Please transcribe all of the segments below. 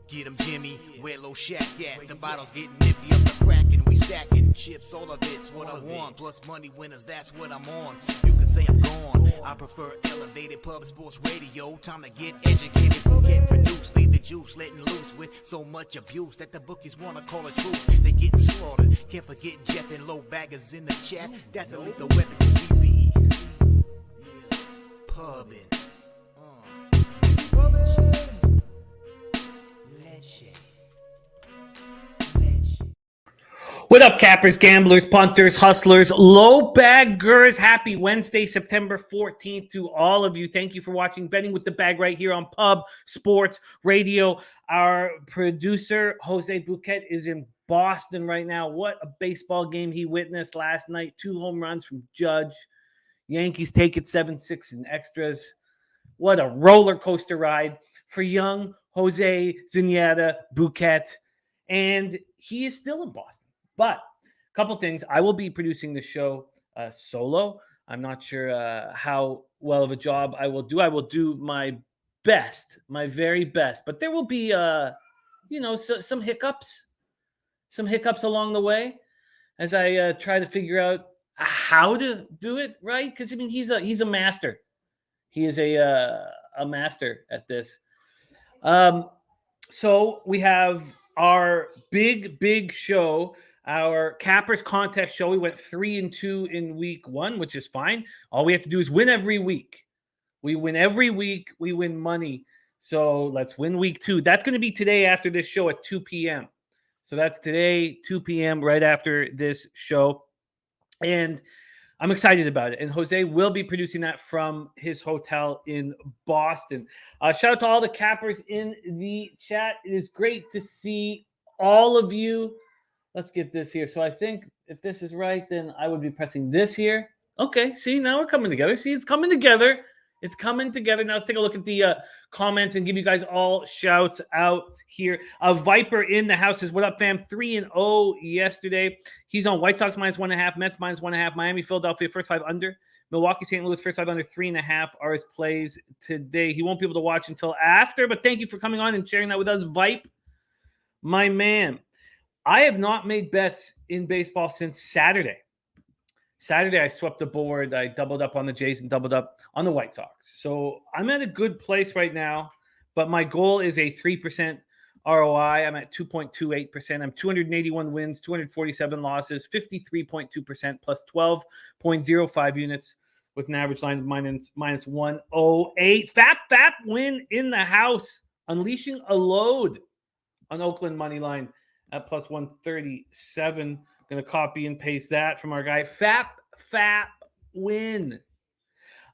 Get 'em, Jimmy, where low shack at? The bottle's getting nippy up the crack and we stacking chips, all of it's what I want. Plus money winners, that's what I'm on. You can say I'm gone. I prefer elevated pub sports radio. Time to get educated, get produced, leave the juice, letting loose with so much abuse that the bookies wanna call a truce. They getting slaughtered. Can't forget Jeff and low baggers in the chat. That's a lethal weapon 'cause we be pubbing. What up, cappers, gamblers, punters, hustlers, low baggers? Happy Wednesday, September 14th to all of you. Thank you for watching Betting with the Bag right here on Pub Sports Radio. Our producer, Jose Bouquet, is in Boston right now. What a baseball game he witnessed last night. 2 home runs from Judge. Yankees take it 7-6 in extras. What a roller coaster ride for young Jose Zinnieta Bouquet. And he is still in Boston. But a couple things. I will be producing the show solo. I'm not sure how well of a job I will do. I will do my best, my very best. But there will be, some hiccups, along the way as I try to figure out how to do it right. Because I mean, he's a master. He is a master at this. So we have our big show. Our Cappers contest show. We went 3-2 in week 1, which is fine. All we have to do is win every week. We win every week. We win money. So let's win week 2. That's going to be today after this show at 2 p.m. So that's today, 2 p.m., right after this show. And I'm excited about it. And Jose will be producing that from his hotel in Boston. Shout out to all the Cappers in the chat. It is great to see all of you. Let's get this here. So I think if this is right, then I would be pressing this here. Okay, see, now we're coming together. See, it's coming together. It's coming together. Now let's take a look at the comments and give you guys all shouts out here. Viper in the house says, what up, fam? 3-0 yesterday. He's on White Sox -1.5, Mets -1.5, Miami, Philadelphia, first 5 under. Milwaukee, St. Louis, first 5 under, 3.5 are his plays today. He won't be able to watch until after, but thank you for coming on and sharing that with us, Vipe, my man. I have not made bets in baseball since Saturday. Saturday, I swept the board. I doubled up on the Jays and doubled up on the White Sox. So I'm at a good place right now, but my goal is a 3% ROI. I'm at 2.28%. I'm 281 wins, 247 losses, 53.2% plus 12.05 units with an average line of minus 108. Fap win in the house, unleashing a load on Oakland money line at plus 137. Going to copy and paste that from our guy. Fap win.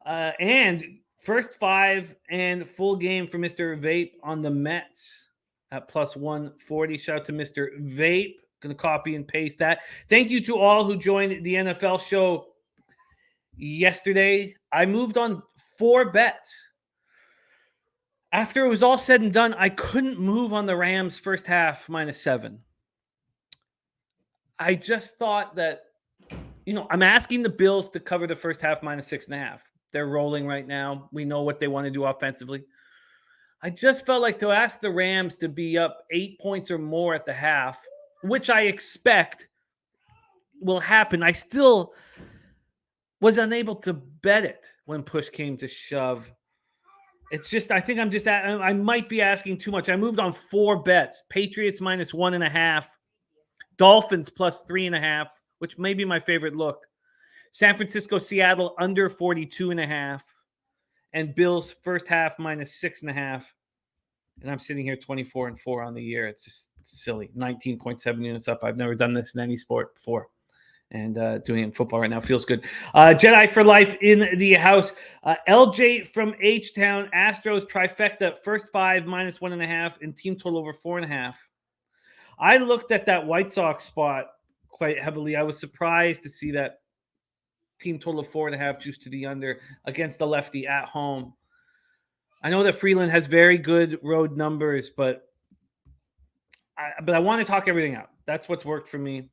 And first 5 and full game for Mr. Vape on the Mets at plus 140. Shout out to Mr. Vape. Going to copy and paste that. Thank you to all who joined the NFL show yesterday. I moved on 4 bets. After it was all said and done, I couldn't move on the Rams first half -7. I just thought that, I'm asking the Bills to cover the first half -6.5. They're rolling right now. We know what they want to do offensively. I just felt like to ask the Rams to be up 8 points or more at the half, which I expect will happen. I still was unable to bet it when push came to shove. It's just, I think I might be asking too much. I moved on 4 bets. Patriots -1.5. Dolphins plus 3.5, which may be my favorite look. San Francisco, Seattle under 42.5. And Bills first half -6.5. And I'm sitting here 24-4 on the year. It's just silly. 19.7 units up. I've never done this in any sport before. And doing it in football right now feels good. Jedi for life in the house. LJ from H-Town. Astros trifecta. First 5 -1.5 and team total over 4.5. I looked at that White Sox spot quite heavily. I was surprised to see that team total of 4.5 juice to the under against the lefty at home. I know that Freeland has very good road numbers, but I want to talk everything out. That's what's worked for me.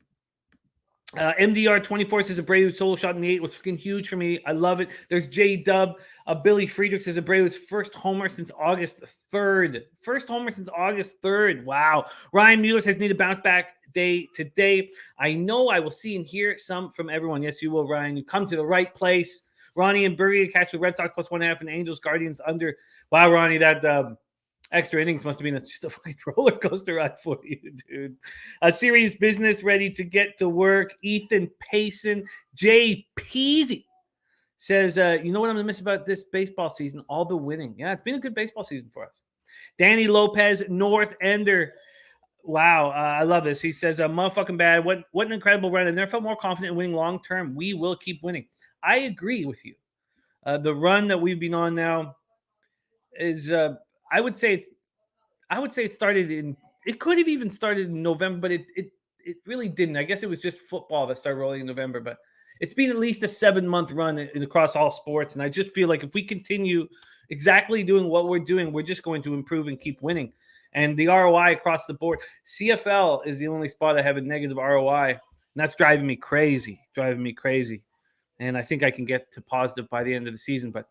MDR24 says Abreu's solo shot in the 8 was fucking huge for me. I love it. There's J-Dub. Billy Friedrich says Abreu's first homer since August 3rd. First homer since August 3rd. Wow. Ryan Mueller says need a bounce back day today. I know I will see and hear some from everyone. Yes, you will, Ryan. You come to the right place. Ronnie and Burger catch the Red Sox plus 1.5 and Angels Guardians under. Wow, Ronnie, that extra innings must have been just a fine roller coaster ride for you, dude. Serious business, ready to get to work. Ethan Payson, Jay Peasy says, you know what I'm going to miss about this baseball season? All the winning. Yeah, it's been a good baseball season for us. Danny Lopez, North Ender. Wow, I love this. He says, motherfucking bad. What an incredible run. I've never felt more confident in winning long term. We will keep winning. I agree with you. The run that we've been on now is, I would say it started in. It could have even started in November, but it really didn't. I guess it was just football that started rolling in November, but it's been at least a 7-month run across all sports, and I just feel like if we continue exactly doing what we're doing, we're just going to improve and keep winning. And the ROI across the board, CFL is the only spot I have a negative ROI, and that's driving me crazy. And I think I can get to positive by the end of the season. But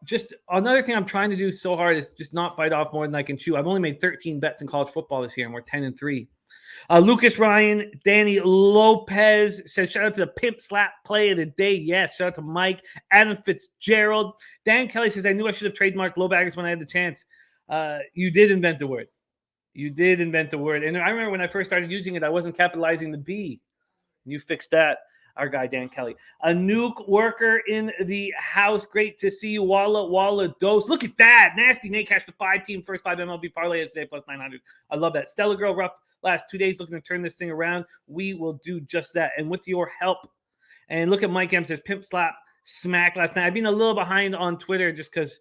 just another thing I'm trying to do so hard is just not bite off more than I can chew. I've only made 13 bets in college football this year, and we're 10-3. Lucas Ryan, Danny Lopez says, shout out to the pimp slap play of the day. Yes, shout out to Mike. Adam Fitzgerald. Dan Kelly says, I knew I should have trademarked low baggers when I had the chance. You did invent the word. And I remember when I first started using it, I wasn't capitalizing the B. You fixed that. Our guy, Dan Kelly. A nuke worker in the house. Great to see you. Walla Dose. Look at that. Nasty Nate cashed the 5-team first 5 MLB parlay yesterday plus 900. I love that. Stella Girl rough last 2 days looking to turn this thing around. We will do just that. And with your help. And look at Mike M says pimp slap smack last night. I've been a little behind on Twitter just because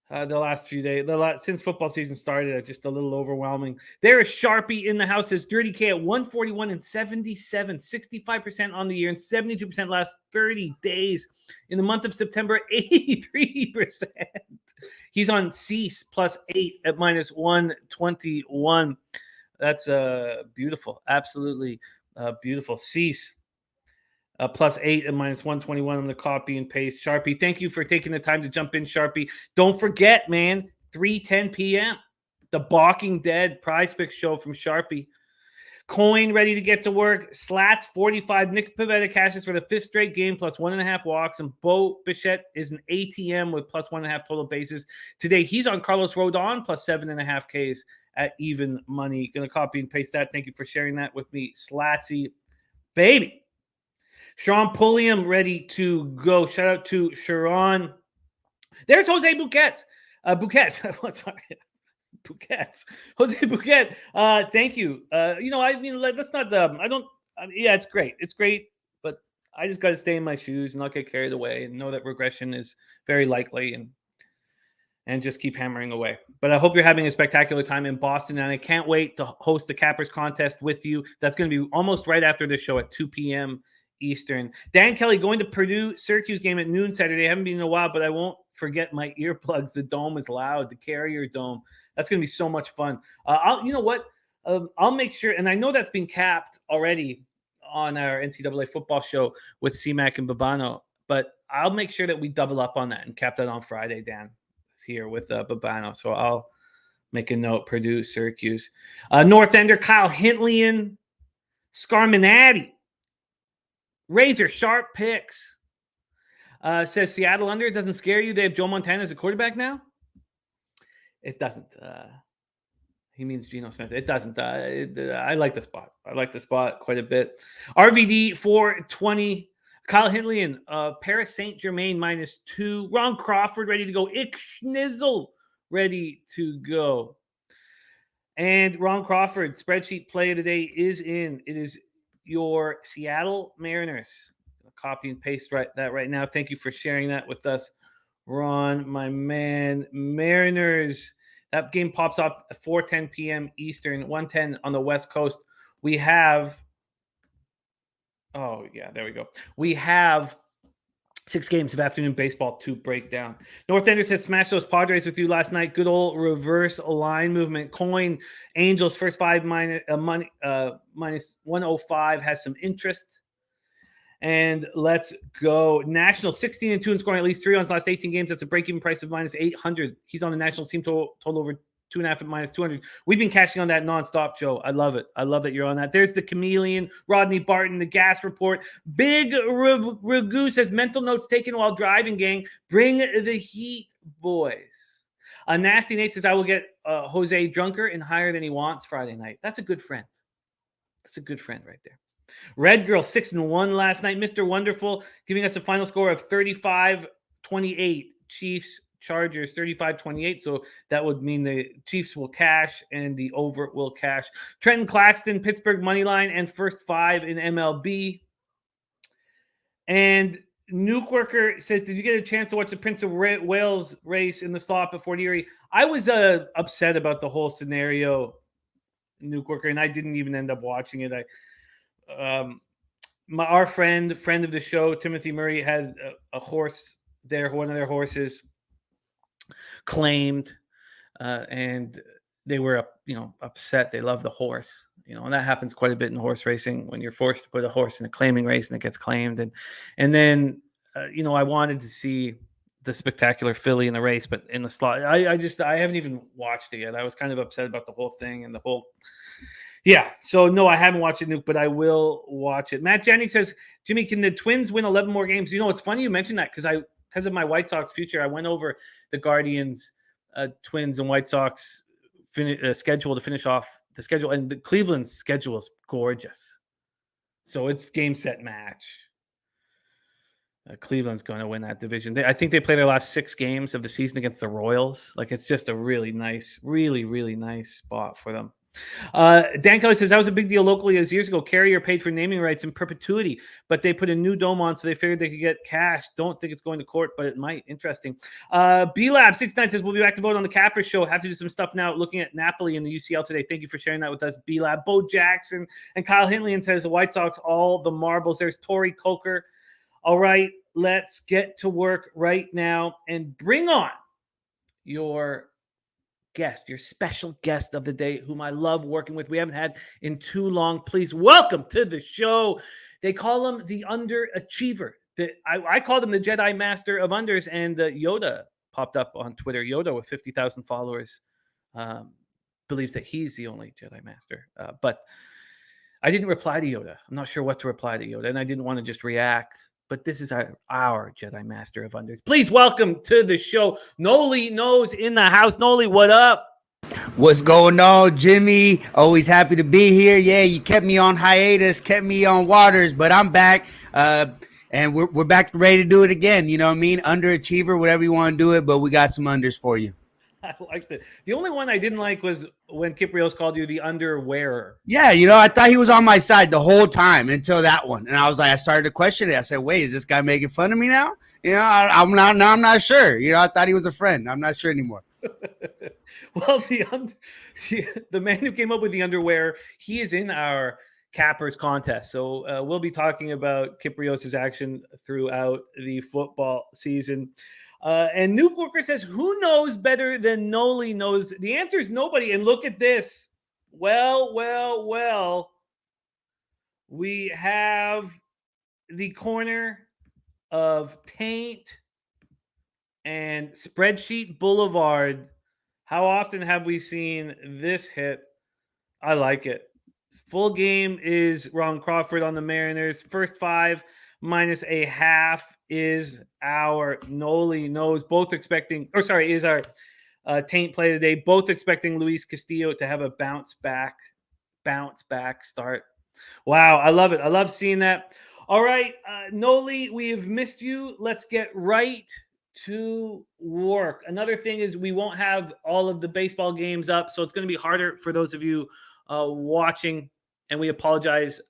the last few days, since football season started, just a little overwhelming. There is Sharpie in the house. Says Dirty K at 141 and 77, 65% on the year and 72% last 30 days. In the month of September, 83%. He's on Cease plus 8 at minus 121. That's beautiful. Absolutely beautiful. Cease. Plus 8 and minus 121. I'm going to copy and paste. Sharpie, thank you for taking the time to jump in, Sharpie. Don't forget, man, 3:10 p.m. The Balking Dead Prize Picks show from Sharpie. Coin ready to get to work. Slats 45. Nick Pivetta cashes for the 5th straight game plus 1.5 walks. And Bo Bichette is an ATM with plus 1.5 total bases. Today, he's on Carlos Rodon plus 7.5 Ks at even money. Going to copy and paste that. Thank you for sharing that with me, Slatsy. Baby. Sean Pulliam ready to go. Shout out to Sharon. There's Jose Bouquet. Sorry. Bouquet. Jose Bouquet. Thank you. Let's not. It's great. It's great. But I just got to stay in my shoes and not get carried away and know that regression is very likely and just keep hammering away. But I hope you're having a spectacular time in Boston. And I can't wait to host the Cappers contest with you. That's going to be almost right after this show at 2 p.m. Eastern. Dan Kelly going to Purdue Syracuse game at noon Saturday. I haven't been in a while, but I won't forget my earplugs. The dome is loud. The Carrier Dome. That's going to be so much fun. I'll make sure, and I know that's been capped already on our NCAA football show with CMAC and Babano, but I'll make sure that we double up on that and cap that on Friday, Dan, here with Babano. So I'll make a note. Purdue Syracuse. North Ender, Kyle Hintlian, Scarminati. Razor sharp picks. Says Seattle under. It doesn't scare you. They have Joe Montana as a quarterback now. It doesn't. He means Geno Smith. It doesn't. I like the spot. I like the spot quite a bit. RVD 420. Kyle Hindley and Paris Saint-Germain -2. Ron Crawford ready to go. Schnizzle ready to go. And Ron Crawford spreadsheet play of the day is in. It is your Seattle Mariners. I'll copy and paste that right now. Thank you for sharing that with us, Ron, my man. Mariners. That game pops up at 4:10 p.m. Eastern, 1:10 on the West Coast. We have. Oh yeah, there we go. We have 6 games of afternoon baseball to break down. North Ender said smash those Padres with you last night. Good old reverse line movement. Coin Angels first 5 minus 105 has some interest. And let's go. National 16-2 and scoring at least 3 runs last 18 games. That's a break-even price of minus 800. He's on the Nationals team total over 2.5 at minus 200. We've been cashing on that nonstop, Joe. I love it. I love that you're on that. There's the Chameleon, Rodney Barton, the Gas Report. Big Ragu says mental notes taken while driving, gang. Bring the heat, boys. Nasty Nate says I will get Jose drunker and higher than he wants Friday night. That's a good friend. That's a good friend right there. Red Girl 6-1 last night. Mr. Wonderful giving us a final score of 35-28. Chiefs Chargers 35-28. So that would mean the Chiefs will cash and the over will cash. Trenton Claxton, Pittsburgh money line and first 5 in MLB. And Nuke Worker says, did you get a chance to watch the Prince of Wales race in the slot before Erie? I was upset about the whole scenario, Nuke Worker, and I didn't even end up watching it. Our friend of the show, Timothy Murray, had a horse there, one of their horses claimed, and they were upset. They love the horse, and that happens quite a bit in horse racing when you're forced to put a horse in a claiming race and it gets claimed. And then I wanted to see the spectacular filly in the race, but in the slot, I haven't even watched it yet. I was kind of upset about the whole thing and the whole. Yeah, so no, I haven't watched it, Nuke, but I will watch it. Matt Jennings says, Jimmy, can the Twins win 11 more games? It's funny you mentioned that because of my White Sox future, I went over the Guardians, Twins, and White Sox schedule to finish off the schedule, and the Cleveland's schedule is gorgeous. So it's game, set, match. Cleveland's going to win that division. I think they play their last 6 games of the season against the Royals. It's just a really nice, really, really nice spot for them. Dan Kelly says that was a big deal locally as years ago. Carrier paid for naming rights in perpetuity, but they put a new dome on, so they figured they could get cash. Don't think it's going to court, but it might. Interesting. B-Lab69 says we'll be back to vote on the Capper show. Have to do some stuff now looking at Napoli in the UCL today. Thank you for sharing that with us, B-Lab. Bo Jackson and Kyle Hintlian says the White Sox, all the marbles. There's Tori Coker. All right, let's get to work right now and bring on your guest, your special guest of the day, whom I love working with. We haven't had in too long. Please welcome to the show. They call him the underachiever. I called him the Jedi Master of Unders, and Yoda popped up on Twitter. Yoda, with 50,000 followers, believes that he's the only Jedi Master. But I didn't reply to Yoda. I'm not sure what to reply to Yoda, and I didn't want to just react. But this is our Jedi Master of Unders. Please welcome to the show, Nolly Knows in the house. Nolly, what up? What's going on, Jimmy? Always happy to be here. Yeah, you kept me on hiatus, kept me on waters, but I'm back. And we're back ready to do it again. You know what I mean? Underachiever, whatever you want to do it, but we got some unders for you. I liked it. The only one I didn't like was when Kiprios called you the underwearer. Yeah, I thought he was on my side the whole time until that one. And I started to question it. I said, wait, is this guy making fun of me now? I'm not sure. I thought he was a friend. I'm not sure anymore. Well, the man who came up with the underwear, he is in our Cappers contest. So we'll be talking about Kiprios' action throughout the football season. And Nuke Worker says, who knows better than Nolly knows? The answer is nobody. And look at this. Well. We have the corner of Taint and Spreadsheet Boulevard. How often have we seen this hit? I like it. Full game is Ron Crawford on the Mariners. First 5 minus a half is our Nolly Knows. Is our Taint play today. Both expecting Luis Castillo to have a bounce back start. Wow, I love it. I love seeing that. All right, Nolly, we have missed you. Let's get right to work. Another thing is we won't have all of the baseball games up, so it's going to be harder for those of you watching, and we apologize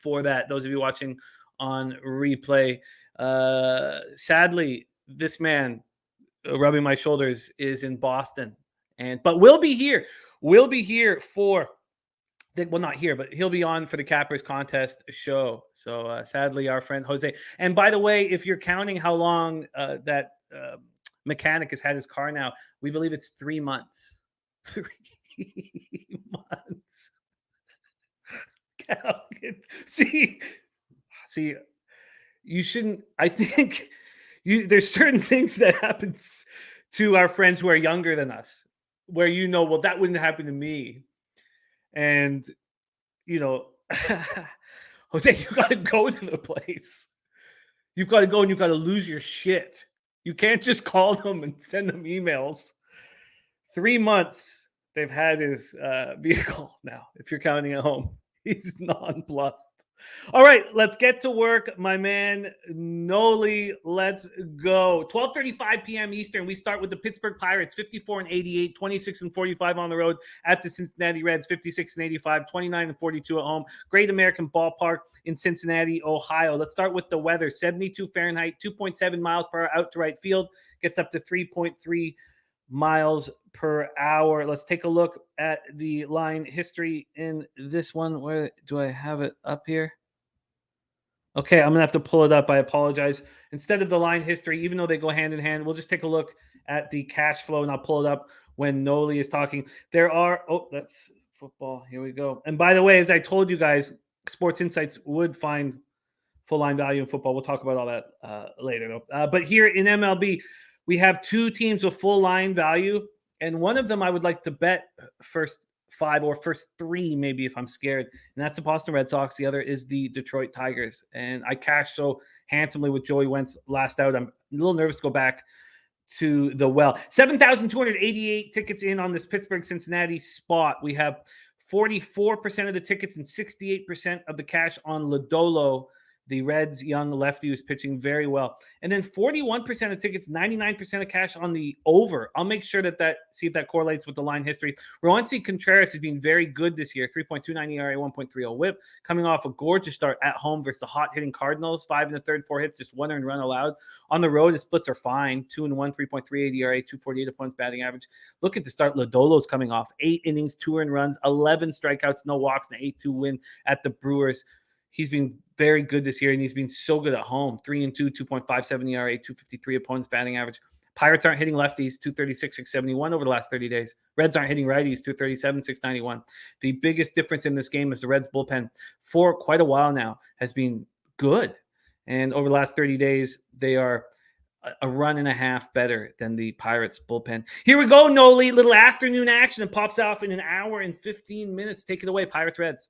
for that, those of you watching on replay. Sadly, this man rubbing my shoulders is in Boston, but we'll be here. We'll be here for Well, not here, but he'll be on for the Cappers contest show. So sadly, our friend Jose. And by the way, if you're counting how long that mechanic has had his car now, we believe it's 3 months. 3 months. See, you shouldn't. I think there's certain things that happens to our friends who are younger than us, where well, that wouldn't happen to me. And, Jose, you got to go to the place. You've got to go and you've got to lose your shit. You can't just call them and send them emails. 3 months they've had his vehicle now, if you're counting at home. He's nonplussed. All right, let's get to work, my man Nolly. Let's go. 12:35 p.m. Eastern. We start with the Pittsburgh Pirates, 54-88, 26-45 on the road at the Cincinnati Reds, 56-85, 29-42 at home. Great American Ballpark in Cincinnati, Ohio. Let's start with the weather. 72 Fahrenheit, 2.7 miles per hour out to right field. Gets up to 3.3 miles per hour. Let's take a look at the line history in this one. Where do I have it up here? Okay, I'm gonna have to pull it up. I apologize. Instead of the line history, even though they go hand in hand, we'll just take a look at the cash flow, and I'll pull it up when Nolly is talking. That's football. Here we go. And by the way, as I told you guys, Sports Insights would find full line value in football. We'll talk about all that later, though. But here in MLB, we have 2 teams with full line value, and one of them I would like to bet first 5 or first 3, maybe, if I'm scared, and that's the Boston Red Sox. The other is the Detroit Tigers, and I cashed so handsomely with Joey Wentz last out. I'm a little nervous to go back to the well. 7,288 tickets in on this Pittsburgh-Cincinnati spot. We have 44% of the tickets and 68% of the cash on Lodolo, the Reds' young lefty who's pitching very well. And then 41% of tickets, 99% of cash on the over. I'll make sure see if that correlates with the line history. Roansy Contreras has been very good this year. 3.29 ERA, 1.30 whip. Coming off a gorgeous start at home versus the hot-hitting Cardinals. 5 1/3, 4 hits, just 1 earned run allowed. On the road, his splits are fine. 2-1, 3.38 ERA, 2.48 opponents batting average. Look at the start. Lodolo's coming off 8 innings, 2 earned runs, 11 strikeouts, no walks, and an 8-2 win at the Brewers. He's been very good this year, and he's been so good at home. 3-2, 2.57 ERA, 2.53 opponents batting average. Pirates aren't hitting lefties, 236, 671 over the last 30 days. Reds aren't hitting righties, 237, 691. The biggest difference in this game is the Reds bullpen for quite a while now has been good. And over the last 30 days, they are a run and a half better than the Pirates bullpen. Here we go, Nolly. Little afternoon action. It pops off in 1 hour and 15 minutes. Take it away, Pirates Reds.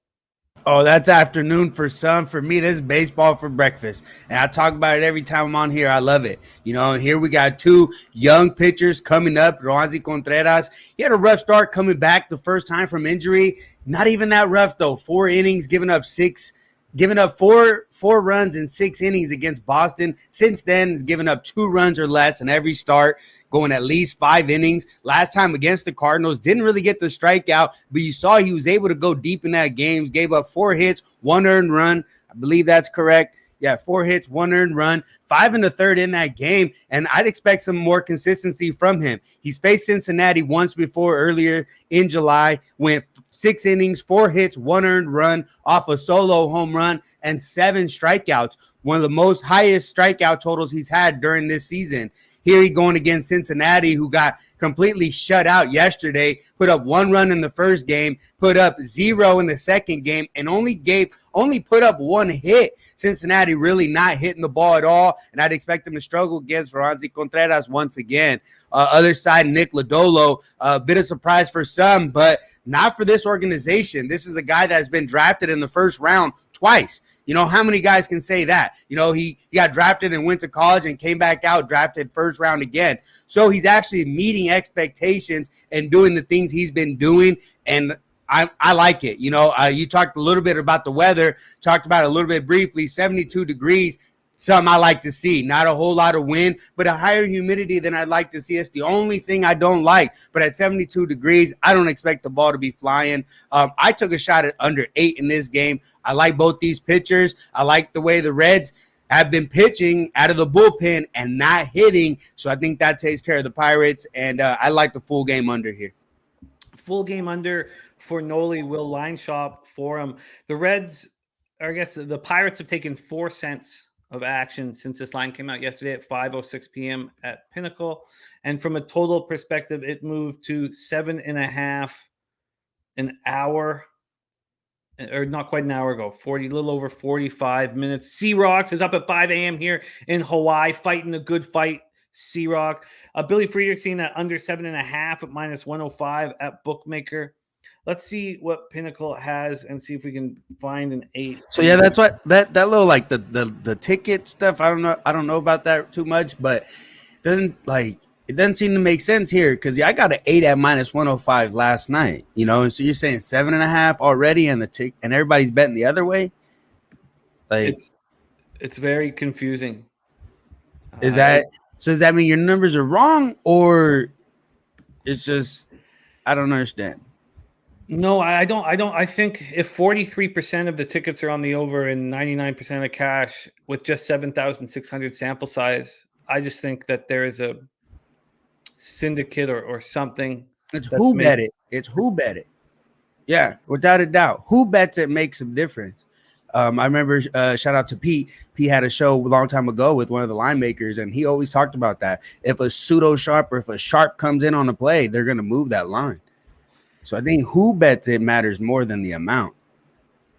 Oh, that's afternoon for some. For me, this is baseball for breakfast. And I talk about it every time I'm on here. I love it. And here we got 2 young pitchers coming up. Roansy Contreras, he had a rough start coming back the first time from injury. Not even that rough, though. 4 innings, giving up 4 runs in 6 innings against Boston. Since then, he's given up 2 runs or less in every start, going at least 5 innings. Last time against the Cardinals, didn't really get the strikeout, but you saw he was able to go deep in that game. Gave up 4 hits, 1 earned run. I believe that's correct. Yeah, 4 hits, 1 earned run, 5 1/3 in that game, and I'd expect some more consistency from him. He's faced Cincinnati once before earlier in July, went 6 innings, 4 hits, 1 earned run off a solo home run, and 7 strikeouts, one of the most highest strikeout totals he's had during this season. Here he going against Cincinnati, who got completely shut out yesterday, put up 1 run in the first game, put up 0 in the second game, and only put up 1 hit. Cincinnati really not hitting the ball at all, and I'd expect them to struggle against Roansy Contreras once again. Other side, Nick Lodolo, a bit of surprise for some, but not for this organization. This is a guy that's been drafted in the first round twice. How many guys can say that? He got drafted and went to college and came back out, drafted first round again. So he's actually meeting expectations and doing the things he's been doing, and I like it. You talked a little bit about the weather, talked about it a little bit briefly, 72 degrees. Something I like to see. Not a whole lot of wind, but a higher humidity than I'd like to see. It's the only thing I don't like. But at 72 degrees, I don't expect the ball to be flying. I took a shot at under 8 in this game. I like both these pitchers. I like the way the Reds have been pitching out of the bullpen and not hitting. So I think that takes care of the Pirates. And I like the full game under here. Full game under for Nolly will line shop for him. The Reds, or I guess the Pirates, have taken 4 cents of action since this line came out yesterday at 5:06 p.m. at Pinnacle. And from a total perspective, it moved to 7.5 an hour, or not quite an hour ago, a little over 45 minutes. Sea-Rocks is up at 5 a.m. here in Hawaii, fighting a good fight. Sea-Rock. Billy Friedrich seeing that under 7.5 at -105 at Bookmaker. Let's see what Pinnacle has and see if we can find an 8. So yeah, that's what that little like the ticket stuff. I don't know about that too much, but it doesn't seem to make sense here because I got an 8 at -105 last night. You know, and so you're saying 7.5 already, and and everybody's betting the other way. Like it's very confusing. Does that mean your numbers are wrong, or it's just I don't understand? No, I don't. I think if 43% of the tickets are on the over and 99% of the cash with just 7,600 sample size, I just think that there is a syndicate or something. It's who bet it. It's who bet it. Yeah, without a doubt. Who bets it makes a difference. I remember, shout out to Pete. Pete had a show a long time ago with one of the line makers, and he always talked about that. If a pseudo sharp or if a sharp comes in on a play, they're going to move that line. So I think who bets it matters more than the amount.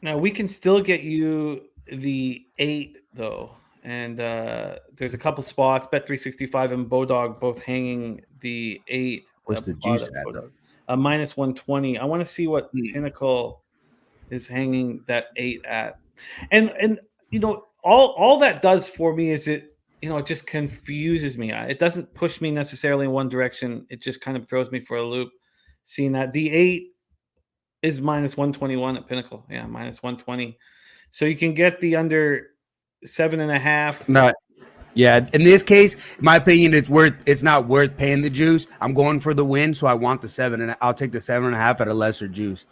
Now, we can still get you the 8, though. And there's a couple spots, Bet365 and Bodog, both hanging the 8. What's the juice at, though? -120. I want to see what Pinnacle is hanging that 8 at. And you know, all that does for me is it just confuses me. It doesn't push me necessarily in one direction. It just kind of throws me for a loop. Seeing that the 8 is -121 at Pinnacle. Yeah, -120. So you can get the under 7.5. Not, yeah. In this case, in my opinion, it's not worth paying the juice. I'm going for the win, so I want the 7, and I'll take the 7.5 at a lesser juice.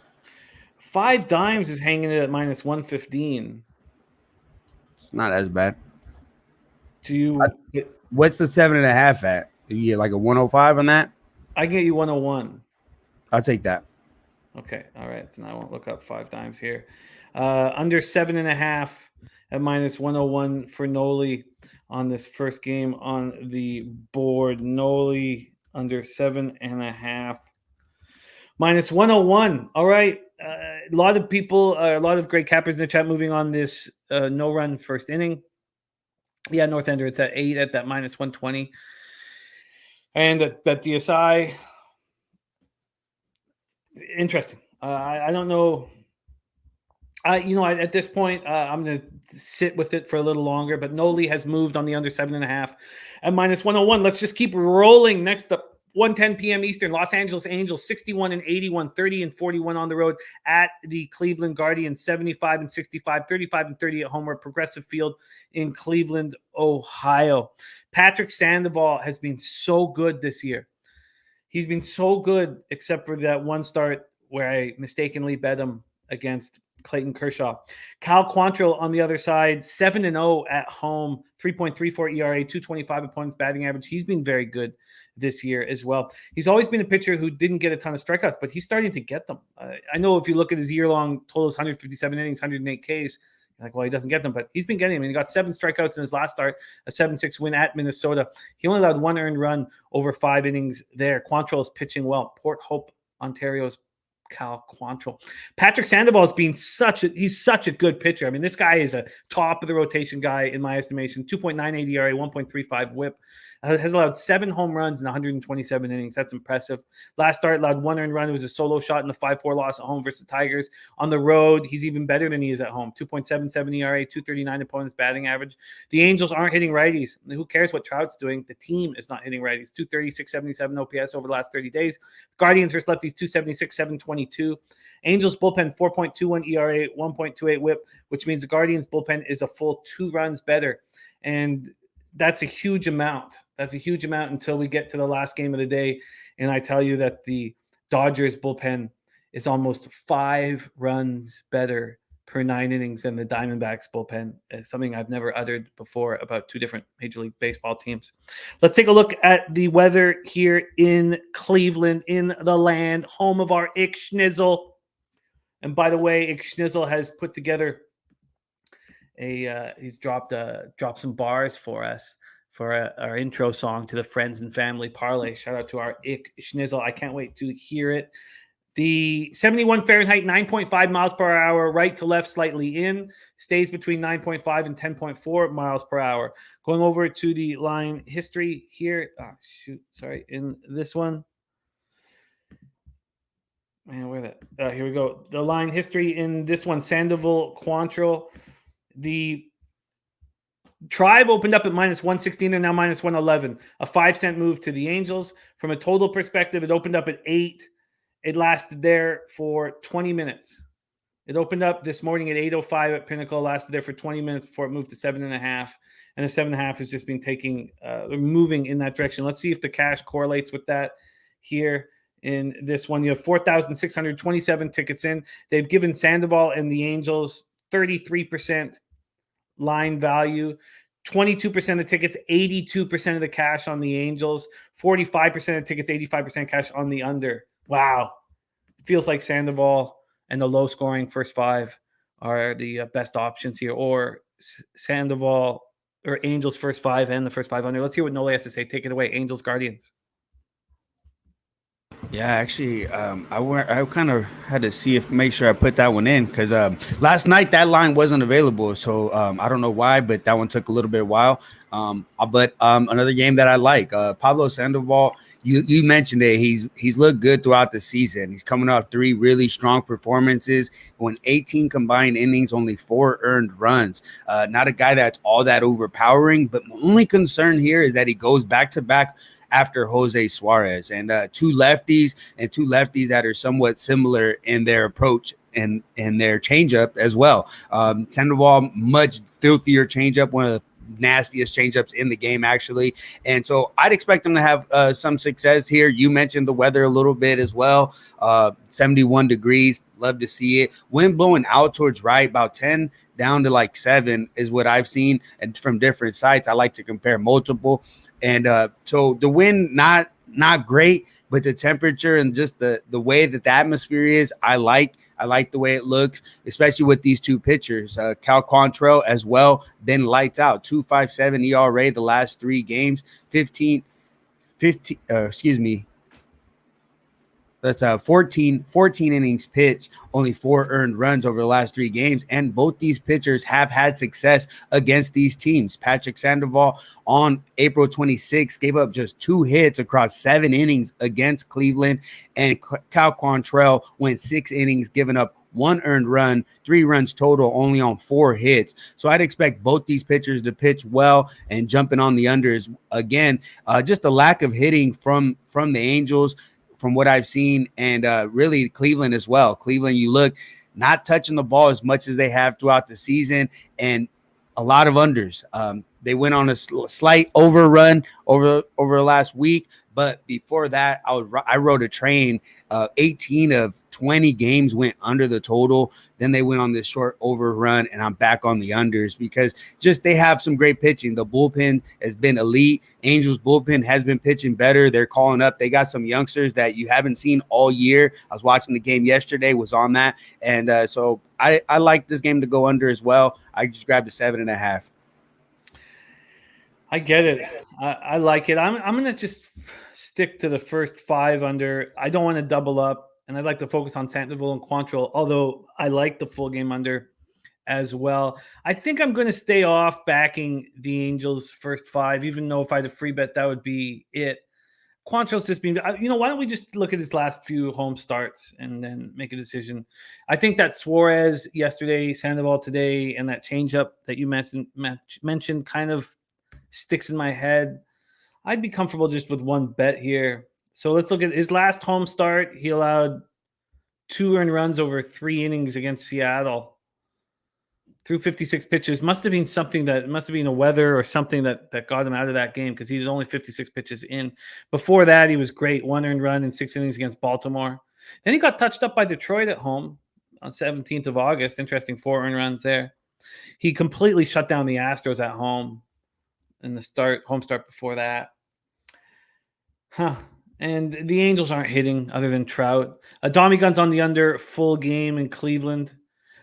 5 dimes is hanging it at -115. It's not as bad. What's the 7.5 at? You get like a 105 on that? I can get you 101. I'll take that. Okay. All right. So I won't look up 5 dimes here. Under 7.5 at -101 for Nolly on this first game on the board. Nolly under 7.5. -101. All right. A lot of people, a lot of great cappers in the chat moving on this no-run first inning. Yeah, North Ender, it's at 8 at that -120. And at DSI, interesting. I don't know. At this point, I'm going to sit with it for a little longer. But Nolly has moved on the under 7.5 at -101. Let's just keep rolling. Next up, 1:10 p.m. Eastern, Los Angeles Angels 61-81, 30-41 on the road at the Cleveland Guardians, 75-65, 35-30 at home at Progressive Field in Cleveland, Ohio. Patrick Sandoval has been so good this year. He's been so good, except for that one start where I mistakenly bet him against Clayton Kershaw. Cal Quantrill on the other side, 7-0 at home, 3.34 ERA, 225 opponents batting average. He's been very good this year as well. He's always been a pitcher who didn't get a ton of strikeouts, but he's starting to get them. I know if you look at his year-long totals, 157 innings, 108 Ks, you're like, well, he doesn't get them, but he's been getting them. He got 7 strikeouts in his last start, a 7-6 win at Minnesota. He only allowed 1 earned run over 5 innings there. Quantrill is pitching well. Port Hope, Ontario's Cal Quantrill. Patrick Sandoval has been he's such a good pitcher. I mean, this guy is a top of the rotation guy in my estimation. 2.98 ERA, 1.35 WHIP. Has allowed 7 home runs in 127 innings. That's impressive. Last start allowed 1 earned run. It was a solo shot in the 5-4 loss at home versus the Tigers. On the road, he's even better than he is at home. 2.77 ERA, 239 opponents batting average. The Angels aren't hitting righties. Who cares what Trout's doing? The team is not hitting righties. 230, 677 OPS over the last 30 days. Guardians versus lefties, 276, 722. Angels bullpen, 4.21 ERA, 1.28 WHIP, which means the Guardians bullpen is a full 2 runs better. And that's a huge amount. That's a huge amount until we get to the last game of the day. And I tell you that the Dodgers bullpen is almost 5 runs better per 9 innings than the Diamondbacks bullpen. It's something I've never uttered before about 2 different Major League Baseball teams. Let's take a look at the weather here in Cleveland, in the land, home of our Ick Schnizzle. And by the way, Schnizzle has put together he's dropped some bars for us for our intro song to the Friends and Family Parlay. Shout out to our Schnizzle. I can't wait to hear it. The 71 Fahrenheit, 9.5 miles per hour, right to left, slightly in, stays between 9.5 and 10.4 miles per hour. Going over to the line history here. In this one. Man, where that? Here we go. The line history in this one, Sandoval, Quantrill. The Tribe opened up at minus 116. They're now minus 111. A 5-cent move to the Angels. From a total perspective, it opened up at 8. It lasted there for 20 minutes. It opened up this morning at 8:05 at Pinnacle, lasted there for 20 minutes before it moved to 7.5. And the 7.5 has just been moving in that direction. Let's see if the cash correlates with that here in this one. You have 4,627 tickets in. They've given Sandoval and the Angels 33% line value. 22% of tickets, 82% of the cash on the Angels, 45% of tickets, 85% cash on the under. Wow. It feels like Sandoval and the low-scoring first 5 are the best options here, or Sandoval or Angels first 5 and the first 5 under. Let's hear what Nolly has to say. Take it away, Angels Guardians. Yeah, actually, I kind of had to make sure I put that one in because last night that line wasn't available. So I don't know why, but that one took a little bit while. But another game that I like, Pablo Sandoval, you mentioned it. He's looked good throughout the season. He's coming off 3 really strong performances, going 18 combined innings, only 4 earned runs. Not a guy that's all that overpowering, but my only concern here is that he goes back-to-back after Jose Suarez, and two lefties that are somewhat similar in their approach and their changeup as well. Sandoval, much filthier changeup, one of the nastiest changeups in the game, actually. And so I'd expect them to have some success here. You mentioned the weather a little bit as well. 71 degrees. Love to see it. Wind blowing out towards right, about 10 down to like 7 is what I've seen. And from different sites, I like to compare multiple. And so the wind, not great, but the temperature and just the way that the atmosphere is, I like the way it looks, especially with these two pitchers. Cal Quantrill as well, been lights out. 2.57 ERA the last 3 games, 14 innings pitched, only 4 earned runs over the last 3 games. And both these pitchers have had success against these teams. Patrick Sandoval on April 26th gave up just 2 hits across 7 innings against Cleveland. And Cal Quantrill went 6 innings, giving up 1 earned run, 3 runs total, only on 4 hits. So I'd expect both these pitchers to pitch well, and jumping on the unders again. Just a lack of hitting from the Angels, from what I've seen, and really Cleveland as well. Cleveland, you look, not touching the ball as much as they have throughout the season, and a lot of unders. They went on a slight overrun over the last week, but before that, I rode a train. 18 of 20 games went under the total. Then they went on this short overrun, and I'm back on the unders because just they have some great pitching. The bullpen has been elite. Angels bullpen has been pitching better. They're calling up. They got some youngsters that you haven't seen all year. I was watching the game yesterday, was on that, and so I like this game to go under as well. I just grabbed a 7.5. I get it. I like it. I'm going to just stick to the first 5 under. I don't want to double up, and I'd like to focus on Sandoval and Quantrill, although I like the full game under as well. I think I'm going to stay off backing the Angels first 5, even though if I had a free bet, that would be it. Quantrill's just been, why don't we just look at his last few home starts and then make a decision? I think that Suarez yesterday, Sandoval today, and that changeup that you mentioned kind of sticks in my head. I'd be comfortable just with one bet here. So let's look at his last home start. He allowed 2 earned runs over 3 innings against Seattle through 56 pitches. Must have been a weather or something that got him out of that game, because he was only 56 pitches in. Before that, he was great. 1 earned run in 6 innings against Baltimore. Then he got touched up by Detroit at home on 17th of August. Interesting, 4 earned runs there. He completely shut down the Astros at home in the home start before that. And the Angels aren't hitting other than Trout. Dommy Guns on the under, full game in Cleveland.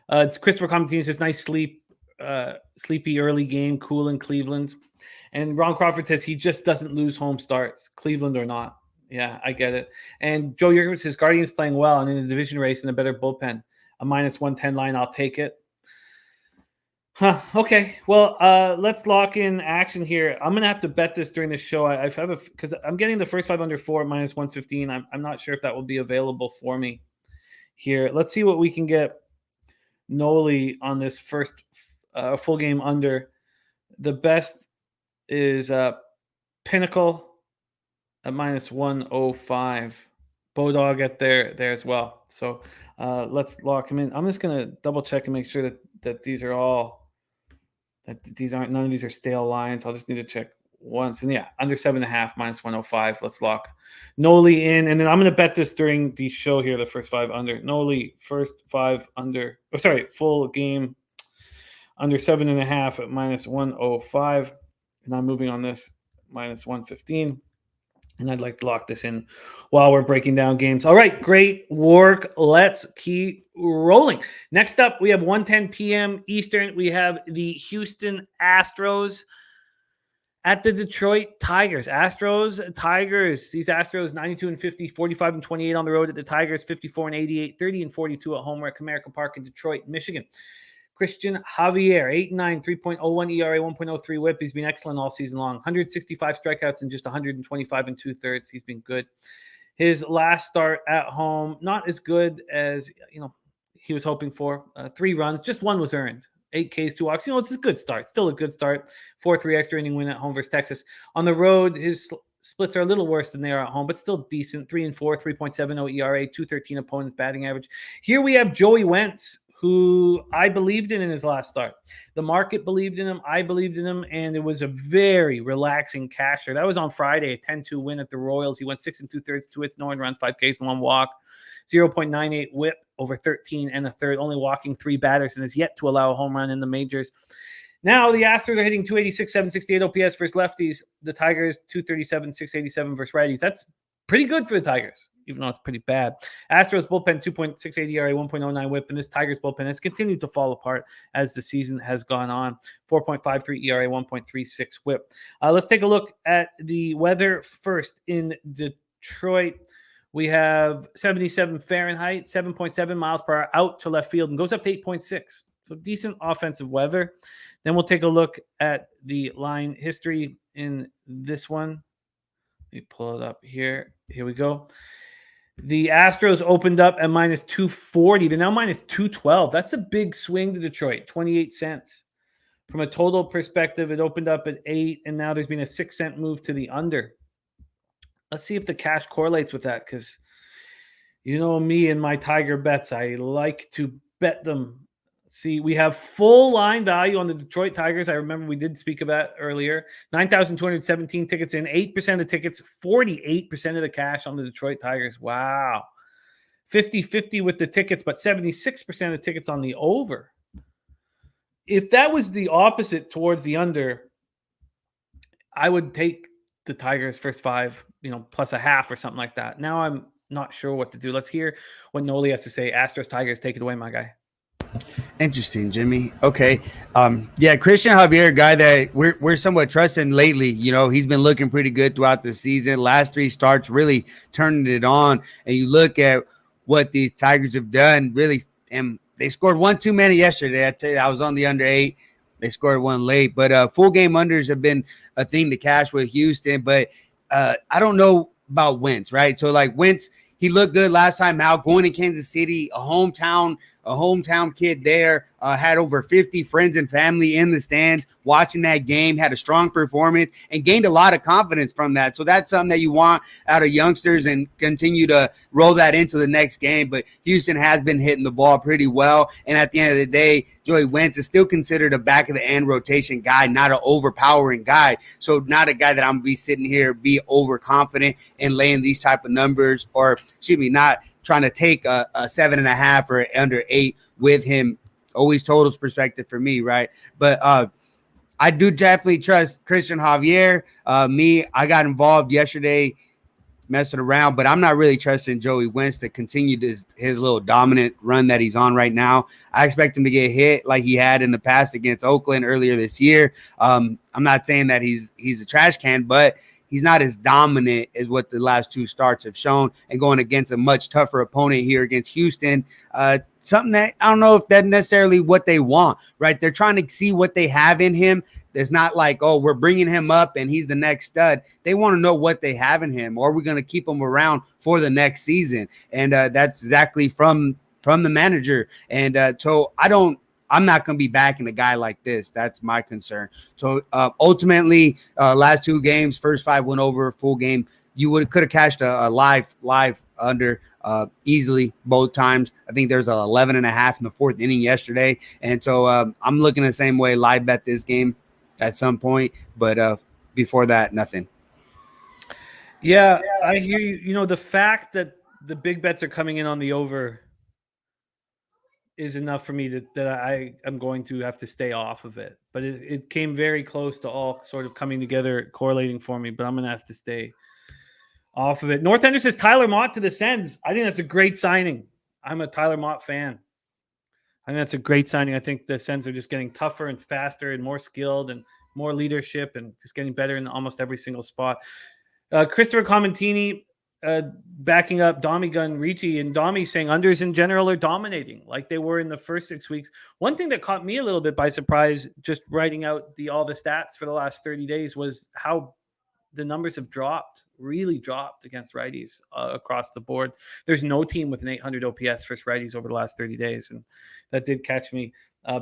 It's Christopher Comantini says, nice sleepy early game, cool in Cleveland. And Ron Crawford says he just doesn't lose home starts, Cleveland or not. Yeah, I get it. And Joe Yurkovich says, Guardians playing well and in the division race in a better bullpen. A -110 line, I'll take it. Okay. Well, let's lock in action here. I'm gonna have to bet this during the show. I have because I'm getting the first 5 under 4 at -115. I'm not sure if that will be available for me here. Let's see what we can get Nolly on this first full game under. The best is Pinnacle at -105. Bodog at there as well. So let's lock him in. I'm just gonna double check and make sure that these are all. None of these are stale lines. I'll just need to check once. And yeah, under 7.5 -105. Let's lock Nolly in. And then I'm going to bet this during the show here, the first 5 under. Nolly, first 5 under. Oh, sorry, full game under 7.5 at -105. And I'm moving on this -115. And I'd like to lock this in while we're breaking down games. All right, great work. Let's keep rolling. Next up, we have 1:10 p.m. Eastern. We have the Houston Astros at the Detroit Tigers. Tigers. These Astros, 92-50, 45-28 on the road at the Tigers, 54-88, 30-42 at home. We're at Comerica Park in Detroit, Michigan. Christian Javier, 8.9, 3.01 ERA, 1.03 whip. He's been excellent all season long. 165 strikeouts and just 125 2/3. He's been good. His last start at home, not as good as he was hoping for. 3 runs, just 1 was earned. 8 Ks, 2 walks. It's a good start. Still a good start. 4-3 extra inning win at home versus Texas. On the road, his splits are a little worse than they are at home, but still decent. 3-4, 3.70 ERA, 213 opponents batting average. Here we have Joey Wentz, who I believed in his last start. The market believed in him. I believed in him, and it was a very relaxing casher. That was on Friday, a 10-2 win at the Royals. He went 6 2/3, 2 hits, no one runs, 5 Ks, and 1 walk. 0.98 whip over 13 1/3, only walking 3 batters, and has yet to allow a home run in the majors. Now the Astros are hitting 286, 768 OPS versus lefties. The Tigers, 237, 687 versus righties. That's pretty good for the Tigers, even though it's pretty bad. Astros bullpen, 2.68 ERA, 1.09 whip, and this Tigers bullpen has continued to fall apart as the season has gone on. 4.53 ERA, 1.36 whip. Let's take a look at the weather first in Detroit. We have 77 Fahrenheit, 7.7 miles per hour out to left field, and goes up to 8.6. So decent offensive weather. Then we'll take a look at the line history in this one. Let me pull it up here. Here we go. The Astros opened up at -240. They're now -212. That's a big swing to Detroit, 28 cents. From a total perspective, it opened up at 8, and now there's been a 6-cent move to the under. Let's see if the cash correlates with that, because you know me and my Tiger bets. I like to bet them. See, we have full line value on the Detroit Tigers. I remember we did speak about earlier. 9,217 tickets in, 8% of the tickets, 48% of the cash on the Detroit Tigers. Wow. 50-50 with the tickets, but 76% of the tickets on the over. If that was the opposite towards the under, I would take the Tigers first 5, plus a half or something like that. Now I'm not sure what to do. Let's hear what Nolly has to say. Astros Tigers, take it away, my guy. Interesting, Jimmy. Okay. Christian Javier, a guy that we're somewhat trusting lately. He's been looking pretty good throughout the season. Last 3 starts really turning it on. And you look at what these Tigers have done, really, and they scored 1 too many yesterday. I tell you, I was on the under 8. They scored 1 late. But full game unders have been a thing to cash with Houston. But I don't know about Wentz, right? So, Wentz, he looked good last time out, going to Kansas City, a hometown kid there, had over 50 friends and family in the stands watching that game, had a strong performance, and gained a lot of confidence from that. So that's something that you want out of youngsters and continue to roll that into the next game. But Houston has been hitting the ball pretty well. And at the end of the day, Joey Wentz is still considered a back-of-the-end rotation guy, not an overpowering guy. So not a guy that I'm going to be sitting here, be overconfident in laying these type of numbers, or, not trying to take a 7.5 or under 8 with him. Always totals perspective for me, right? But I do definitely trust Christian Javier. I got involved yesterday messing around, but I'm not really trusting Joey Wentz to continue his little dominant run that he's on right now. I expect him to get hit like he had in the past against Oakland earlier this year. I'm not saying that he's a trash can, but he's not as dominant as what the last two starts have shown, and going against a much tougher opponent here against Houston. Something that I don't know if that's necessarily what they want, right? They're trying to see what they have in him. It's not like, oh, we're bringing him up and he's the next stud. They want to know what they have in him, or we're going to keep him around for the next season. And that's exactly from the manager. And so I'm not going to be backing a guy like this. That's my concern. So ultimately, last two games, first five went over, full game. You could have cashed a live under easily both times. I think there's 11.5 in the fourth inning yesterday. And so I'm looking the same way, live bet this game at some point. But before that, nothing. Yeah, I hear you. You know, the fact that the big bets are coming in on the over is enough for me that I am going to have to stay off of it. But it came very close to all sort of coming together, correlating for me. But I'm going to have to stay off of it. North Ender says Tyler Mott to the Sens. I think that's a great signing. I'm a Tyler Mott fan. I think that's a great signing. I think the Sens are just getting tougher and faster and more skilled and more leadership and just getting better in almost every single spot. Christopher Commentini backing up Domi Gun Ricci, and Domi saying unders in general are dominating like they were in the first 6 weeks. One thing that caught me a little bit by surprise, just writing out all the stats for the last 30 days, was how the numbers have really dropped against righties across the board. There's no team with an 800 OPS versus righties over the last 30 days, and that did catch me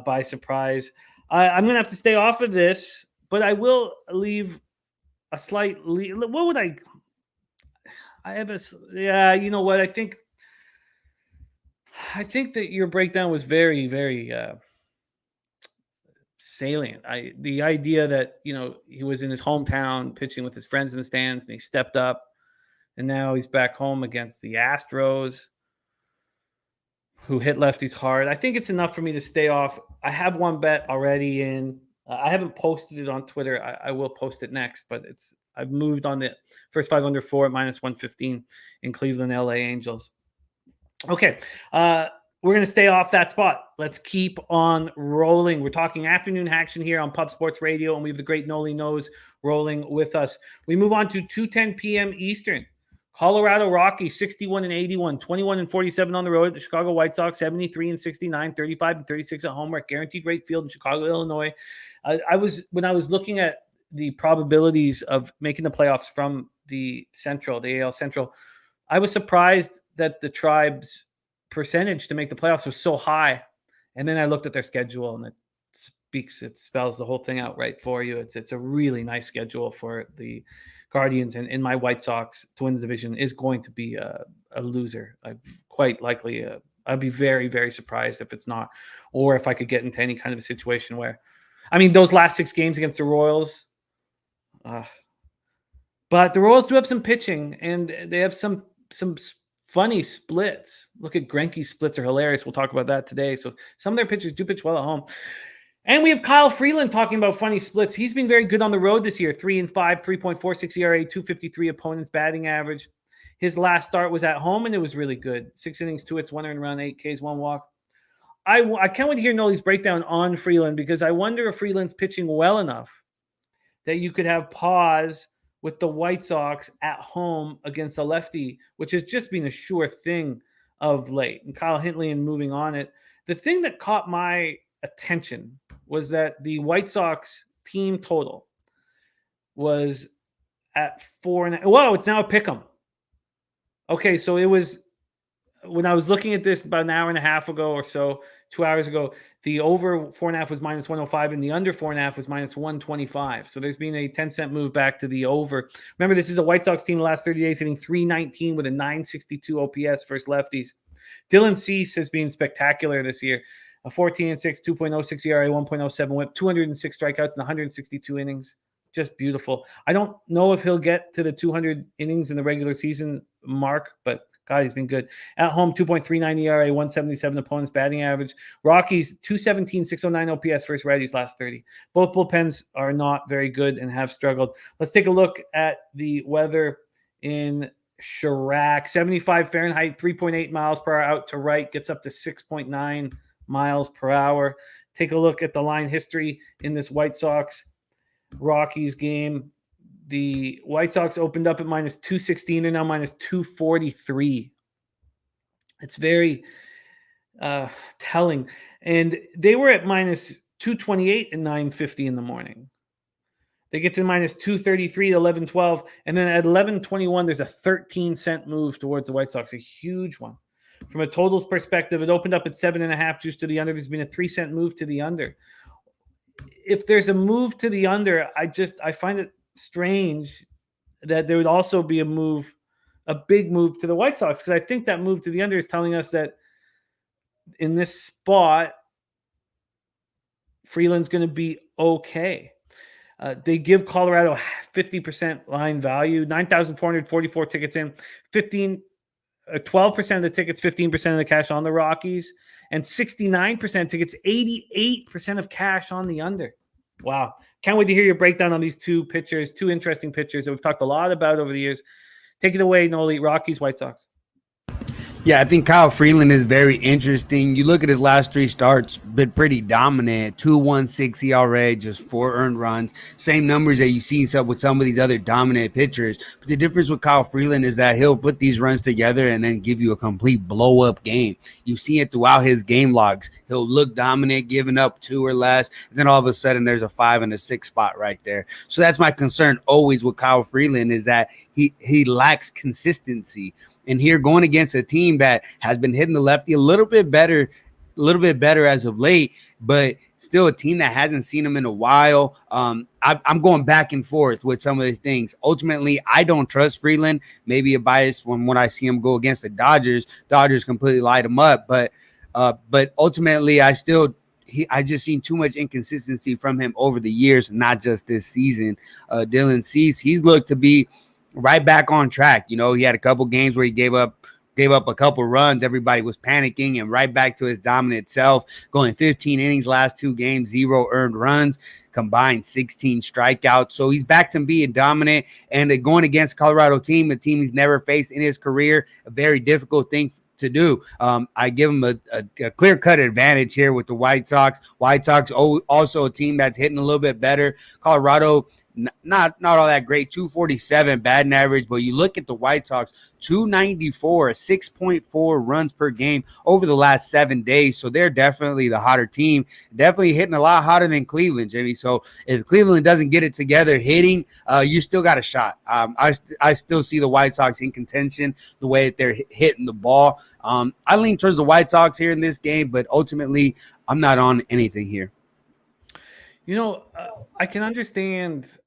by surprise. I'm going to have to stay off of this, but I will leave a slight lead. What would I have you know what? I think that your breakdown was very, very salient. The idea that, you know, he was in his hometown pitching with his friends in the stands and he stepped up, and now he's back home against the Astros, who hit lefties hard. I think it's enough for me to stay off. I have one bet already in. I haven't posted it on Twitter. I will post it next, but I've moved on the first five under 4 at -115 in Cleveland, LA Angels. Okay. We're going to stay off that spot. Let's keep on rolling. We're talking afternoon action here on Pub Sports Radio, and we have the great Nolly Nose rolling with us. We move on to 2:10 p.m. Eastern. Colorado Rockies 61-81, 21-47 on the road. The Chicago White Sox 73-69, 35-36 at home. We're at Guaranteed Rate Field in Chicago, Illinois. When I was looking at the probabilities of making the playoffs from the AL Central, I was surprised that the Tribe's percentage to make the playoffs was so high. And then I looked at their schedule, and it spells the whole thing out right for you. It's a really nice schedule for the Guardians, and my White Sox to win the division is going to be a loser. Quite likely, I'd be very, very surprised if it's not, or if I could get into any kind of a situation where, I mean, those last 6 games against the Royals, but the Royals do have some pitching, and they have some funny splits. Look at Greinke's splits are hilarious. We'll talk about that today. So some of their pitchers do pitch well at home. And we have Kyle Freeland talking about funny splits. He's been very good on the road this year. 3-5, 3.46 ERA, 253 opponents batting average. His last start was at home, and it was really good. 6 innings, 2 hits, 1 earned run, 8 Ks, 1 walk. I can't wait to hear Nolly's breakdown on Freeland, because I wonder if Freeland's pitching well enough that you could have pause with the White Sox at home against a lefty, which has just been a sure thing of late. And Kyle Hintley, and moving on it. The thing that caught my attention was that the White Sox team total was at 4.5. Whoa, it's now a pick'em. Okay, so it was, when I was looking at this about an hour and a half ago or so, 2 hours ago, the over 4.5 was -105 and the under 4.5 was -125. So there's been a 10-cent move back to the over. Remember, this is a White Sox team the last 30 days hitting .319 with a .962 OPS versus lefties. Dylan Cease has been spectacular this year. A 14-6, 2.06 ERA, 1.07 WHIP, 206 strikeouts in 162 innings. Just beautiful. I don't know if he'll get to the 200 innings in the regular season mark, but God, he's been good. At home, 2.39 ERA, 177 opponents batting average. Rockies, 217, 609 OPS versus righties last 30. Both bullpens are not very good and have struggled. Let's take a look at the weather in Chirac, 75 Fahrenheit, 3.8 miles per hour out to right, gets up to 6.9 miles per hour. Take a look at the line history in this White Sox Rockies game. The White Sox opened up at minus 216. They're now minus 243. It's very telling. And they were at minus 228 at 9:50 in the morning. They get to minus 233 at 11:12. And then at 11:21, there's a 13-cent move towards the White Sox, a huge one. From a totals perspective, it opened up at 7.5 juice to the under. There's been a 3-cent move to the under. If there's a move to the under, I find it strange that there would also be a big move to the White Sox, because I think that move to the under is telling us that in this spot, Freeland's going to be okay. They give Colorado 50% line value, 9,444 tickets in, 12% of the tickets, 15% of the cash on the Rockies, and 69% tickets, 88% of cash on the under. Wow. Can't wait to hear your breakdown on these two pitchers, two interesting pitchers that we've talked a lot about over the years. Take it away, Nolly. Rockies, White Sox. Yeah, I think Kyle Freeland is very interesting. You look at his last 3 starts, been pretty dominant. 2.16 ERA, just 4 earned runs. Same numbers that you see with some of these other dominant pitchers. But the difference with Kyle Freeland is that he'll put these runs together and then give you a complete blow-up game. You see it throughout his game logs. He'll look dominant, giving up 2 or less, and then all of a sudden there's a 5 and a 6 spot right there. So that's my concern always with Kyle Freeland, is that he lacks consistency. And here, going against a team that has been hitting the lefty a little bit better as of late, but still a team that hasn't seen him in a while. I'm going back and forth with some of the things. Ultimately, I don't trust Freeland. Maybe a bias when I see him go against the Dodgers. Dodgers completely light him up, but ultimately, I just seen too much inconsistency from him over the years, not just this season. Dylan Cease, he's looked to be right back on track. You know, he had a couple games where he gave up a couple runs. Everybody was panicking, and right back to his dominant self, going 15 innings last 2 games, 0 earned runs, combined 16 strikeouts. So he's back to being dominant, and going against Colorado team, a team he's never faced in his career, a very difficult thing to do. I give him a clear-cut advantage here with the White Sox. White Sox also a team that's hitting a little bit better. Colorado, not all that great, 247 batting average, but you look at the White Sox, 294, 6.4 runs per game over the last 7 days. So they're definitely the hotter team, definitely hitting a lot hotter than Cleveland, Jimmy. So if Cleveland doesn't get it together hitting, you still got a shot. I still see the White Sox in contention the way that they're hitting the ball. I lean towards the White Sox here in this game, but ultimately I'm not on anything here. You know, I can understand,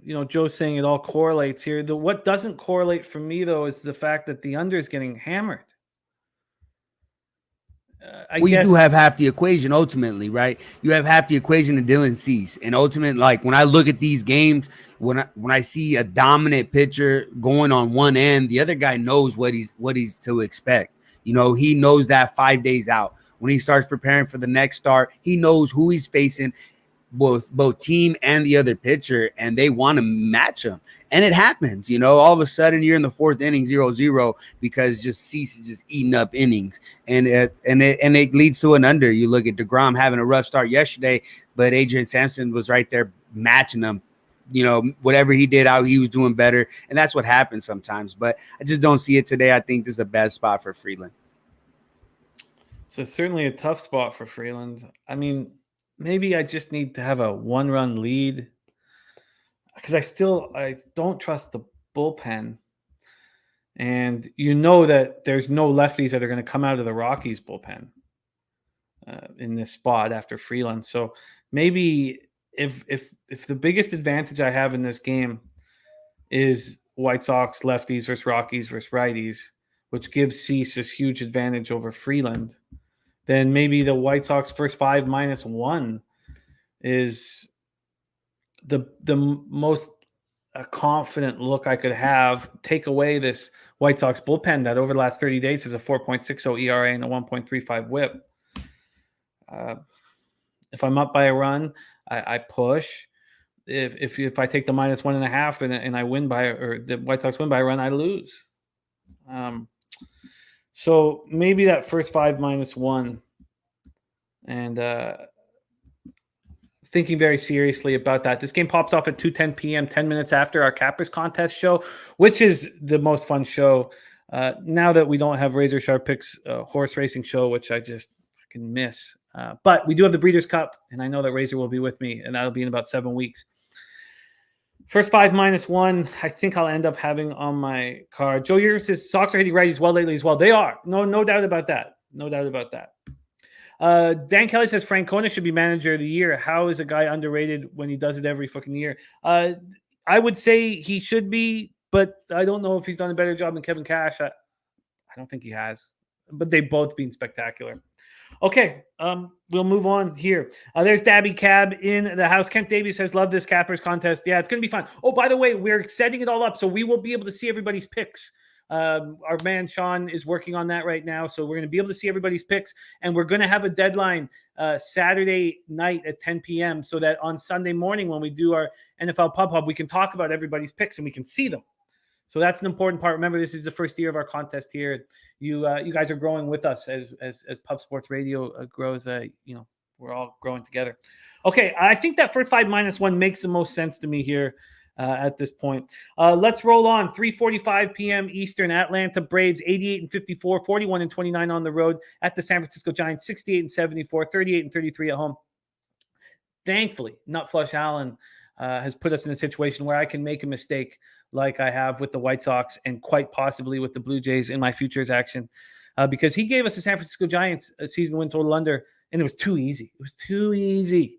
you know, Joe saying it all correlates here. What doesn't correlate for me, though, is the fact that the under is getting hammered. You do have half the equation ultimately, right? You have half the equation of Dylan Cease. And ultimately, like when I look at these games, when I see a dominant pitcher going on one end, the other guy knows what he's to expect. You know, he knows that 5 days out. When he starts preparing for the next start, he knows who he's facing, both team and the other pitcher, and they want to match him. And it happens, you know, all of a sudden you're in the 4th inning 0-0 because just Cease is just eating up innings, and it leads to an under. You look at DeGrom having a rough start yesterday, but Adrian Sampson was right there matching him. You know, whatever he did out, he was doing better, and that's what happens sometimes. But I just don't see it today. I think this is a bad spot for Freeland. So certainly a tough spot for Freeland. I mean, maybe I just need to have a 1-run lead, because I don't trust the bullpen. And you know that there's no lefties that are going to come out of the Rockies bullpen in this spot after Freeland. So maybe if the biggest advantage I have in this game is White Sox lefties versus Rockies versus righties, which gives Cease this huge advantage over Freeland, then maybe the White Sox first 5 -1 is the most confident look I could have. Take away this White Sox bullpen that over the last 30 days is a 4.60 ERA and a 1.35 WHIP. If I'm up by a run, I push. If I take the -1.5 and I win by, or the White Sox win by a run, I lose. So maybe that first 5 -1, and thinking very seriously about that. This game pops off at 2:10 p.m., 10 minutes after our Cappers contest show, which is the most fun show. Now that we don't have Razor Sharp Picks horse racing show, which I just fucking miss. But we do have the Breeders' Cup, and I know that Razor will be with me, and that'll be in about 7 weeks. First 5 -1, I think I'll end up having on my card. Joe Yeager says Sox are hitting righties well lately as well. They are. No doubt about that. No doubt about that. Dan Kelly says Francona should be manager of the year. How is a guy underrated when he does it every fucking year? I would say he should be, but I don't know if he's done a better job than Kevin Cash. I don't think he has, but they've both been spectacular. Okay, we'll move on here. There's Dabby Cab in the house. Kent Davies says, love this Cappers contest. Yeah, it's going to be fun. Oh, by the way, we're setting it all up, so we will be able to see everybody's picks. Our man Sean is working on that right now, so we're going to be able to see everybody's picks, and we're going to have a deadline Saturday night at 10 p.m. so that on Sunday morning when we do our NFL Pub Hub, we can talk about everybody's picks and we can see them. So that's an important part. Remember, this is the first year of our contest here. You guys are growing with us as Pub Sports Radio grows. We're all growing together. Okay, I think that first 5 -1 makes the most sense to me here at this point. Let's roll on. 3:45 p.m. Eastern. Atlanta Braves 88-54, 41-29 on the road at the San Francisco Giants 68-74, 38-33 at home. Thankfully, Nut Flush Allen has put us in a situation where I can make a mistake like I have with the White Sox and quite possibly with the Blue Jays in my futures action, because he gave us the San Francisco Giants a season win total under, and it was too easy. It was too easy.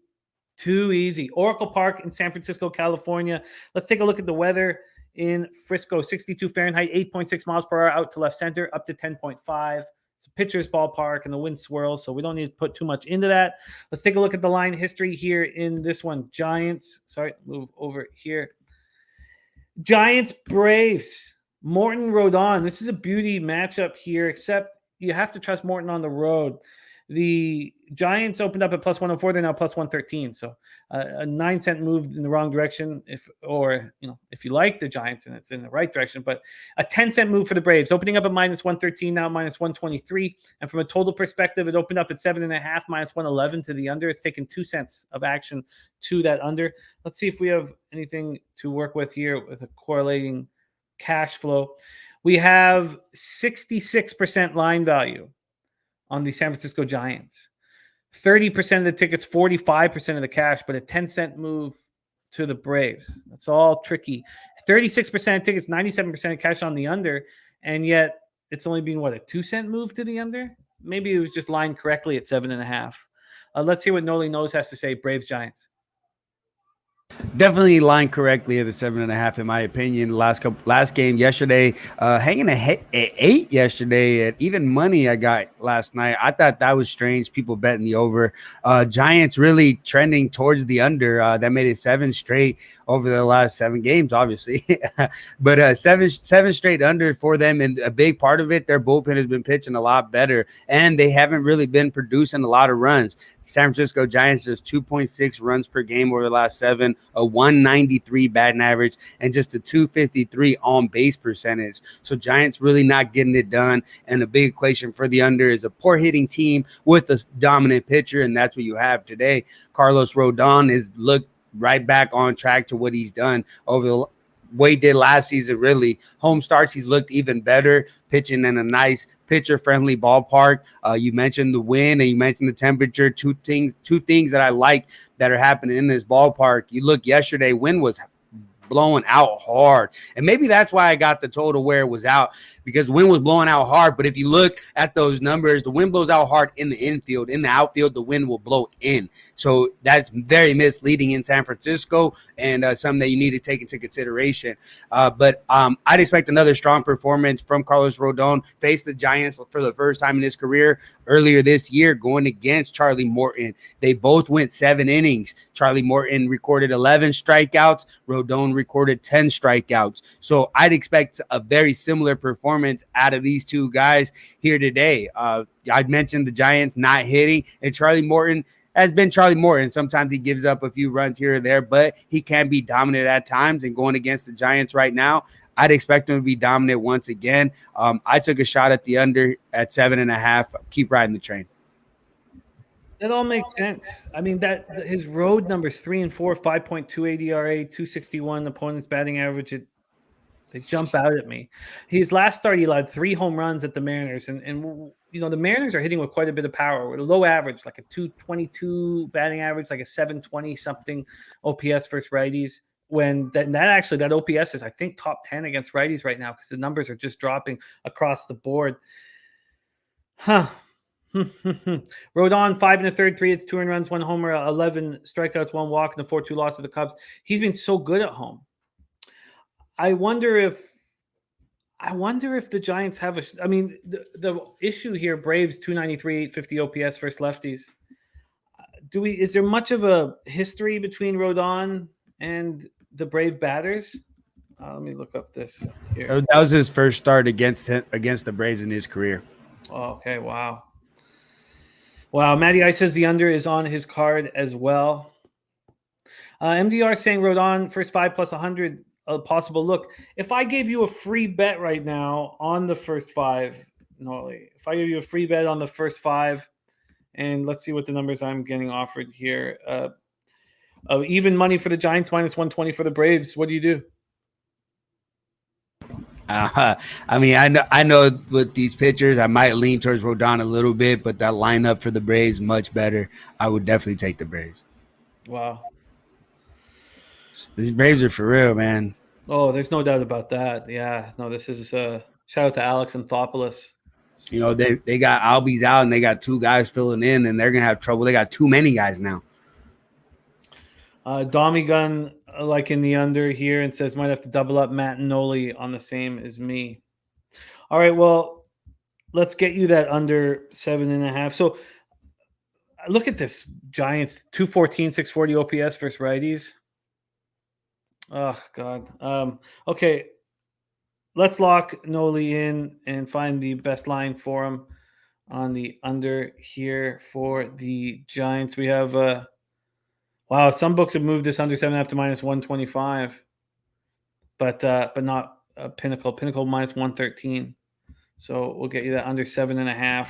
Too easy. Oracle Park in San Francisco, California. Let's take a look at the weather in Frisco. 62 Fahrenheit, 8.6 miles per hour out to left center, up to 10.5. It's a pitcher's ballpark, and the wind swirls, so we don't need to put too much into that. Let's take a look at the line history here in this one. Giants. Sorry, move over here. Giants, Braves. Morton, Rodon. This is a beauty matchup here, except you have to trust Morton on the road. The Giants opened up at +104. They're now +113. So a 9-cent move in the wrong direction. If you like the Giants and it's in the right direction, but a 10-cent move for the Braves, opening up at -113, now -123. And from a total perspective, it opened up at 7.5, -111 to the under. It's taken 2 cents of action to that under. Let's see if we have anything to work with here with a correlating cash flow. We have 66% line value on the San Francisco Giants. 30% of the tickets, 45% of the cash, but a 10-cent move to the Braves. That's all tricky. 36% of tickets, 97% of cash on the under, and yet it's only been, a 2-cent move to the under? Maybe it was just lined correctly at 7.5. Let's hear what Nolly Knows has to say. Braves, Giants. Definitely lined correctly at the 7.5, in my opinion. Last game yesterday, hanging at 8 yesterday at even money I got last night. I thought that was strange. People betting the over. Giants really trending towards the under. That made it 7 straight over the last 7 games, obviously. But 7 straight under for them, and a big part of it, their bullpen has been pitching a lot better, and they haven't really been producing a lot of runs. San Francisco Giants just 2.6 runs per game over the last 7, a 193 batting average, and just a 253 on base percentage. So Giants really not getting it done. And the big equation for the under is a poor hitting team with a dominant pitcher, and that's what you have today. Carlos Rodon is looked right back on track to what he's done over the what he did last season. Really, home starts, he's looked even better, pitching in a nice pitcher-friendly ballpark. You mentioned the wind and you mentioned the temperature. Two things that I like that are happening in this ballpark. You look yesterday, wind was blowing out hard, and maybe that's why I got the total where it was out, because wind was blowing out hard. But if you look at those numbers, the wind blows out hard in the infield. In the outfield, the wind will blow in. So that's very misleading in San Francisco, and something that you need to take into consideration. But I'd expect another strong performance from Carlos Rodon. Faced the Giants for the first time in his career earlier this year, going against Charlie Morton. They both went 7 innings. Charlie Morton recorded 11 strikeouts. Rodon recorded 10 strikeouts. So I'd expect a very similar performance out of these two guys here today. I mentioned the Giants not hitting, and Charlie Morton has been Charlie Morton. Sometimes he gives up a few runs here or there, but he can be dominant at times. And going against the Giants right now, I'd expect him to be dominant once again. I took a shot at the under at 7.5. Keep riding the train. That all makes sense. I mean, his road numbers 3 and 4, 5.28 ERA, 261 opponent's batting average. They jump out at me. His last start, he allowed 3 home runs at the Mariners, and the Mariners are hitting with quite a bit of power, with a low average, like a 222 batting average, like a 720 something OPS versus righties. When that OPS is, I think, top 10 against righties right now, because the numbers are just dropping across the board. Rodon, 5 1/3, 3 hits, 2 earned runs, 1 homer, 11 strikeouts, 1 walk, and the 4-2 loss to the Cubs. He's been so good at home. I wonder if the Giants have the issue here, Braves 293, 850 OPS versus lefties. Is there much of a history between Rodon and the Brave batters? Let me look up this here. That was his first start against the Braves in his career. Oh, okay, wow. Matty Ice says the under is on his card as well. MDR saying Rodon first 5 plus 100. A possible look. If I gave you a free bet right now on the first 5, Nolly, if I give you a free bet on the first 5, and let's see what the numbers I'm getting offered here. Even money for the Giants, minus 120 for the Braves. What do you do? I know with these pitchers, I might lean towards Rodon a little bit, but that lineup for the Braves much better. I would definitely take the Braves. Wow. These Braves are for real, man. Oh, there's no doubt about that. Yeah. No, this is shout out to Alex Anthopoulos. They got Albies out and they got 2 guys filling in, and they're gonna have trouble. They got too many guys now. Dommy Gun like in the under here and says might have to double up Matt and Nolly on the same as me. All right, well, let's get you that under 7.5. So look at this. Giants 214, 640 OPS versus righties. Oh, God. Okay, let's lock Nolly in and find the best line for him on the under here for the Giants. We have, some books have moved this under 7.5 to minus 125, but not Pinnacle. Pinnacle minus 113. So we'll get you that under 7.5.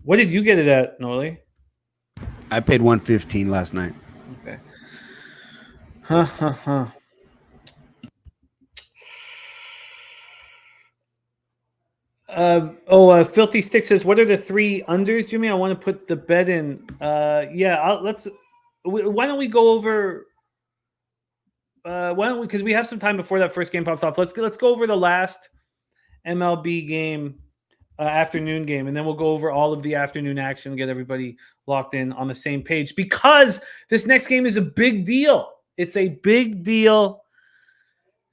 What did you get it at, Nolly? I paid 115 last night. Okay. Filthy Stick says, what are the 3 unders, Jimmy? I want to put the bet in. Why don't we go over because we have some time before that first game pops off. Let's go over the last MLB game, afternoon game, and then we'll go over all of the afternoon action and get everybody locked in on the same page, because this next game is a big deal. It's a big deal.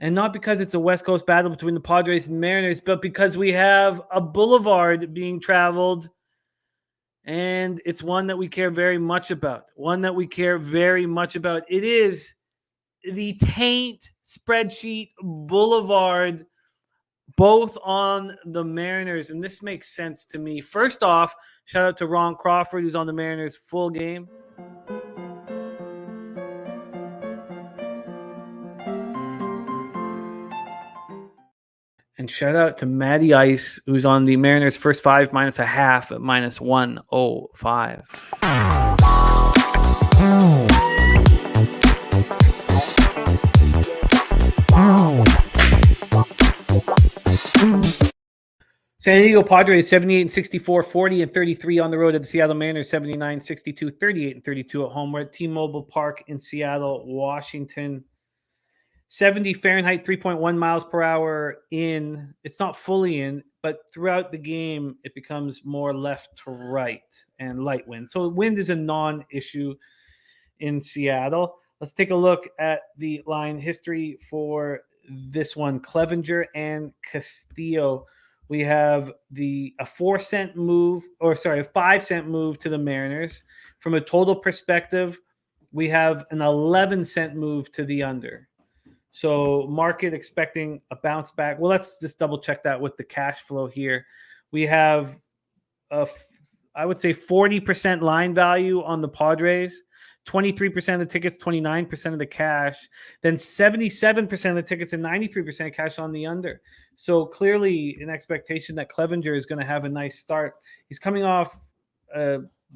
And not because it's a West Coast battle between the Padres and Mariners, but because we have a boulevard being traveled, and it's one that we care very much about. It is the Taint Spreadsheet Boulevard, both on the Mariners, and this makes sense to me. First off, shout out to Ron Crawford, who's on the Mariners full game. And shout out to Matty Ice, who's on the Mariners first 5 minus a half at minus 105. San Diego Padres 78-64, 40-33 on the road at the Seattle Mariners 79-62, 38-32 at home. We're at T-Mobile Park in Seattle, Washington. 70 Fahrenheit, 3.1 miles per hour in. It's not fully in, but throughout the game, it becomes more left to right and light wind. So wind is a non-issue in Seattle. Let's take a look at the line history for this one. Clevenger and Castillo. We have a 5-cent move to the Mariners. From a total perspective, we have an 11-cent move to the under. So market expecting a bounce back. Well, let's just double check that with the cash flow here. We have I would say 40% line value on the Padres, 23% of the tickets, 29% of the cash, then 77% of the tickets and 93% of cash on the under. So clearly an expectation that Clevenger is going to have a nice start. He's coming off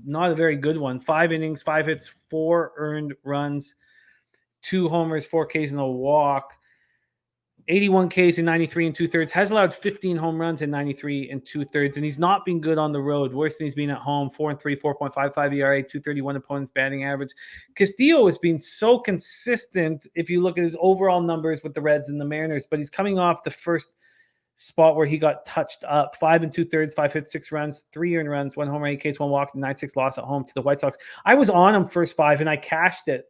not a very good one. 5 innings, 5 hits, 4 earned runs, 2 homers, 4 Ks and a walk. 81 Ks in 93 and 2/3, has allowed 15 home runs in 93 and 2/3, and he's not been good on the road. Worse than he's been at home. 4-3, 4.55 ERA, 231 opponents batting average. Castillo has been so consistent if you look at his overall numbers with the Reds and the Mariners, but he's coming off the first spot where he got touched up. 5 2/3, 5 hits, 6 runs, 3 earned runs, 1 homer, 8 Ks, 1 walk, 9-6 loss at home to the White Sox. I was on him first 5 and I cashed it.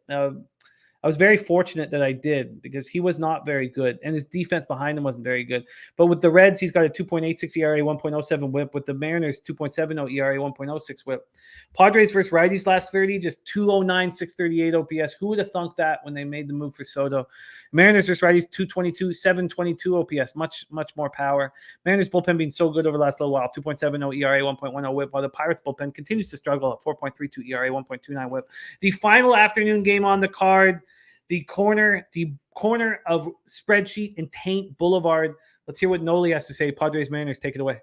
I was very fortunate that I did because he was not very good and his defense behind him wasn't very good. But with the Reds, he's got a 2.86 ERA, 1.07 whip. With the Mariners, 2.70 ERA, 1.06 whip. Padres versus righties last 30, just 209, 638 OPS. Who would have thunk that when they made the move for Soto? Mariners versus righties, 222, 722 OPS, much more power. Mariners bullpen being so good over the last little while, 2.70 ERA, 1.10 whip, while the Pirates bullpen continues to struggle at 4.32 ERA, 1.29 whip. The final afternoon game on the card, the corner of Spreadsheet and Taint Boulevard. Let's hear what Nolly has to say. Padres Mariners, take it away.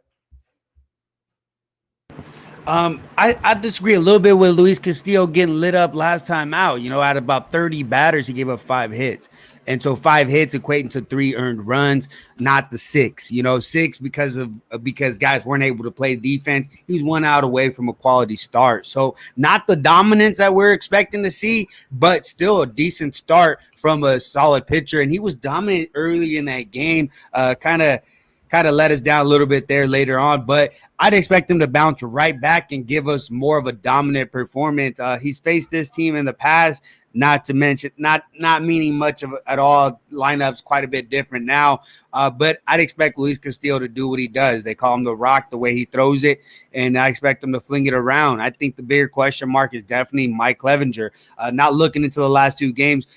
I disagree a little bit with Luis Castillo getting lit up last time out. At about 30 batters, he gave up 5 hits. And so 5 hits equating to 3 earned runs, not the 6. 6 because guys weren't able to play defense. He was 1 out away from a quality start. So not the dominance that we're expecting to see, but still a decent start from a solid pitcher. And he was dominant early in that game. Kind of let us down a little bit there later on, but I'd expect him to bounce right back and give us more of a dominant performance. He's faced this team in the past, not to mention not meaning much of at all. Lineups quite a bit different now, but I'd expect Luis Castillo to do what he does. They call him the Rock, the way he throws it, and I expect him to fling it around. I think the bigger question mark is definitely Mike Clevenger. Not looking into the last 2 games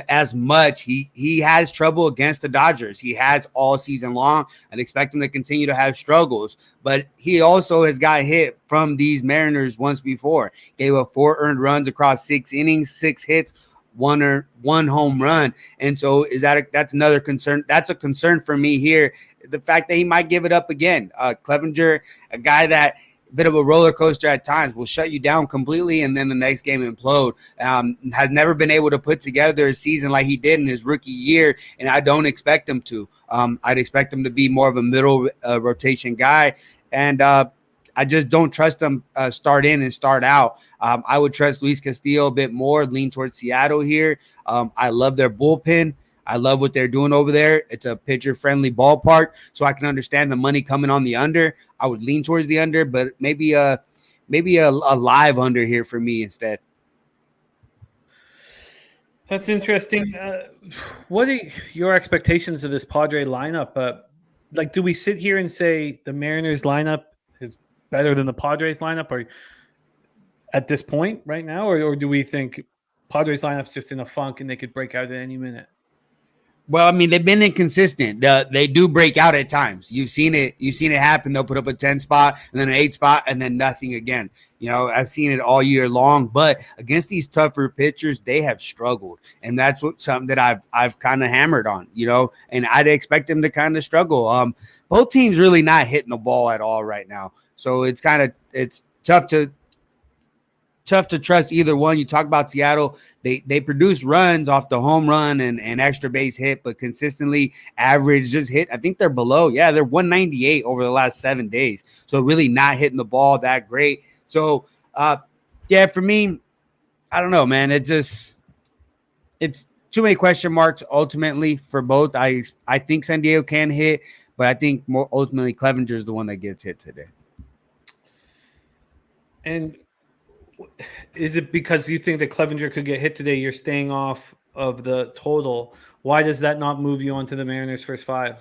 as much. He has trouble against the Dodgers. He has all season long. I'd expect him to continue to have struggles, but he also has got hit from these Mariners once before. Gave up 4 earned runs across 6 innings, 6 hits, 1 home run. And so that's another concern. That's a concern for me here. The fact that he might give it up again. Clevenger, a guy that bit of a roller coaster at times, will shut you down completely and then the next game implode. Has never been able to put together a season like he did in his rookie year, and I don't expect him to. I'd expect him to be more of a middle rotation guy, and I just don't trust him start in and start out. I would trust Luis Castillo a bit more, lean towards Seattle here. I love their bullpen. I love what they're doing over there. It's a pitcher-friendly ballpark, so I can understand the money coming on the under. I would lean towards the under, but maybe a live under here for me instead. That's interesting. What are your expectations of this Padre lineup? Do we sit here and say the Mariners lineup is better than the Padres lineup, or at this point right now, or do we think Padres lineup's just in a funk and they could break out at any minute? Well, I mean, they've been inconsistent. They do break out at times. You've seen it happen. They'll put up a 10 spot and then an 8 spot and then nothing again. I've seen it all year long, but against these tougher pitchers, they have struggled. And that's something that I've kind of hammered on, and I'd expect them to kind of struggle. Both teams really not hitting the ball at all right now. So it's tough to trust either one. You talk about Seattle, they produce runs off the home run and extra base hit, but consistently average just hit. I think they're below. Yeah, they're 198 over the last 7 days. So really not hitting the ball that great. So for me, I don't know, man. It's too many question marks ultimately for both. I think San Diego can hit, but I think more ultimately Clevenger is the one that gets hit today. And is it because you think that Clevenger could get hit today? You're staying off of the total. Why does that not move you onto the Mariners first 5?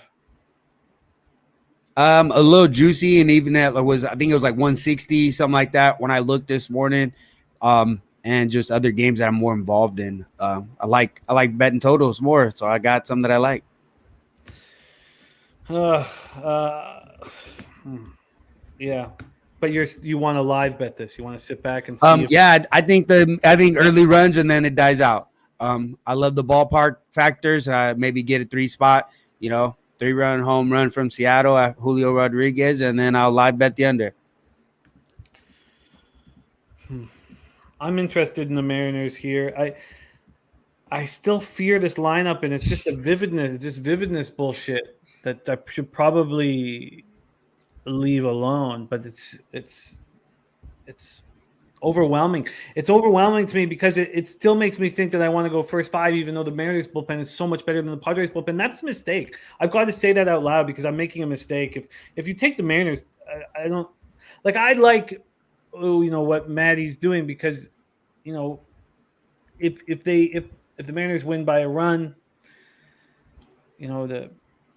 A little juicy, and even I think it was like 160, something like that when I looked this morning. And just other games that I'm more involved in. I like betting totals more, so I got some that I like. Yeah. But you want to live bet this. You want to sit back and see. Yeah, I think early runs and then it dies out. I love the ballpark factors. Maybe get a 3 spot, 3-run home run from Seattle at Julio Rodriguez, and then I'll live bet the under. I'm interested in the Mariners here. I still fear this lineup, and it's just vividness bullshit that I should probably leave alone. But it's overwhelming. It's overwhelming to me because it still makes me think that I want to go first 5, even though the Mariners bullpen is so much better than the Padres bullpen. That's a mistake. I've got to say that out loud because I'm making a mistake. If you take the Mariners, I don't like. I like what Maddie's doing because if the Mariners win by a run,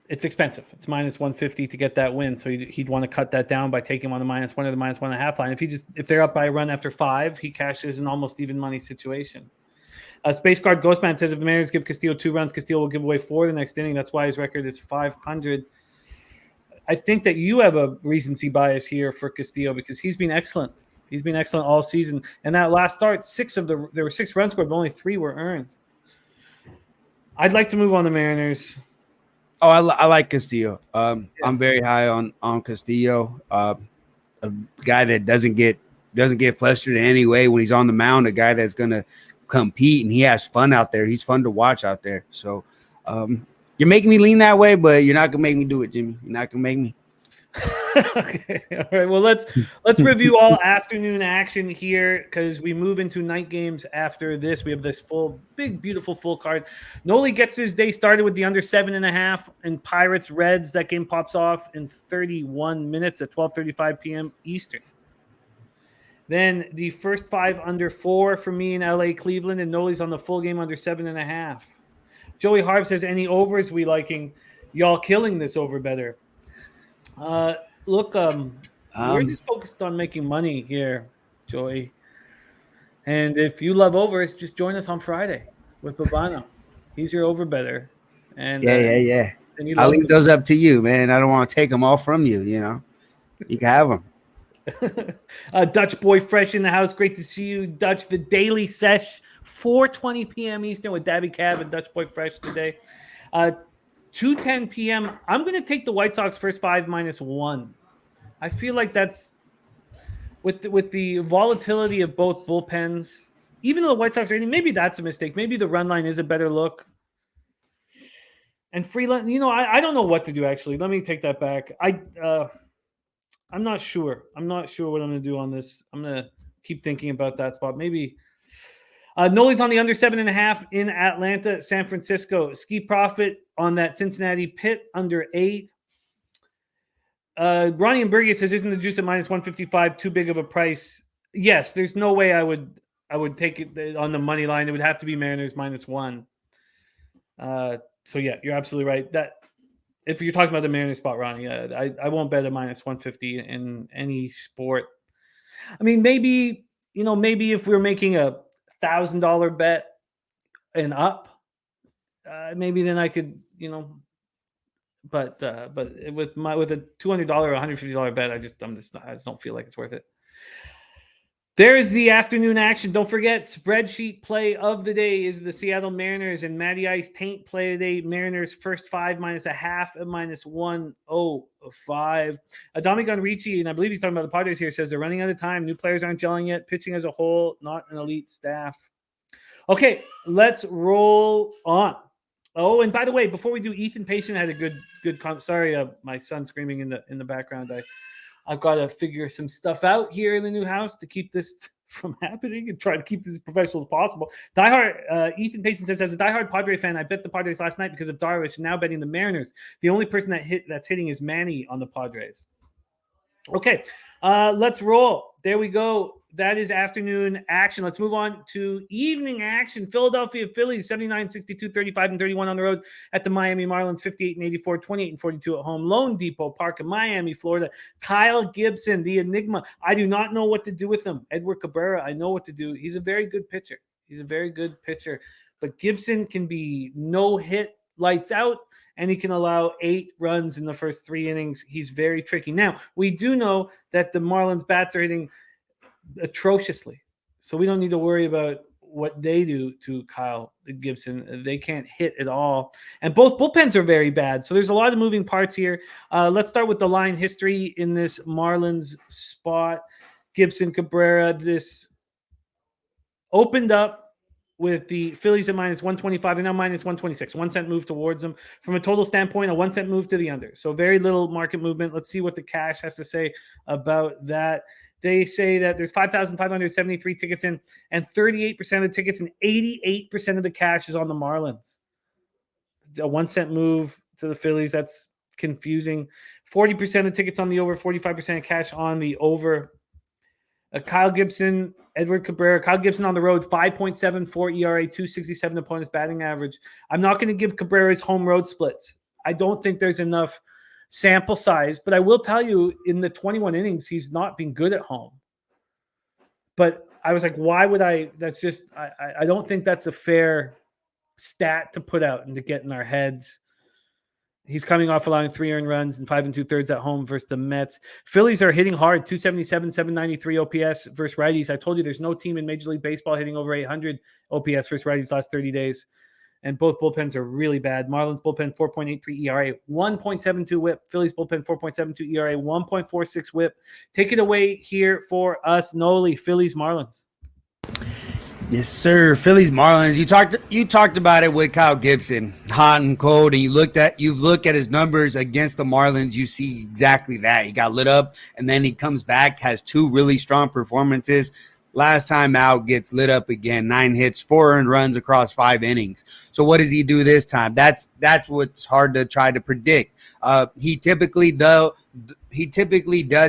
it's expensive. It's minus 150 to get that win. So he'd want to cut that down by taking him on the -1 or the -1.5 line. If they're up by a run after 5, he cashes an almost even money situation. Space Guard Ghostman says if the Mariners give Castillo 2 runs, Castillo will give away 4 the next inning. That's why his record is 500. I think that you have a recency bias here for Castillo because he's been excellent. He's been excellent all season. And that last start, there were 6 runs scored, but only 3 were earned. I'd like to move on the Mariners. Oh, I like Castillo. I'm very high on Castillo. A guy that doesn't get flustered in any way when he's on the mound. A guy that's gonna compete and he has fun out there. He's fun to watch out there. So you're making me lean that way, but you're not gonna make me do it, Jimmy. You're not gonna make me. Okay. All right. Well, let's review all afternoon action here because we move into night games after this. We have this big, beautiful full card. Nolly gets his day started with the under 7.5 and Pirates Reds. That game pops off in 31 minutes at 12:35 p.m. Eastern. Then the first 5 under 4 for me in LA, Cleveland, and Nolly's on the full game under 7.5. Joey Harb says any overs we liking. Y'all killing this over better. Look, we're just focused on making money here, Joey. And if you love overs, just join us on Friday with Babano. He's your over better. And yeah. I'll leave those up to you, man. I don't want to take them all from you. You can have them. Dutch Boy Fresh in the house. Great to see you, Dutch. The Daily Sesh, 4:20 p.m. Eastern with Dabby Cab and Dutch Boy Fresh today. 2:10 p.m. I'm going to take the White Sox first 5 -1. I feel like that's with the volatility of both bullpens. Even though the White Sox rating, maybe that's a mistake. Maybe the run line is a better look. And Freeland, I don't know what to do. Actually, let me take that back. I'm not sure. I'm not sure what I'm going to do on this. I'm going to keep thinking about that spot. Maybe. Nolly's on the under 7.5 in Atlanta, San Francisco. Ski Profit on that Cincinnati Pitt under 8. Ronnie and Bergia says, isn't the juice at minus 155 too big of a price? Yes, there's no way I would take it on the money line. It would have to be Mariners -1. So yeah, you're absolutely right. That if you're talking about the Mariners spot, Ronnie, I won't bet a minus 150 in any sport. I mean, maybe if we're making a $1,000 bet and up, maybe then I could, but with a $200 or $150 bet, I just don't feel like it's worth it. There's the afternoon action. Don't forget, spreadsheet play of the day is the Seattle Mariners and Matty Ice Taint play of the day. Mariners first 5 -0.5 at -105. Adami Gunrichi, and I believe he's talking about the Padres here, says they're running out of time. New players aren't gelling yet. Pitching as a whole, not an elite staff. Okay, let's roll on. Oh, and by the way, before we do, Ethan Patient had a good sorry, my son's screaming in the background. I've got to figure some stuff out here in the new house to keep this from happening and try to keep this as professional as possible. Ethan Patient says, as a diehard Padre fan, I bet the Padres last night because of Darvish, and now betting the Mariners. The only person that's hitting is Manny on the Padres. Okay, let's roll. There we go. That is afternoon action. Let's move on to evening action. Philadelphia Phillies, 79, 62, 35, and 31 on the road at the Miami Marlins, 58 and 84, 28 and 42 at home. Lone Depot Park in Miami, Florida. Kyle Gibson, the enigma. I do not know what to do with him. Edward Cabrera, I know what to do. He's a very good pitcher. But Gibson can be no hit lights out, and he can allow 8 runs in the first 3 innings. He's very tricky. Now, we do know that the Marlins bats are hitting atrociously, so we don't need to worry about what they do to Kyle Gibson. They can't hit at all. And both bullpens are very bad. So there's a lot of moving parts here. Let's start with the line history in this Marlins spot. Gibson Cabrera, this opened up with the Phillies at minus 125 and now minus 126. 1 cent move towards them. From a total standpoint, a 1 cent move to the under. So very little market movement. Let's see what the cash has to say about that. They say that there's 5,573 tickets in, and 38% of the tickets and 88% of the cash is on the Marlins. A 1 cent move to the Phillies, that's confusing. 40% of tickets on the over, 45% of cash on the over. Kyle Gibson, Edward Cabrera. Kyle Gibson on the road, 5.74 ERA, 267 opponent's batting average. I'm not going to give Cabrera's home road splits. I don't think there's enough sample size, but I will tell you in the 21 innings, he's not been good at home. But I was like, why would I? That's just, I don't think that's a fair stat to put out and to get in our heads. He's coming off allowing 3 earned runs and 5 2/3 at home versus the Mets. Phillies are hitting hard, 277, 793 OPS versus righties. I told you there's no team in Major League Baseball hitting over 800 OPS versus righties last 30 days. And both bullpens are really bad. Marlins bullpen, 4.83 ERA, 1.72 whip. Phillies bullpen, 4.72 ERA, 1.46 whip. Take it away here for us, Nolly. Phillies, Marlins. Yes, sir. Phillies Marlins. You talked about it with Kyle Gibson, hot and cold, and you've looked at his numbers against the Marlins. You see exactly that. He got lit up, and then he comes back, has 2 really strong performances. Last time out, gets lit up again. 9 hits, 4 earned runs across 5 innings. So what does he do this time? That's what's hard to try to predict. He typically does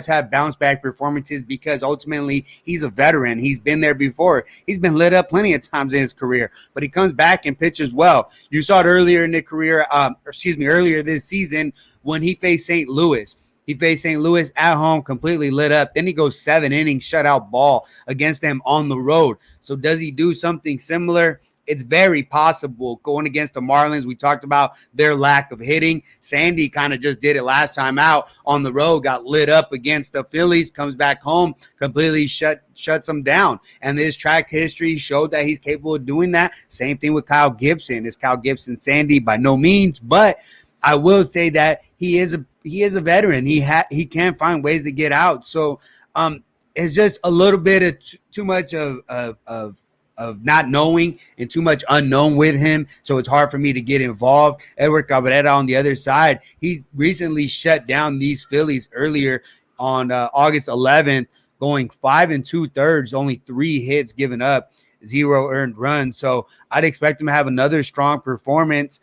have bounce back performances because ultimately he's a veteran. He's been there before. He's been lit up plenty of times in his career, but he comes back and pitches well. You saw it earlier in the career, earlier this season when he faced St. Louis. He faced St. Louis at home, completely lit up. Then he goes 7 innings, shutout ball against them on the road. So does he do something similar? It's very possible. Going against the Marlins, we talked about their lack of hitting. Sandy kind of just did it last time out on the road, got lit up against the Phillies, comes back home, completely shuts them down. And this track history showed that he's capable of doing that. Same thing with Kyle Gibson. Is Kyle Gibson Sandy? By no means, but I will say that he is a veteran. He can find ways to get out. So it's just a little bit of too much of not knowing and too much unknown with him. So it's hard for me to get involved. Edward Cabrera on the other side, he recently shut down these Phillies earlier on August 11th, going 5 2/3, only 3 hits given up, 0 earned runs. So I'd expect him to have another strong performance.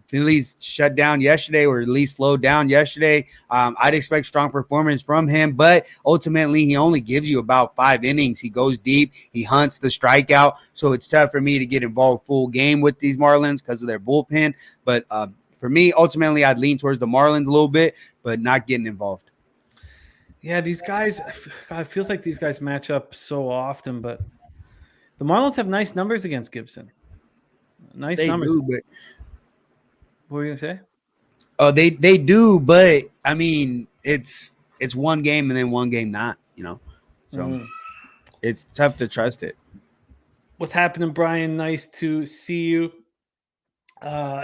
Phillies shut down yesterday, or at least slowed down yesterday. I'd expect strong performance from him, but ultimately he only gives you about 5 innings. He goes deep. He hunts the strikeout. So it's tough for me to get involved full game with these Marlins because of their bullpen. But for me, ultimately, I'd lean towards the Marlins a little bit, but not getting involved. Yeah, these guys, God, it feels like these guys match up so often, but the Marlins have nice numbers against Gibson. Nice numbers. Do, but what were you gonna say? Oh, they do, but I mean, it's one game and then one game not, So it's tough to trust it. What's happening, Brian? Nice to see you.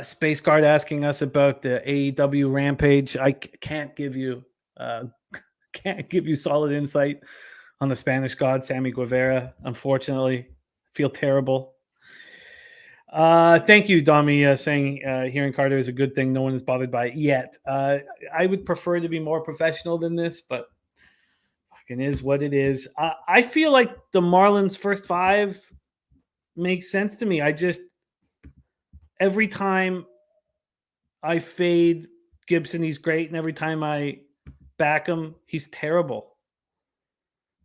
Space Guard asking us about the AEW Rampage. I can't give you solid insight on the Spanish God, Sammy Guevara. Unfortunately, feel terrible. Thank you, Dami, saying hearing Carter is a good thing. No one is bothered by it yet. I would prefer to be more professional than this, but fucking is what it is. I feel like the Marlins' first 5 makes sense to me. Every time I fade Gibson, he's great, and every time I back him, he's terrible.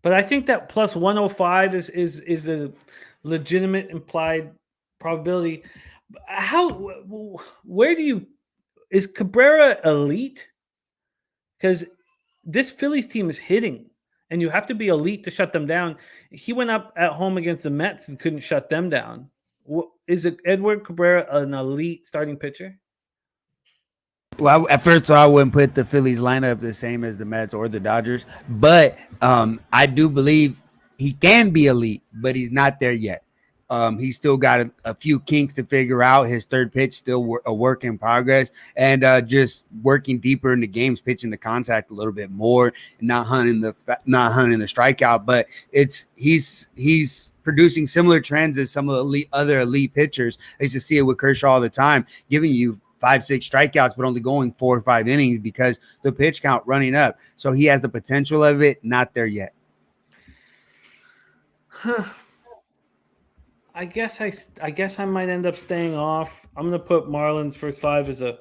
But I think that plus 105 is a legitimate implied probability. Is Cabrera elite? Because this Phillies team is hitting, and you have to be elite to shut them down. He went up at home against the Mets and couldn't shut them down. Is it Edward Cabrera an elite starting pitcher? Well, at first I wouldn't put the Phillies lineup the same as the Mets or the Dodgers, but I do believe he can be elite, but he's not there yet. He's still got a few kinks to figure out. His third pitch still a work in progress, and just working deeper in the games, pitching the contact a little bit more, and not hunting the strikeout. But he's producing similar trends as some of the other elite pitchers. I used to see it with Kershaw all the time, giving you 5-6 strikeouts, but only going 4 or 5 innings because the pitch count running up. So he has the potential of it, not there yet. I guess I might end up staying off. I'm going to put Marlins first 5 as a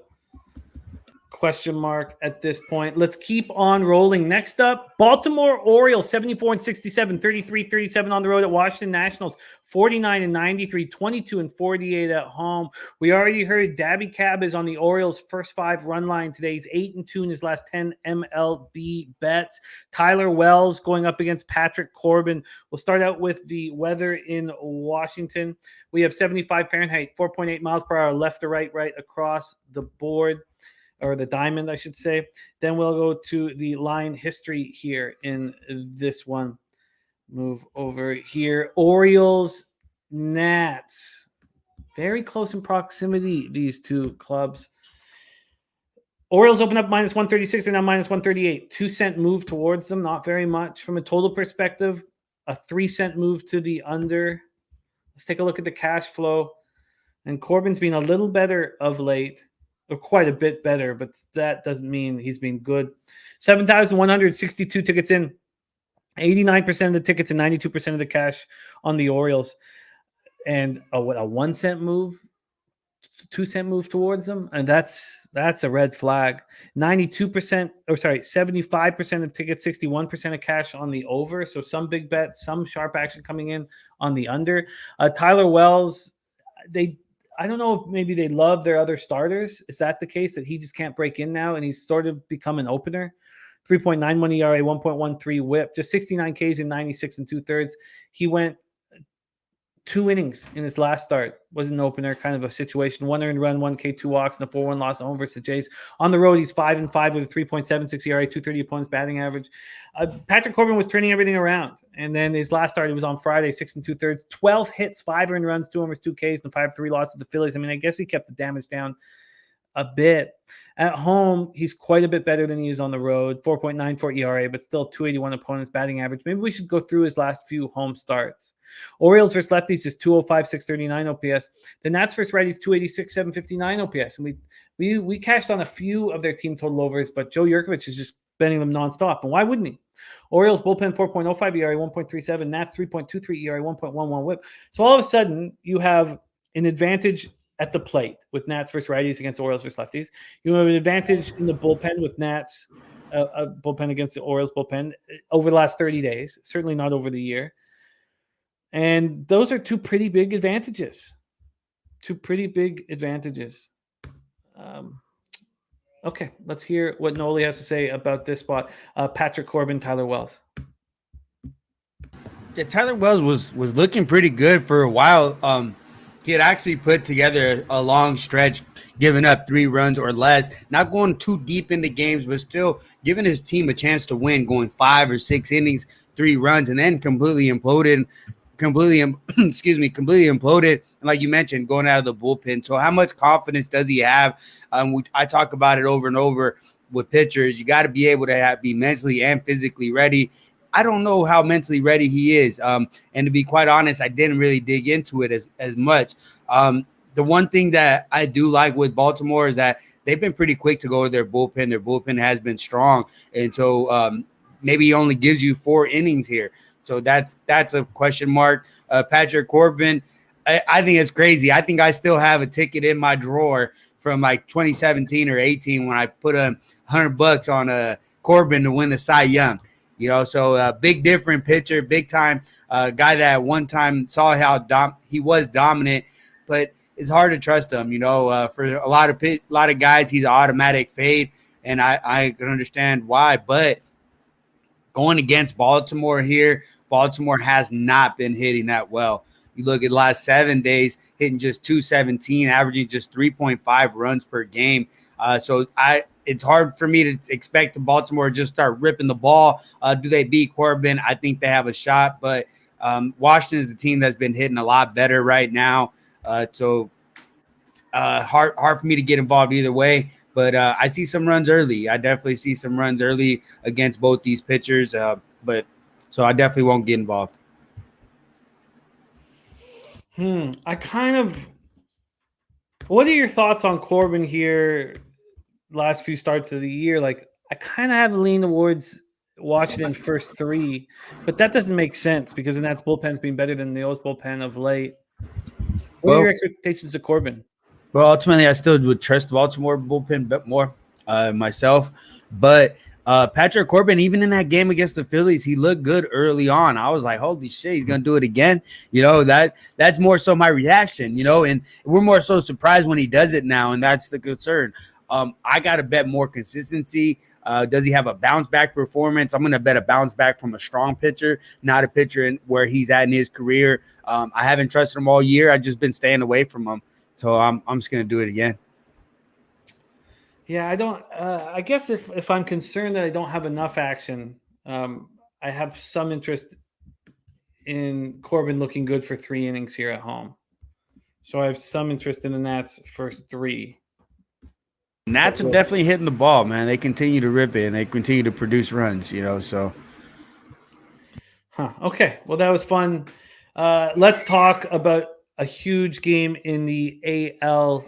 question mark at this point. Let's keep on rolling. Next up, Baltimore Orioles 74-67, 33-37 on the road at Washington Nationals, 49-93, 22-48 at home. We already heard Dabby Cab is on the Orioles' first 5 run line today. He's 8-2 in his last 10 MLB bets. Tyler Wells going up against Patrick Corbin. We'll start out with the weather in Washington. We have 75 Fahrenheit, 4.8 miles per hour, left to right across the board. Or the diamond, I should say. Then we'll go to the line history here in this one. Move over here. Orioles, Nats. Very close in proximity, these two clubs. Orioles open up minus 136 and now minus 138. 2-cent move towards them, not very much. From a total perspective, a 3-cent move to the under. Let's take a look at the cash flow. And Corbin's been a little better of late. Or quite a bit better, but that doesn't mean he's been good. 7,162 tickets in, 89% of the tickets and 92% of the cash on the Orioles. And a 1-cent move, 2-cent move towards them, and that's a red flag. 75% of tickets, 61% of cash on the over. So some big bets, some sharp action coming in on the under. Tyler Wells, I don't know if maybe they love their other starters. Is that the case, that he just can't break in now and he's sort of become an opener? 3.91 ERA, 1.13 whip, just 69 Ks in 96 2/3. He went 2 innings in his last start. Was an opener, kind of a situation. 1 earned run, 1 K, 2 walks, and a 4-1 loss at home versus the Jays. On the road, he's 5-5 with a 3.76 ERA, 230 opponents batting average. Patrick Corbin was turning everything around. And then his last start, he was on Friday, 6 2/3, 12 hits, 5 earned runs, 2 homers, 2 Ks, and a 5-3 loss to the Phillies. I mean, I guess he kept the damage down a bit. At home, he's quite a bit better than he is on the road. 4.94 ERA, but still 281 opponents batting average. Maybe we should go through his last few home starts. Orioles versus lefties is 205, 639 OPS. The Nats versus righties 286, 759 OPS. And we cashed on a few of their team total overs, but Joe Yurkovich is just betting them nonstop. And why wouldn't he? Orioles bullpen 4.05 ERA, 1.37. Nats 3.23 ERA, 1.11 whip. So all of a sudden, you have an advantage at the plate with Nats versus righties against Orioles versus lefties. You have an advantage in the bullpen with Nats, a bullpen against the Orioles bullpen over the last 30 days, certainly not over the year. And those are 2 pretty big advantages. Okay, let's hear what Nolly has to say about this spot. Patrick Corbin, Tyler Wells. Yeah, Tyler Wells was looking pretty good for a while. He had actually put together a long stretch, giving up 3 runs or less, not going too deep into games, but still giving his team a chance to win, going 5 or 6 innings, 3 runs, and then completely imploded. And like you mentioned, going out of the bullpen. So how much confidence does he have? I talk about it over and over with pitchers. You got to be able to be mentally and physically ready. I don't know how mentally ready he is. And to be quite honest, I didn't really dig into it as much. The one thing that I do like with Baltimore is that they've been pretty quick to go to their bullpen. Their bullpen has been strong. And so maybe he only gives you 4 innings here. So that's a question mark. Patrick Corbin, I think it's crazy. I think I still have a ticket in my drawer from like 2017 or 18 when I put $100 on Corbin to win the Cy Young. So big different pitcher, big time guy that one time saw how he was dominant, but it's hard to trust him. For a lot of guys, he's an automatic fade, and I can understand why. But going against Baltimore here, Baltimore has not been hitting that well. You look at the last 7 days, hitting just 217, averaging just 3.5 runs per game. So it's hard for me to expect Baltimore to just start ripping the ball. Do they beat Corbin? I think they have a shot, but Washington is a team that's been hitting a lot better right now. So hard for me to get involved either way. But I see some runs early. I definitely see some runs early against both these pitchers. But so I definitely won't get involved. I kind of. What are your thoughts on Corbin here? Last few starts of the year, like I kind of have a lean towards Washington first 3, but that doesn't make sense because the Nats bullpen's been better than the O's bullpen of late. What are your expectations of Corbin? Well, ultimately, I still would trust the Baltimore bullpen a bit more myself. But Patrick Corbin, even in that game against the Phillies, he looked good early on. I was like, holy shit, he's going to do it again. You know, that's more so my reaction, you know, and we're more so surprised when he does it now, and that's the concern. I got to bet more consistency. Does he have a bounce back performance? I'm going to bet a bounce back from a strong pitcher, not a pitcher where he's at in his career. I haven't trusted him all year. I've just been staying away from him. So I'm just going to do it again. Yeah, I don't. I guess if I'm concerned that I don't have enough action, I have some interest in Corbin looking good for 3 innings here at home. So I have some interest in the Nats first 3. Nats are definitely hitting the ball, man. They continue to rip it and they continue to produce runs, you know, so. Okay. Well, that was fun. Let's talk about a huge game in the AL.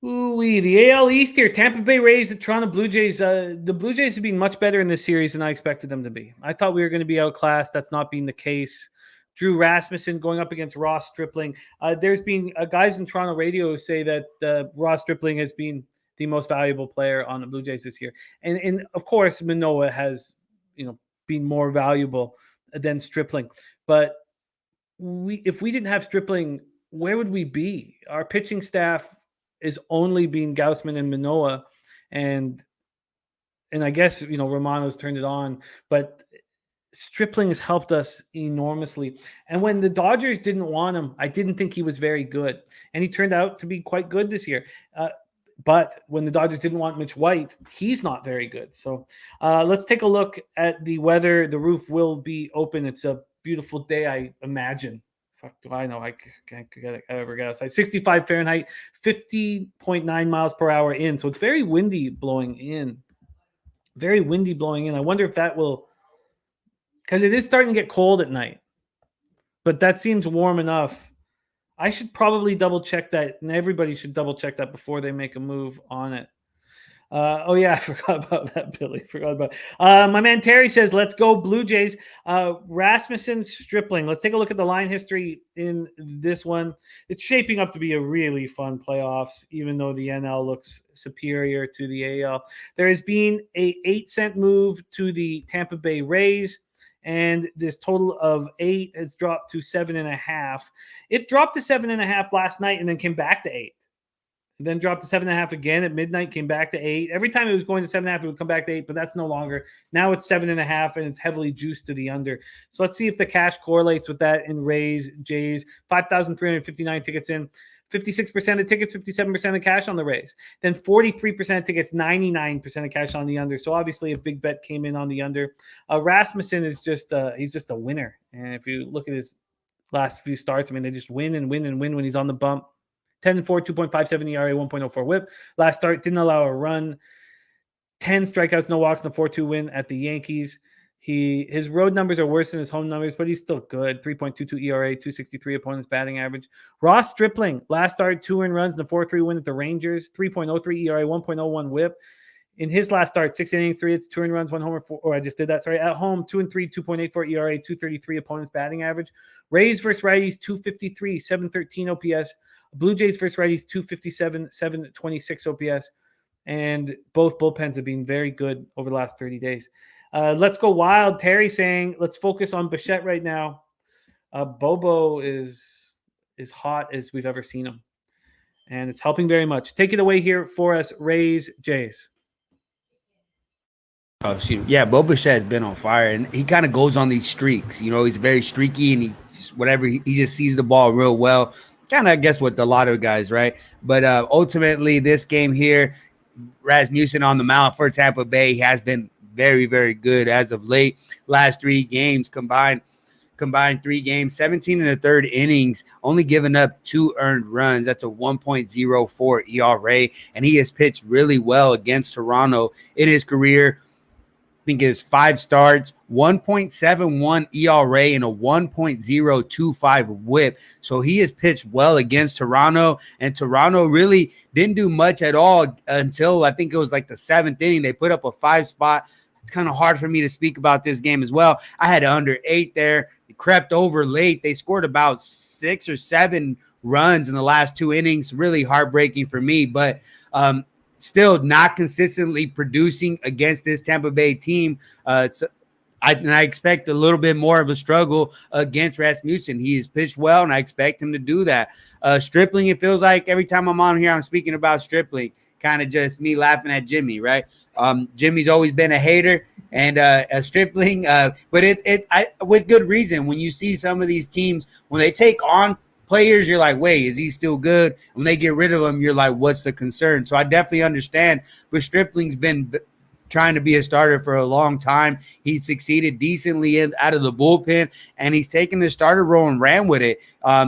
The AL East here. Tampa Bay Rays, the Toronto Blue Jays. The Blue Jays have been much better in this series than I expected them to be. I thought we were going to be outclassed. That's not been the case. Drew Rasmussen going up against Ross Stripling. There's been guys in Toronto radio who say that Ross Stripling has been the most valuable player on the Blue Jays this year. And of course, Manoah has, been more valuable than Stripling. But if we didn't have Stripling, where would we be? Our pitching staff is only being Gausman and Manoah. And I guess, Romano's turned it on. But Stripling has helped us enormously. And when the Dodgers didn't want him, I didn't think he was very good. And he turned out to be quite good this year. But when the Dodgers didn't want Mitch White, he's not very good. So let's take a look at the weather. The roof will be open. It's a beautiful day, I imagine. Fuck, do I know? I can't ever get outside. 65 Fahrenheit, 50.9 miles per hour in. So it's very windy blowing in. Very windy blowing in. I wonder if that will... Because it is starting to get cold at night. But that seems warm enough. I should probably double check that, and everybody should double check that before they make a move on it. I forgot about that, Billy. My man Terry says, let's go Blue Jays. Rasmussen, Stripling. Let's take a look at the line history in this one. It's shaping up to be a really fun playoffs, even though the NL looks superior to the AL. There has been a 8-cent move to the Tampa Bay Rays. And this total of 8 has dropped to 7.5. It dropped to 7.5 last night and then came back to 8. And then dropped to 7.5 again at midnight, came back to 8. Every time it was going to 7.5, it would come back to 8, but that's no longer. Now it's 7.5 and it's heavily juiced to the under. So let's see if the cash correlates with that in Rays, Jays. 5,359 tickets in. 56% of tickets, 57% of cash on the Rays. Then 43% of tickets, 99% of cash on the under. So obviously a big bet came in on the under. Rasmussen is he's just a winner. And if you look at his last few starts, they just win and win and win when he's on the bump. 10-4, 2.57 ERA, 1.04 whip. Last start, didn't allow a run. 10 strikeouts, no walks, and a 4-2 win at the Yankees. His road numbers are worse than his home numbers, but he's still good. 3.22 ERA, 263 opponent's batting average. Ross Stripling, last start, 2 earned runs and a 4-3 win at the Rangers. 3.03 ERA, 1.01 whip. In his last start, 6 innings, 3 hits, 2 earned runs, 1 homer, 4. Oh, I just did that. Sorry. At home, 2-3, 2.84 ERA, 233 opponent's batting average. Rays versus righties, 253, 713 OPS. Blue Jays versus righties, 257, 726 OPS. And both bullpens have been very good over the last 30 days. Let's go wild. Terry saying, let's focus on Bichette right now. Bobo is hot as we've ever seen him. And it's helping very much. Take it away here for us, Rays, Jays. Oh shoot, yeah, Bo Bichette has been on fire, and he kind of goes on these streaks. You know, he's very streaky, and he just, whatever he just sees the ball real well. Kind of, I guess, with a lot of guys, right? But ultimately, this game here, Rasmussen on the mound for Tampa Bay has been very, very good as of late. Last 3 games combined 3 games, 17 and a third innings, only giving up 2 earned runs. That's a 1.04 ERA, and he has pitched really well against Toronto in his career. I think his 5 starts, 1.71 ERA and a 1.025 whip. So he has pitched well against Toronto, and Toronto really didn't do much at all until I think it was like the 7th inning. They put up a 5 spot. It's kind of hard for me to speak about this game as well. I had under 8 there. It crept over late. They scored about 6 or 7 runs in the last 2 innings. Really heartbreaking for me, but still not consistently producing against this Tampa Bay team. I expect a little bit more of a struggle against Rasmussen. He has pitched well, and I expect him to do that. Stripling, it feels like every time I'm on here, I'm speaking about Stripling. Kind of just me laughing at Jimmy, right? Jimmy's always been a hater and a Stripling, but with good reason. When you see some of these teams, when they take on players, you're like, wait, is he still good? When they get rid of him, you're like, what's the concern? So I definitely understand, but Stripling's been trying to be a starter for a long time. He succeeded decently out of the bullpen, and he's taken the starter role and ran with it.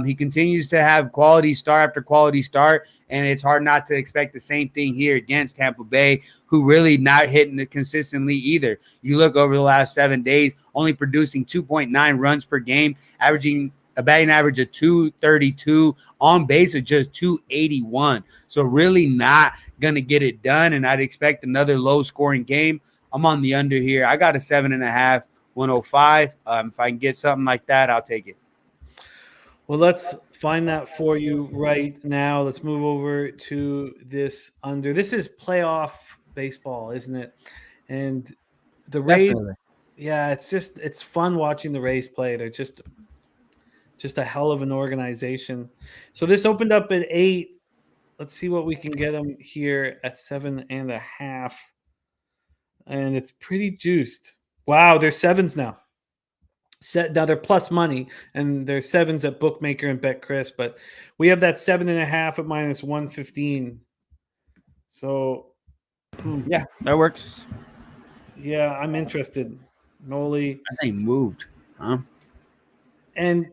He continues to have quality start after quality start, and it's hard not to expect the same thing here against Tampa Bay, who really not hitting it consistently either. You look over the last 7 days, only producing 2.9 runs per game, averaging a batting average of 232, on base of just 281. So really not going to get it done, and I'd expect another low-scoring game. I'm on the under here. I got a 7.5, 105. If I can get something like that, I'll take it. Well, let's find that for you right now. Let's move over to this under. This is playoff baseball, isn't it? And the Rays, Definitely. yeah, it's fun watching the Rays play. They're just a hell of an organization. So this opened up at 8. Let's see what we can get them here at 7.5. And it's pretty juiced. Wow, they're 7s now. Now they're plus money, and they're 7s at Bookmaker and BetCris, but we have that 7.5 at minus 115. So yeah, that works. Yeah, I'm interested. Nolly. I think moved, huh? And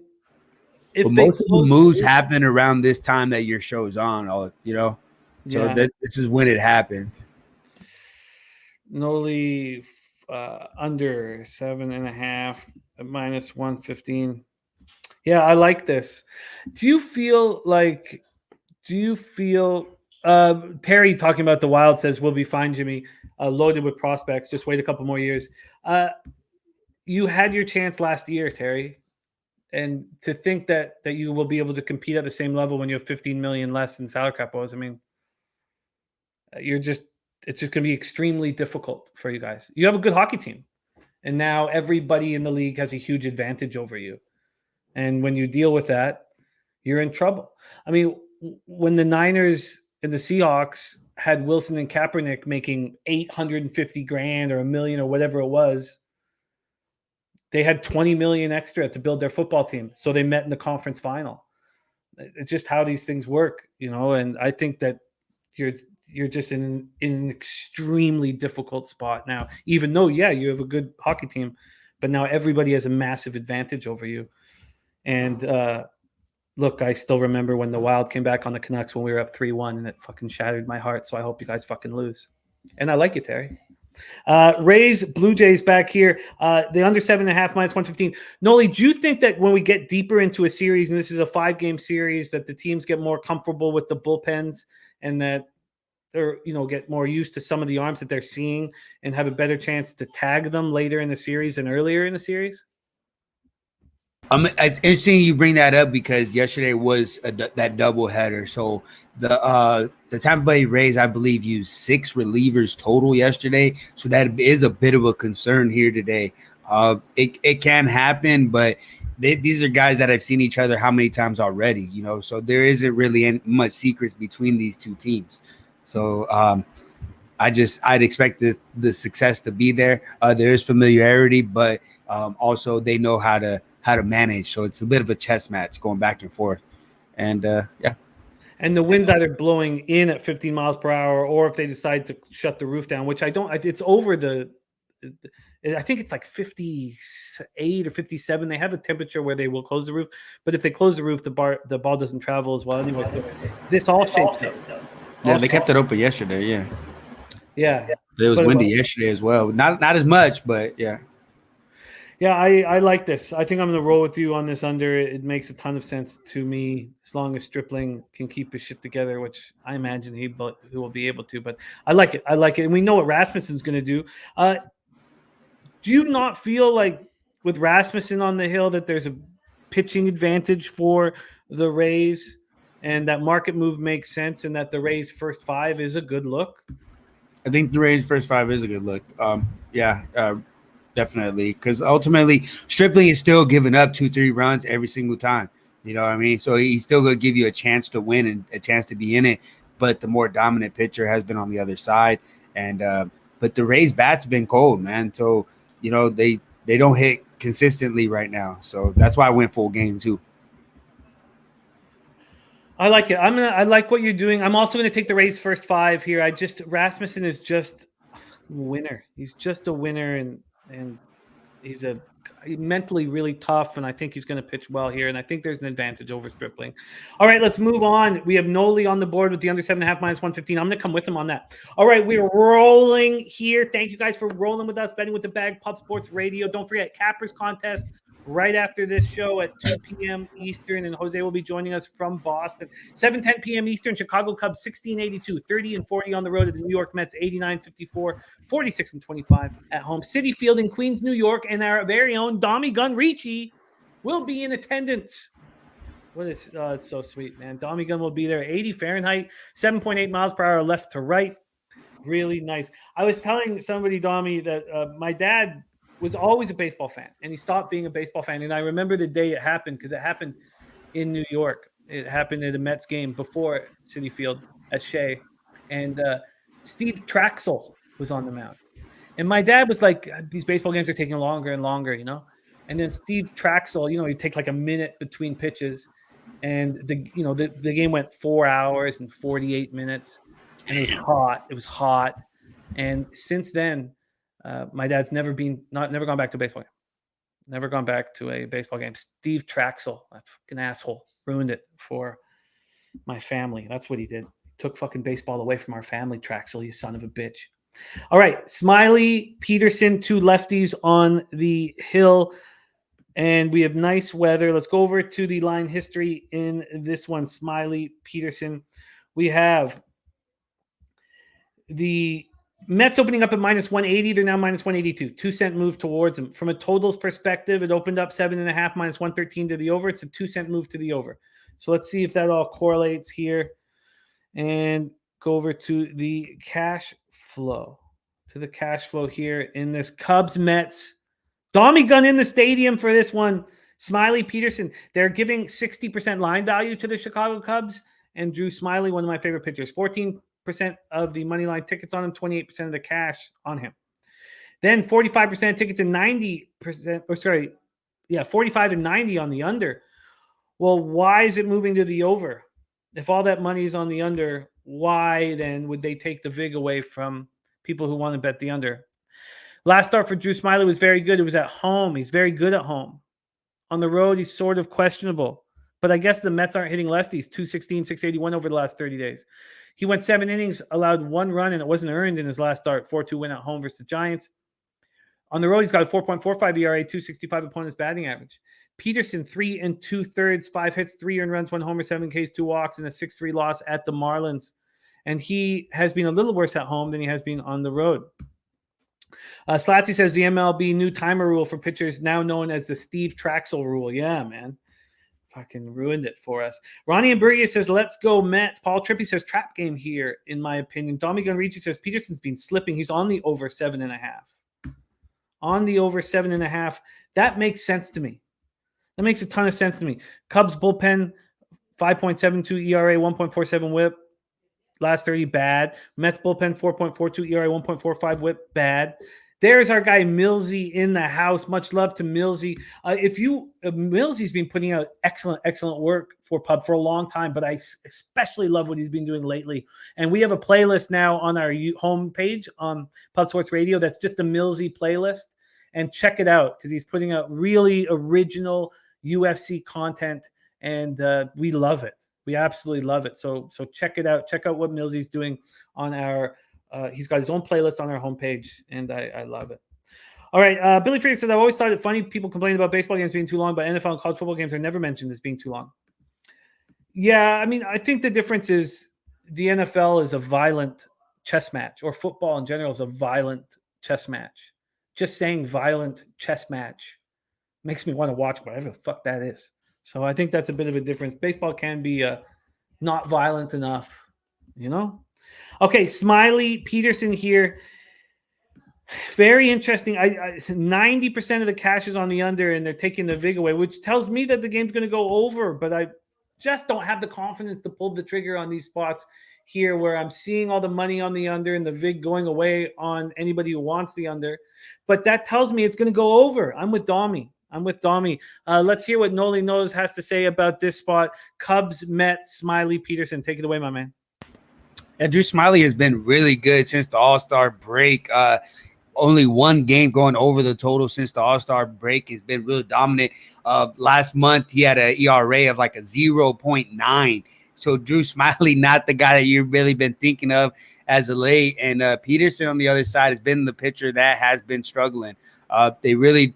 if most of the moves happen around this time that your show's on, so yeah. this is when it happens. Nolly under 7.5 at minus 115. Yeah, I like this. Do you feel Terry talking about the Wild says we'll be fine, Jimmy, loaded with prospects, just wait a couple more years. You had your chance last year, Terry. And to think that you will be able to compete at the same level when you have 15 million less than salary cap was, I mean, it's just going to be extremely difficult for you guys. You have a good hockey team, and now everybody in the league has a huge advantage over you. And when you deal with that, you're in trouble. I mean, when the Niners and the Seahawks had Wilson and Kaepernick making $850,000 or $1 million or whatever it was, they had 20 million extra to build their football team. So they met in the conference final. It's just how these things work, and I think that you're just in an extremely difficult spot now, even though, yeah, you have a good hockey team, but now everybody has a massive advantage over you. And look, I still remember when the Wild came back on the Canucks when we were up 3-1, and it fucking shattered my heart. So I hope you guys fucking lose. And I like you, Terry. Rays, Blue Jays back here. The under 7.5 minus 115. Nolly, do you think that when we get deeper into a series, and this is a 5-game series, that the teams get more comfortable with the bullpens and that they're, get more used to some of the arms that they're seeing and have a better chance to tag them later in the series than earlier in the series? It's interesting you bring that up because yesterday was that doubleheader. So the Tampa Bay Rays, I believe, used 6 relievers total yesterday. So that is a bit of a concern here today. It can happen, but these are guys that have seen each other how many times already, so there isn't really much secrets between these two teams. So I'd expect the success to be there. There is familiarity, but also they know how to manage. So it's a bit of a chess match going back and forth. And yeah. And the wind's either blowing in at 15 miles per hour, or if they decide to shut the roof down, which it's over I think it's like 58 or 57. They have a temperature where they will close the roof, but if they close the roof, the ball doesn't travel as well anyway. So this all shapes up. Yeah, they kept it open yesterday. Yeah. Yeah. It was windy yesterday as well. Not as much, but yeah. Yeah, I like this. I think I'm going to roll with you on this under. It makes a ton of sense to me as long as Stripling can keep his shit together, which I imagine he will be able to. But I like it. And we know what Rasmussen's going to do. Do you not feel like with Rasmussen on the hill that there's a pitching advantage for the Rays and that market move makes sense and that the Rays' first five is a good look? I think the Rays' first five is a good look. Definitely, because ultimately Stripling is still giving up 2-3 runs every single time. You know what I mean? So he's still going to give you a chance to win and a chance to be in it. But the more dominant pitcher has been on the other side. And but the Rays' bat's been cold, man. So they don't hit consistently right now. So that's why I went full game too. I like it. I like what you're doing. I'm also going to take the Rays' first five here. Rasmussen is just a winner. He's just a winner, and he's mentally really tough, and I think he's going to pitch well here, and I think there's an advantage over Stripling. All right, let's move on. We have Nolly on the board with the under 7.5 minus 115. I'm going to come with him on that. All right, we're rolling here. Thank you guys for rolling with us, betting with the bag, Pub Sports Radio. Don't forget, Cappers contest right after this show at 2 p.m. Eastern, and Jose will be joining us from Boston. 7:10 p.m. Eastern, Chicago Cubs 1682, 30-40 on the road at the New York Mets 89-54, 46-25 at home. Citi Field in Queens, New York, and our very own Dommy Gun Ricci will be in attendance. It's so sweet, man. Dommy Gun will be there. 80 Fahrenheit, 7.8 miles per hour left to right. Really nice. I was telling somebody, Dommy, that my dad was always a baseball fan, and he stopped being a baseball fan. And I remember the day it happened because it happened in New York. It happened at a Mets game before Citi Field at Shea, and Steve Traxel was on the mound. And my dad was like, "These baseball games are taking longer and longer, And then Steve Traxel, he'd take like a minute between pitches, and the game went 4 hours and 48 minutes, and it was hot. It was hot, and since then. My dad's never gone back to a baseball game. Never gone back to a baseball game. Steve Traxel, that fucking asshole, ruined it for my family. That's what he did. Took fucking baseball away from our family, Traxel, you son of a bitch. All right, Smiley, Peterson, two lefties on the hill, and we have nice weather. Let's go over to the line history in this one. Smiley, Peterson. We have the Mets opening up at minus 180. They're now minus 182. 2-cent move towards them. From a totals perspective, it opened up 7.5 minus 113 to the over. It's a 2-cent move to the over. So let's see if that all correlates here. And go over to the cash flow. Here in this Cubs-Mets. Dommy Gun in the stadium for this one. Smiley, Peterson. They're giving 60% line value to the Chicago Cubs. And Drew Smiley, one of my favorite pitchers. 14% of the money line tickets on him, 28% of the cash on him. Then 45% of tickets and 45 and 90 on the under. Well, why is it moving to the over? If all that money is on the under, why then would they take the VIG away from people who want to bet the under? Last start for Drew Smiley was very good. It was at home. He's very good at home. On the road, he's sort of questionable. But I guess the Mets aren't hitting lefties. 216, 681 over the last 30 days. He went 7 innings, allowed 1 run, and it wasn't earned in his last start. 4-2 win at home versus the Giants. On the road, he's got a 4.45 ERA, 265 opponent's batting average. Peterson, 3 2/3, 5 hits, 3 earned runs, 1 homer, 7 Ks, 2 walks, and a 6-3 loss at the Marlins. And he has been a little worse at home than he has been on the road. Slatsy says the MLB new timer rule for pitchers, now known as the Steve Traxel rule. Yeah, man. Fucking ruined it for us. Ronnie and Burgia says, let's go Mets. Paul Trippy says, trap game here, in my opinion. Dommy Gunrichi says, Peterson's been slipping. He's on the over 7.5. On the over 7.5. That makes sense to me. That makes a ton of sense to me. Cubs bullpen, 5.72 ERA, 1.47 whip. last 30, bad. Mets bullpen 4.42 ERA, 1.45 WHIP, bad. There's our guy Millsy in the house. Much love to Millsy. Millsy's been putting out excellent work for Pub for a long time, but I especially love what he's been doing lately. And we have a playlist now on our homepage on Pub Sports Radio that's just a Millsy playlist. And check it out because he's putting out really original UFC content, and we love it. We absolutely love it. So check it out. Check out what Millsy's doing on our. He's got his own playlist on our homepage, and I love it. All right. Billy Friedrich says, I've always thought it funny people complain about baseball games being too long, but NFL and college football games are never mentioned as being too long. Yeah, I mean, I think the difference is the NFL is a violent chess match, or football in general is a violent chess match. Just saying violent chess match makes me want to watch whatever the fuck that is. So I think that's a bit of a difference. Baseball can be not violent enough, you know? Okay, Smiley Peterson here. Very interesting. 90% of the cash is on the under, and they're taking the vig away, which tells me that the game's going to go over, but I just don't have the confidence to pull the trigger on these spots here where I'm seeing all the money on the under and the vig going away on anybody who wants the under. But that tells me it's going to go over. I'm with Domi. Let's hear what Nolly has to say about this spot. Cubs, Mets, Smiley Peterson. Take it away, my man. Yeah, Drew Smiley has been really good since the All-Star break. Only one game going over the total since the All-Star break. Has been really dominant. Last month, he had an ERA of like a 0.9. So Drew Smiley, not the guy that you've really been thinking of as of late. And Peterson on the other side has been the pitcher that has been struggling. They really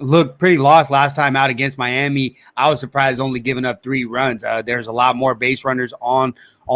looked pretty lost last time out against Miami. I was surprised only giving up 3 runs. There's a lot more base runners on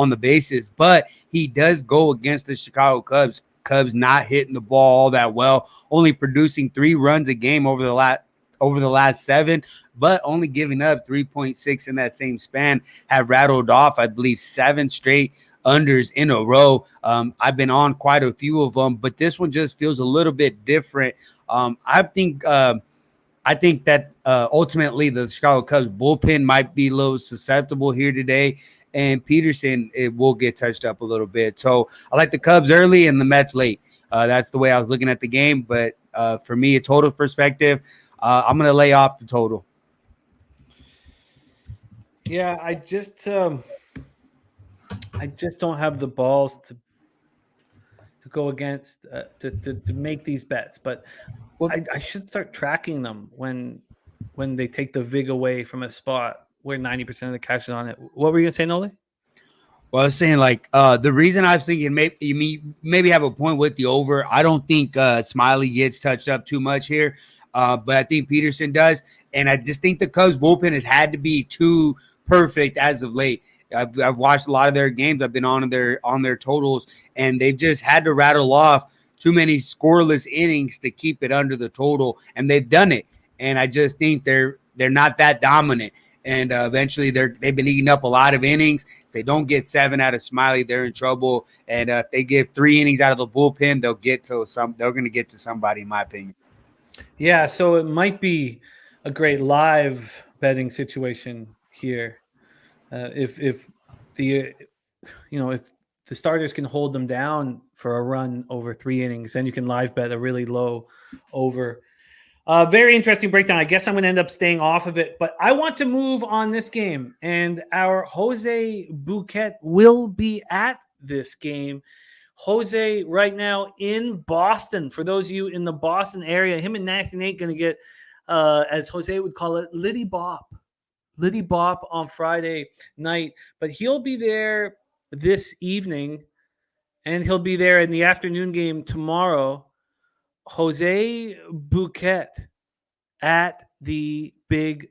the bases, but he does go against the Chicago Cubs. Cubs not hitting the ball all that well, only producing 3 runs a game over the last 7, but only giving up 3.6 in that same span. Have rattled off, I believe, 7 straight unders in a row. I've been on quite a few of them, but this one just feels a little bit different. I think that ultimately the Chicago Cubs bullpen might be a little susceptible here today, and Peterson, it will get touched up a little bit. So I like the Cubs early and the Mets late. That's the way I was looking at the game. But for me, a total perspective, I'm going to lay off the total. Yeah, I just don't have the balls to go against to make these bets, but I should start tracking them when they take the vig away from a spot where 90% of the cash is on it. What were you gonna say, Nolly? Well, I was saying the reason I was thinking maybe have a point with the over. I don't think Smiley gets touched up too much here, but I think Peterson does, and I just think the Cubs bullpen has had to be too perfect as of late. I've watched a lot of their games. I've been on their totals, and they've just had to rattle off too many scoreless innings to keep it under the total, and they've done it. And I just think they're not that dominant. And eventually they've been eating up a lot of innings. If they don't get 7 out of Smiley, they're in trouble. And if they give 3 innings out of the bullpen, they're going to get to somebody, in my opinion. Yeah, so it might be a great live betting situation here. If the starters can hold them down for a run over 3 innings, then you can live bet a really low over. Very interesting breakdown. I guess I'm going to end up staying off of it, but I want to move on this game, and our Jose Bouquet will be at this game. Jose right now in Boston. For those of you in the Boston area, him and Nasty Nate going to get, as Jose would call it, Liddy Bop on Friday night. But he'll be there this evening, and he'll be there in the afternoon game tomorrow. Jose Bouquet at the big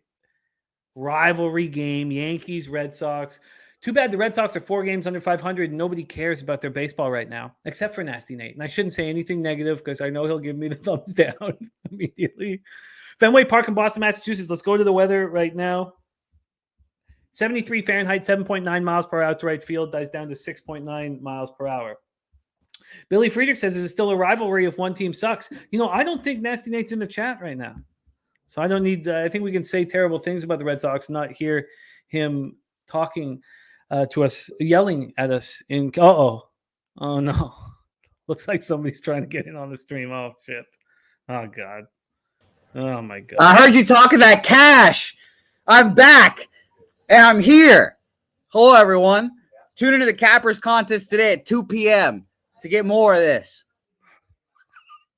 rivalry game, Yankees, Red Sox. Too bad the Red Sox are 4 games under 500 and nobody cares about their baseball right now, except for Nasty Nate. And I shouldn't say anything negative because I know he'll give me the thumbs down immediately. Fenway Park in Boston, Massachusetts. Let's go to the weather right now. 73 Fahrenheit, 7.9 miles per hour to right field, dies down to 6.9 miles per hour. Billy Friedrich says, is it still a rivalry if one team sucks? I don't think Nasty Nate's in the chat right now. So I don't need I think we can say terrible things about the Red Sox, not hear him talking. to us, yelling at us in. Oh no, looks like somebody's trying to get in on the stream. Oh shit! Oh god! Oh my god! I heard you talking that cash. I'm back and I'm here. Hello, everyone. Tune into the Cappers contest today at 2 p.m. to get more of this.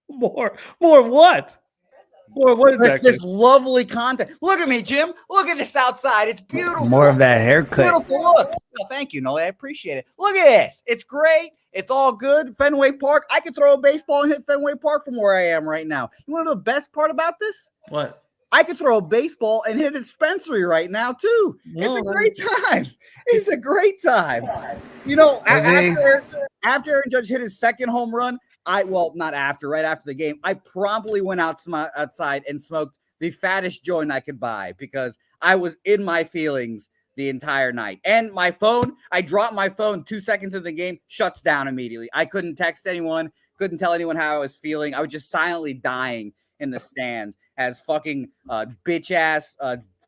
More what? More what exactly? This lovely content. Look at me, Jim. Look at this outside. It's beautiful. More of that haircut. Beautiful look. Well, thank you, Nolly. I appreciate it. Look at this. It's great. It's all good. Fenway Park. I could throw a baseball and hit Fenway Park from where I am right now. You want to know the best part about this? What? I could throw a baseball and hit a dispensary right now, too. It's a great time. It's a great time. You know, after Aaron Judge hit his second home run, right after the game, I promptly went outside and smoked the fattest joint I could buy because I was in my feelings the entire night. And my phone, I dropped my phone 2 seconds into the game, shuts down immediately. I couldn't text anyone, couldn't tell anyone how I was feeling. I was just silently dying in the stands as fucking bitch-ass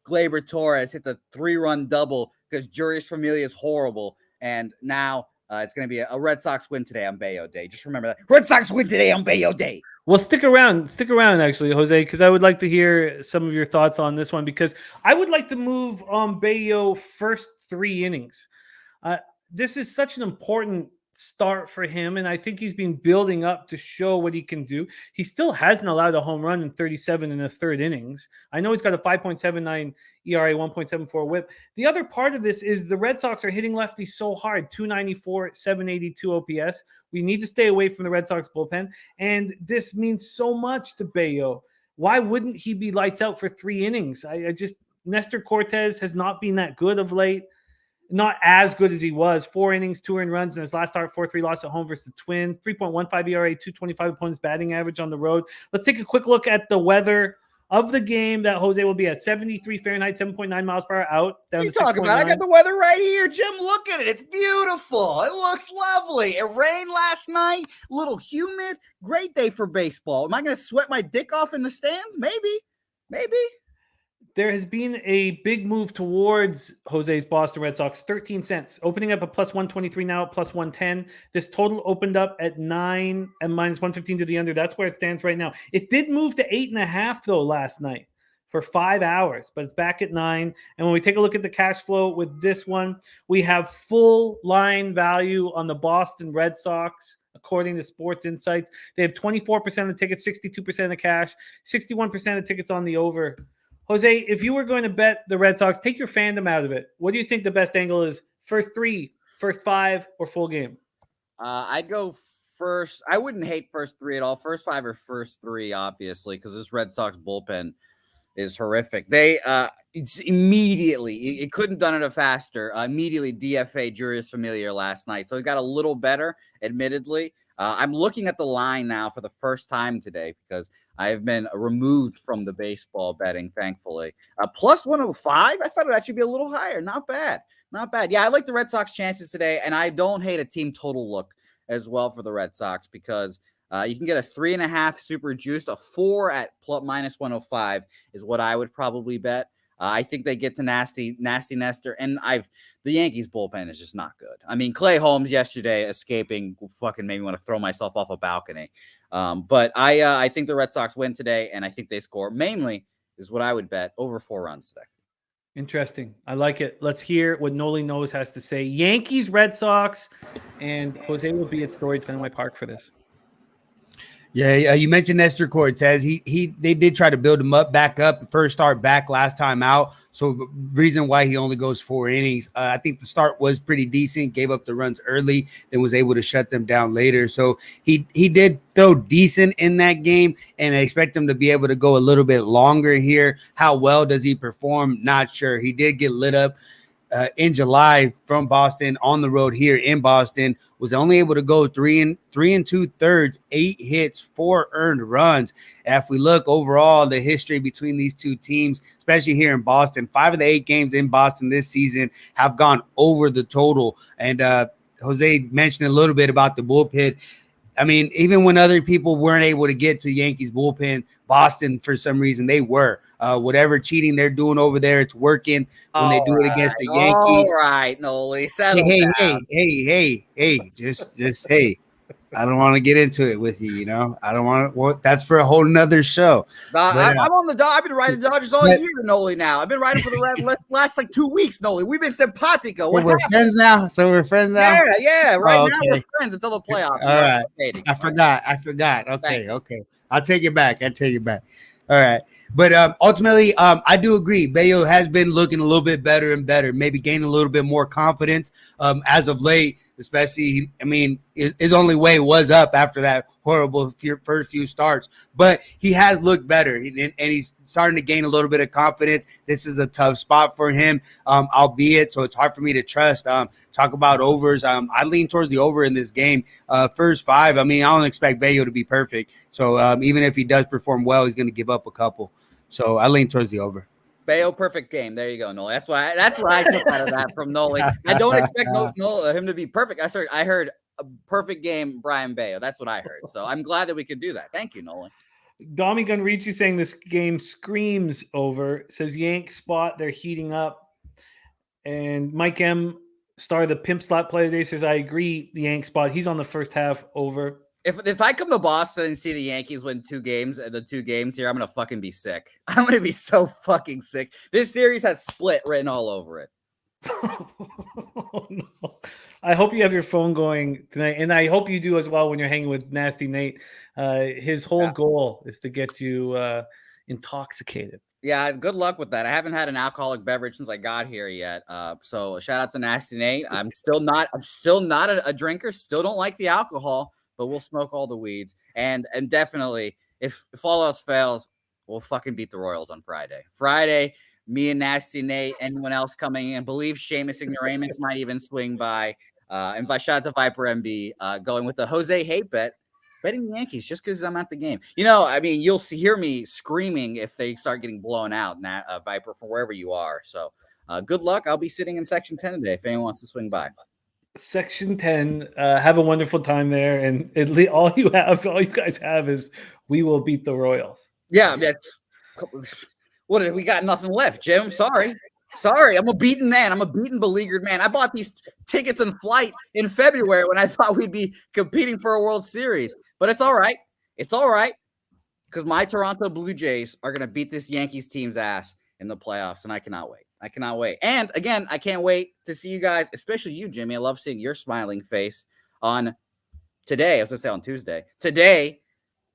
Gleyber Torres hits a 3-run double because Juris Familia is horrible. And now it's going to be a Red Sox win today on Bayo Day. Just remember that. Red Sox win today on Bayo Day. Well, stick around actually, Jose, because I would like to hear some of your thoughts on this one because I would like to move on Bayo first 3 innings. This is such an important start for him, and I think he's been building up to show what he can do. He still hasn't allowed a home run in 37 in the 3rd innings. I know he's got a 5.79 ERA, 1.74 whip. The other part of this is the Red Sox are hitting lefties so hard, 294, 782 OPS. We need to stay away from the Red Sox bullpen, and this means so much to Bayo. Why wouldn't he be lights out for 3 innings? Nestor Cortez has not been that good of late. Not as good as he was. 4 innings, 2 earned runs in his last start, 4-3 loss at home versus the Twins. 3.15 ERA, 2.25 opponents batting average on the road. Let's take a quick look at the weather of the game that Jose will be at. 73 Fahrenheit, 7.9 miles per hour out. What are you talking about? I got the weather right here. Jim, look at it. It's beautiful. It looks lovely. It rained last night. A little humid. Great day for baseball. Am I going to sweat my dick off in the stands? Maybe. There has been a big move towards Jose's Boston Red Sox, 13 cents, opening up at plus 123 now at plus 110. This total opened up at 9 and minus 115 to the under. That's where it stands right now. It did move to 8.5 though last night for 5 hours, but it's back at 9. And when we take a look at the cash flow with this one, we have full line value on the Boston Red Sox. According to Sports Insights, they have 24% of the tickets, 62% of cash, 61% of tickets on the over. Jose, if you were going to bet the Red Sox, take your fandom out of it. What do you think the best angle is? First 3, first 5, or full game? I'd go first. I wouldn't hate first 3 at all. First 5 or first 3, obviously, because this Red Sox bullpen is horrific. They it's immediately, it couldn't done it faster. Immediately DFA Juris Familia last night. So it got a little better, admittedly. I'm looking at the line now for the first time today because I have been removed from the baseball betting, thankfully. Plus 105. I thought it would actually be a little higher. Not bad. Yeah, I like the Red Sox chances today, and I don't hate a team total look as well for the Red Sox because you can get a 3.5 super juiced. A 4 at minus 105 is what I would probably bet. I think they get to nasty Nestor, and the Yankees bullpen is just not good. I mean, Clay Holmes yesterday escaping fucking made me want to throw myself off a balcony. But I think the Red Sox win today, and I think they score mainly is what I would bet over 4 runs today. Interesting. I like it. Let's hear what Nolly knows has to say. Yankees, Red Sox, and Jose will be at Storage Fenway Park for this. Yeah, you mentioned Nestor Cortez. They did try to build him back up. First start back last time out. So the reason why he only goes 4 innings. I think the start was pretty decent. Gave up the runs early, then was able to shut them down later. So he did throw decent in that game, and I expect him to be able to go a little bit longer here. How well does he perform? Not sure. He did get lit up in July from Boston on the road here in Boston. Was only able to go 3 2/3, 8 hits, 4 earned runs. If we look overall, the history between these two teams, especially here in Boston, 5 of the 8 games in Boston this season have gone over the total. And Jose mentioned a little bit about the bullpen. I mean, even when other people weren't able to get to Yankees bullpen, Boston, for some reason, they were. Whatever cheating they're doing over there, it's working when they do it against the Yankees. All right, Nolly, settle Hey, down. hey, just hey. I don't want to get into it with you, you know. I don't want to. Well, that's for a whole nother show. I'm on the I've been riding Dodgers all year, Nolly. Now I've been riding for the last like 2 weeks, Nolly. We've been simpatico. So we're friends now. Yeah. Right now okay. we're friends until the playoffs. All right. I forgot. Okay. I'll take it back. All right. But ultimately, I do agree. Bello has been looking a little bit better and better, maybe gaining a little bit more confidence as of late, especially, I mean, his only way was up after that horrible first few starts. But he has looked better, and he's starting to gain a little bit of confidence. This is a tough spot for him, albeit, so it's hard for me to trust. Talk about overs. I lean towards the over in this game. First five, I mean, I don't expect Bello to be perfect. So even if he does perform well, he's going to give up a couple. So I lean towards the over. Bayo, perfect game. There you go, Nolly. That's what I took out of that from Nolly. I don't expect him to be perfect. I heard a perfect game, Brian Bayo. That's what I heard. So I'm glad that we could do that. Thank you, Nolly. Domi Gunrichi saying this game screams over. Says Yanks spot, they're heating up. And Mike M, star the pimp slot play today, says I agree. The Yanks spot. He's on the first half over. If I come to Boston and see the Yankees win the 2 games here, I'm gonna fucking be sick. I'm gonna be so fucking sick. This series has split written all over it. Oh, no. I hope you have your phone going tonight, and I hope you do as well when you're hanging with Nasty Nate. His whole goal is to get you intoxicated. Yeah, good luck with that. I haven't had an alcoholic beverage since I got here yet. So shout out to Nasty Nate. I'm still not a drinker. Still don't like the alcohol. But we'll smoke all the weeds. And definitely, if all else fails, we'll fucking beat the Royals on Friday. Friday, me and Nasty Nate, anyone else coming in, believe Seamus Ignoramus might even swing by. And shout out to Viper MB, going with the Jose hate bet, betting the Yankees just because I'm at the game. You know, I mean, you'll hear me screaming if they start getting blown out, Viper, from wherever you are. So good luck. I'll be sitting in Section 10 today if anyone wants to swing by. Section 10, have a wonderful time there, and all you guys have is we will beat the Royals. Yeah, that's what we got. Nothing left, Jim. Sorry, I'm a beaten man. I'm a beaten, beleaguered man. I bought these tickets and flight in February when I thought we'd be competing for a World Series, but it's all right because my Toronto Blue Jays are gonna beat this Yankees team's ass in the playoffs, and I cannot wait. And again, I can't wait to see you guys, especially you, Jimmy. I love seeing your smiling face on today. I was going to say on Tuesday. Today,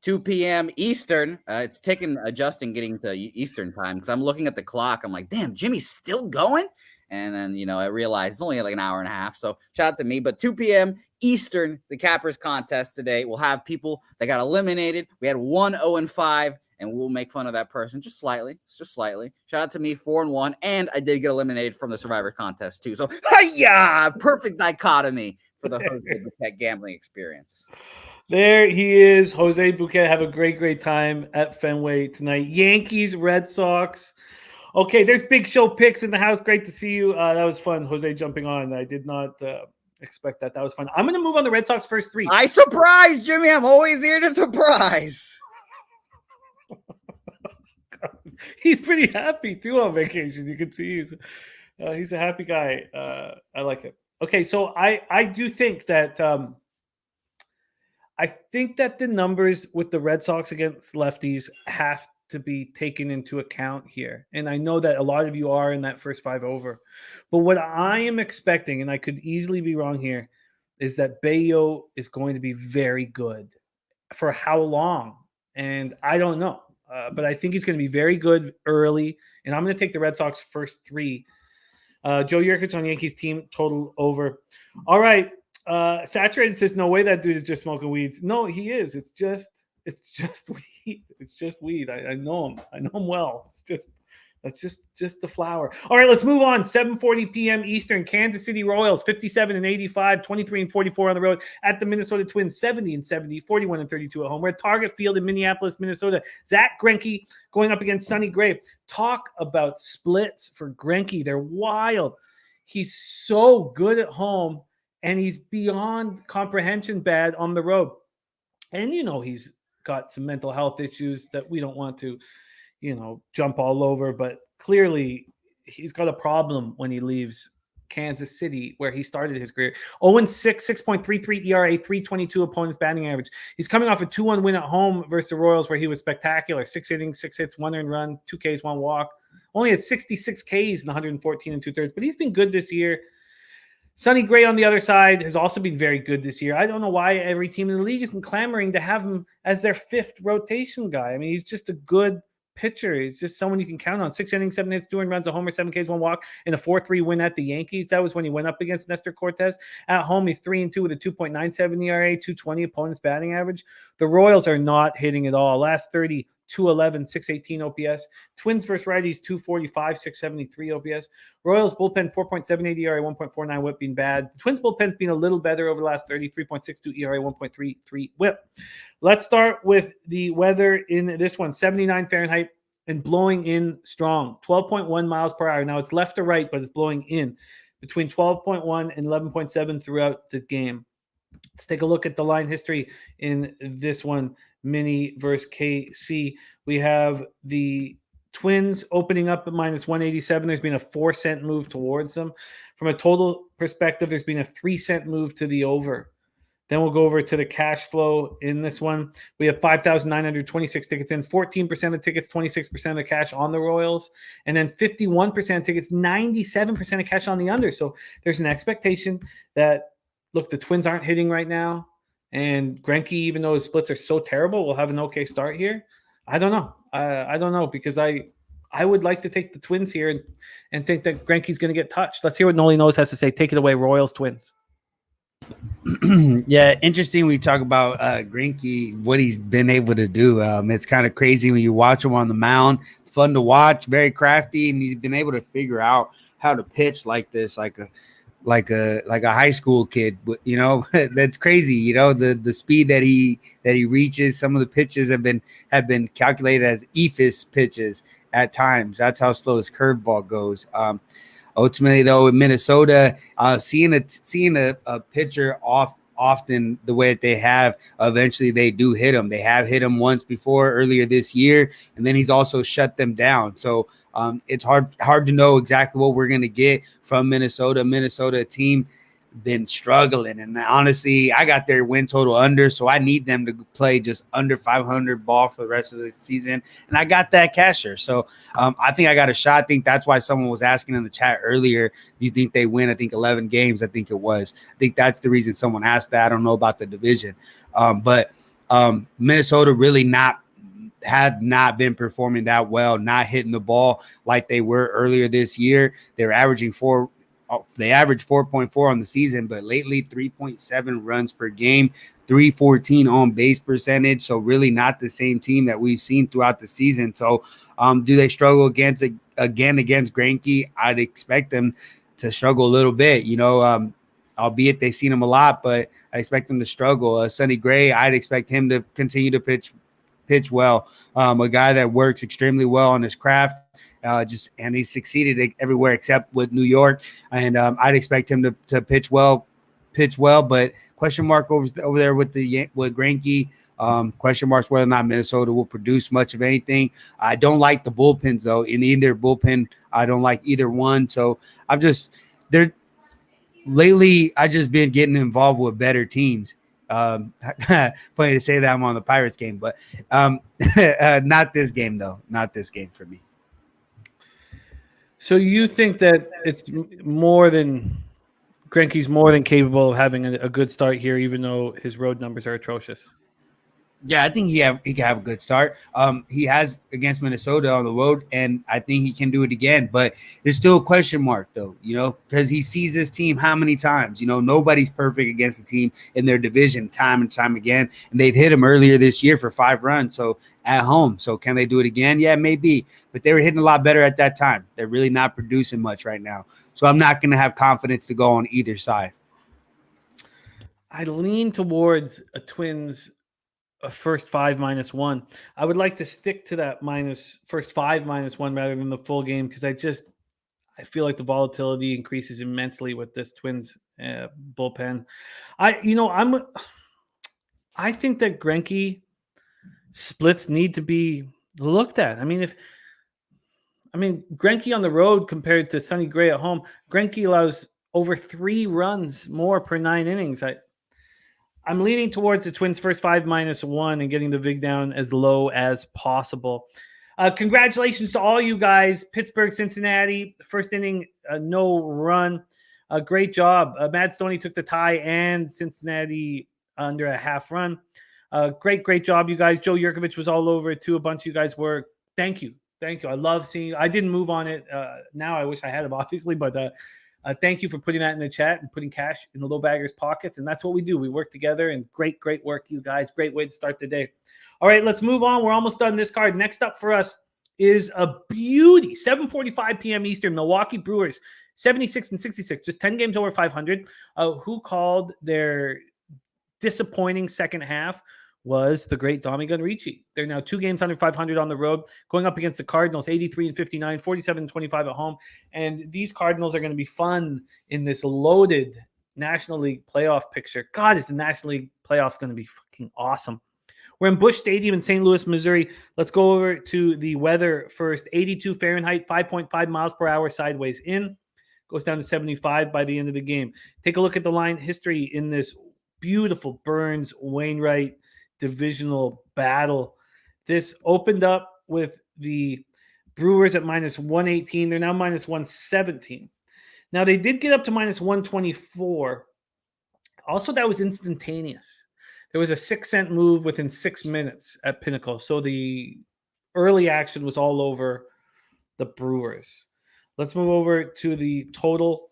2 p.m. Eastern. It's taking adjusting getting to Eastern time because I'm looking at the clock. I'm like, damn, Jimmy's still going? And then, I realized it's only like an hour and a half. So shout out to me. But 2 p.m. Eastern, the Cappers contest today. We'll have people that got eliminated. We had 1-0-5. And we'll make fun of that person just slightly. Shout out to me, 4-1. And I did get eliminated from the Survivor contest, too. So, perfect dichotomy for the Jose Bouquet gambling experience. There he is, Jose Bouquet. Have a great time at Fenway tonight. Yankees, Red Sox. Okay, there's big show picks in the house. Great to see you. That was fun, Jose, jumping on. I did not expect that. That was fun. I'm going to move on the Red Sox first 3. I surprise, Jimmy. I'm always here to surprise. He's pretty happy too on vacation. You can see he's a happy guy. I like it. Okay, so I do think that the numbers with the Red Sox against lefties have to be taken into account here. And I know that a lot of you are in that first 5 over. But what I am expecting, and I could easily be wrong here, is that Bello is going to be very good. For how long? And I don't know. But I think he's going to be very good early, and I'm going to take the Red Sox first 3. Joe Yurkich on Yankees team, total over. All right. Saturated says, no way that dude is just smoking weeds. No, he is. It's just weed. It's just weed. I know him. I know him well. That's just the flower. All right, let's move on. 7:40 p.m. Eastern. Kansas City Royals 57-85, 23-44 on the road at the Minnesota Twins, 70-70, 41-32 at home. We're at Target Field in Minneapolis, Minnesota. Zach Greinke going up against Sonny Gray. Talk about splits for Greinke. They're wild. He's so good at home, and he's beyond comprehension bad on the road. And he's got some mental health issues that we don't want to, jump all over. But clearly, he's got a problem when he leaves Kansas City, where he started his career. 0-6, 6.33 ERA, 322 opponents batting average. He's coming off a 2-1 win at home versus the Royals, where he was spectacular. 6 innings, 6 hits, 1 earned run, 2 Ks, 1 walk. Only has 66 Ks in 114 and 2/3, but he's been good this year. Sonny Gray on the other side has also been very good this year. I don't know why every team in the league isn't clamoring to have him as their 5th rotation guy. I mean, he's just a good pitcher. He's just someone you can count on. 6 innings, 7 hits, 2 earned runs, a homer, 7 Ks, 1 walk, in a 4-3 win at the Yankees. That was when he went up against Nestor Cortez. At home, he's 3-2 with a 2.97 ERA, 220 opponents batting average. The Royals are not hitting at all. Last 30, 211, 618 OPS. Twins versus righties, 245, 673 OPS. Royals bullpen, 4.78 ERA, 1.49 whip being bad. The Twins bullpen's been a little better over the last 30, 3.62 ERA, 1.33 whip. Let's start with the weather in this one. 79 Fahrenheit and blowing in strong. 12.1 miles per hour. Now it's left to right, but it's blowing in between 12.1 and 11.7 throughout the game. Let's take a look at the line history in this one. Mini versus KC. We have the Twins opening up at minus 187. There's been a 4-cent move towards them. From a total perspective, there's been a 3-cent move to the over. Then we'll go over to the cash flow in this one. We have 5,926 tickets in, 14% of tickets, 26% of cash on the Royals, and then 51% of tickets, 97% of cash on the under. So there's an expectation that, look, the Twins aren't hitting right now. And Greinke, even though his splits are so terrible, will have an okay start here. I don't know. I don't know, because I would like to take the Twins here and think that Greinke's going to get touched. Let's hear what Nolly knows has to say. Take it away, Royals, Twins. Yeah, interesting. We talk about Greinke, what he's been able to do. It's kind of crazy when you watch him on the mound. It's fun to watch, very crafty, and he's been able to figure out how to pitch like this, like a high school kid. That's crazy. The speed that he reaches. Some of the pitches have been calculated as ephus pitches at times. That's how slow his curveball goes. Ultimately, though, in Minnesota, seeing a pitcher off often the way that they have, eventually they do hit him. They have hit him once before earlier this year, and then he's also shut them down. So it's hard to know exactly what we're going to get from Minnesota. Minnesota team been struggling, and honestly, I got their win total under, so I need them to play just under 500 ball for the rest of the season, and I got that casher. So I think I got a shot. I think that's why someone was asking in the chat earlier, do you think they win? I think 11 games. I think it was. I think that's the reason someone asked that. I don't know about the division, but Minnesota really had not been performing that well, not hitting the ball like they were earlier this year. They're averaging They average 4.4 on the season, but lately 3.7 runs per game, 314 on base percentage. So really not the same team that we've seen throughout the season. So do they struggle against Greinke? I'd expect them to struggle a little bit, albeit they've seen him a lot, but I expect them to struggle. Sonny Gray, I'd expect him to continue to pitch well. A guy that works extremely well on his craft. And he's succeeded everywhere except with New York. And I'd expect him to pitch well, but question mark over there with Greinke. Question marks whether or not Minnesota will produce much of anything. I don't like the bullpens though. In either bullpen, I don't like either one. So lately I just been getting involved with better teams. Funny to say that I'm on the Pirates game, but not this game though. Not this game for me. So you think that it's more than Greinke's more than capable of having a good start here, even though his road numbers are atrocious? Yeah, I think he can have a good start. He has against Minnesota on the road, and I think he can do it again. But there's still a question mark, though, because he sees his team how many times? Nobody's perfect against a team in their division time and time again. And they've hit him earlier this year for 5 runs, so at home. So can they do it again? Yeah, maybe. But they were hitting a lot better at that time. They're really not producing much right now. So I'm not going to have confidence to go on either side. I lean towards a Twins a first 5 -1. I would like to stick to that first 5 -1 rather than the full game, because I feel like the volatility increases immensely with this Twins bullpen. I'm I think that Greinke splits need to be looked at. I mean, Greinke on the road compared to Sonny Gray at home, Greinke allows over 3 runs more per 9 innings. I'm leaning towards the Twins first 5 -1 and getting the VIG down as low as possible. Congratulations to all you guys. Pittsburgh, Cincinnati, first inning, no run. Great job. Matt Stoney took the tie and Cincinnati under a half run. Great job, you guys. Joe Yurkovich was all over it too. A bunch of you guys were. Thank you. I love seeing you. I didn't move on it. Now I wish I had, obviously, but thank you for putting that in the chat and putting cash in the low baggers' pockets. And that's what we do. We work together, and great work, you guys. Great way to start the day. All right, let's move on. We're almost done this card. Next up for us is a beauty. 7:45 p.m. Eastern, Milwaukee Brewers, 76-66, just 10 games over 500. Who called their disappointing second half was the great Dominican Ricci. They're now 2 games under 500 on the road, going up against the Cardinals, 83-59, 47-25 at home. And these Cardinals are going to be fun in this loaded National League playoff picture. God, is the National League playoffs going to be fucking awesome. We're in Busch Stadium in St. Louis, Missouri. Let's go over to the weather first. 82 Fahrenheit, 5.5 miles per hour sideways in. Goes down to 75 by the end of the game. Take a look at the line history in this beautiful Burns-Wainwright divisional battle. This opened up with the Brewers at -118. They're now -117. Now, they did get up to -124. Also, that was instantaneous. There was a 6-cent move within 6 minutes at Pinnacle. So the early action was all over the Brewers. Let's move over to the total.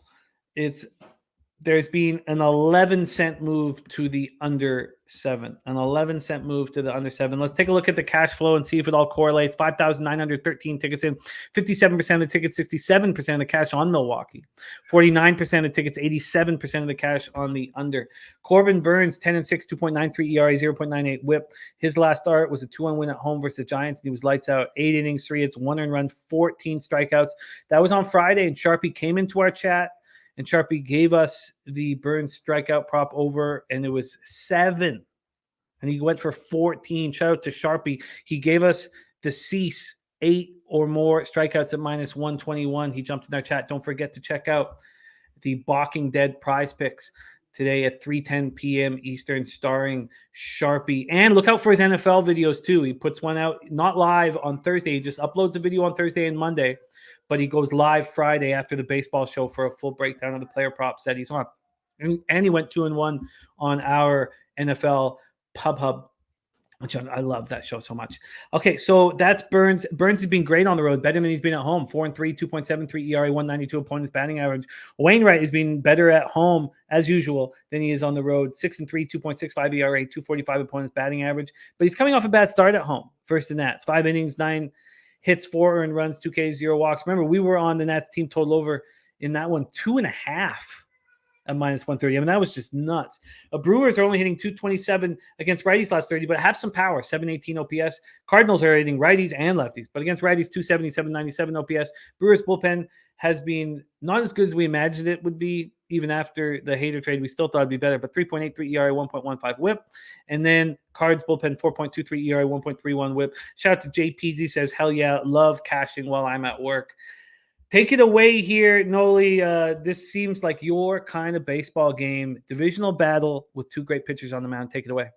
There's been an 11-cent move to the under 7. An 11-cent move to the under 7. Let's take a look at the cash flow and see if it all correlates. 5,913 tickets in. 57% of the tickets, 67% of the cash on Milwaukee. 49% of the tickets, 87% of the cash on the under. Corbin Burns, 10-6, 2.93 ERA, 0.98 whip. His last start was a 2-1 win at home versus the Giants. He was lights out. 8 innings, 3 hits, 1 earned run, 14 strikeouts. That was on Friday, and Sharpie came into our chat. And Sharpie gave us the Burns strikeout prop over, and it was 7. And he went for 14. Shout out to Sharpie. He gave us the Cease 8 or more strikeouts at -121. He jumped in our chat. Don't forget to check out the Balking Dead prize picks today at 3:10 p.m. Eastern, starring Sharpie. And look out for his NFL videos, too. He puts one out, not live on Thursday. He just uploads a video on Thursday and Monday. But he goes live Friday after the baseball show for a full breakdown of the player props that he's on. And he went 2-1 on our NFL Pub Hub, which I love that show so much. Okay, so that's Burns. Burns has been great on the road, better than he's been at home. 4-3, 2.73 ERA, 192 opponent's batting average. Wainwright has been better at home, as usual, than he is on the road. 6-3, 2.65 ERA, 245 opponent's batting average. But he's coming off a bad start at home versus the Nats. 5 innings, 9 hits, 4 earned runs, 2 Ks, 0 walks. Remember, we were on the Nats team total over in that one, 2.5 at -130. I mean, that was just nuts. Brewers are only hitting 227 against righties last 30, but have some power, 718 OPS. Cardinals are hitting righties and lefties, but against righties, 270, 797 OPS. Brewers bullpen has been not as good as we imagined it would be. Even after the Hader trade, we still thought it'd be better, but 3.83 ERA, 1.15 whip. And then Cards bullpen, 4.23 ERA, 1.31 whip. Shout out to JPZ, says, hell yeah, love cashing while I'm at work. Take it away here, Nolly. This seems like your kind of baseball game. Divisional battle with 2 great pitchers on the mound. Take it away.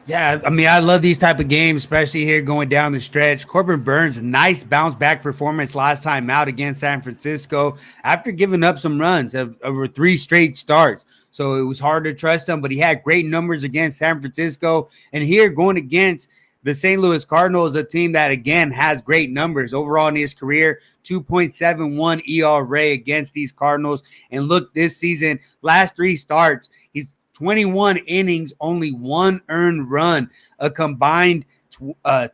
Yeah, I mean, I love these type of games, especially here going down the stretch. Corbin Burns, a nice bounce-back performance last time out against San Francisco after giving up some runs over 3 straight starts. So it was hard to trust him, but he had great numbers against San Francisco. And here going against the St. Louis Cardinals, a team that, again, has great numbers overall in his career, 2.71 ERA against these Cardinals. And look, this season, last 3 starts, he's 21 innings, only 1 earned run, a combined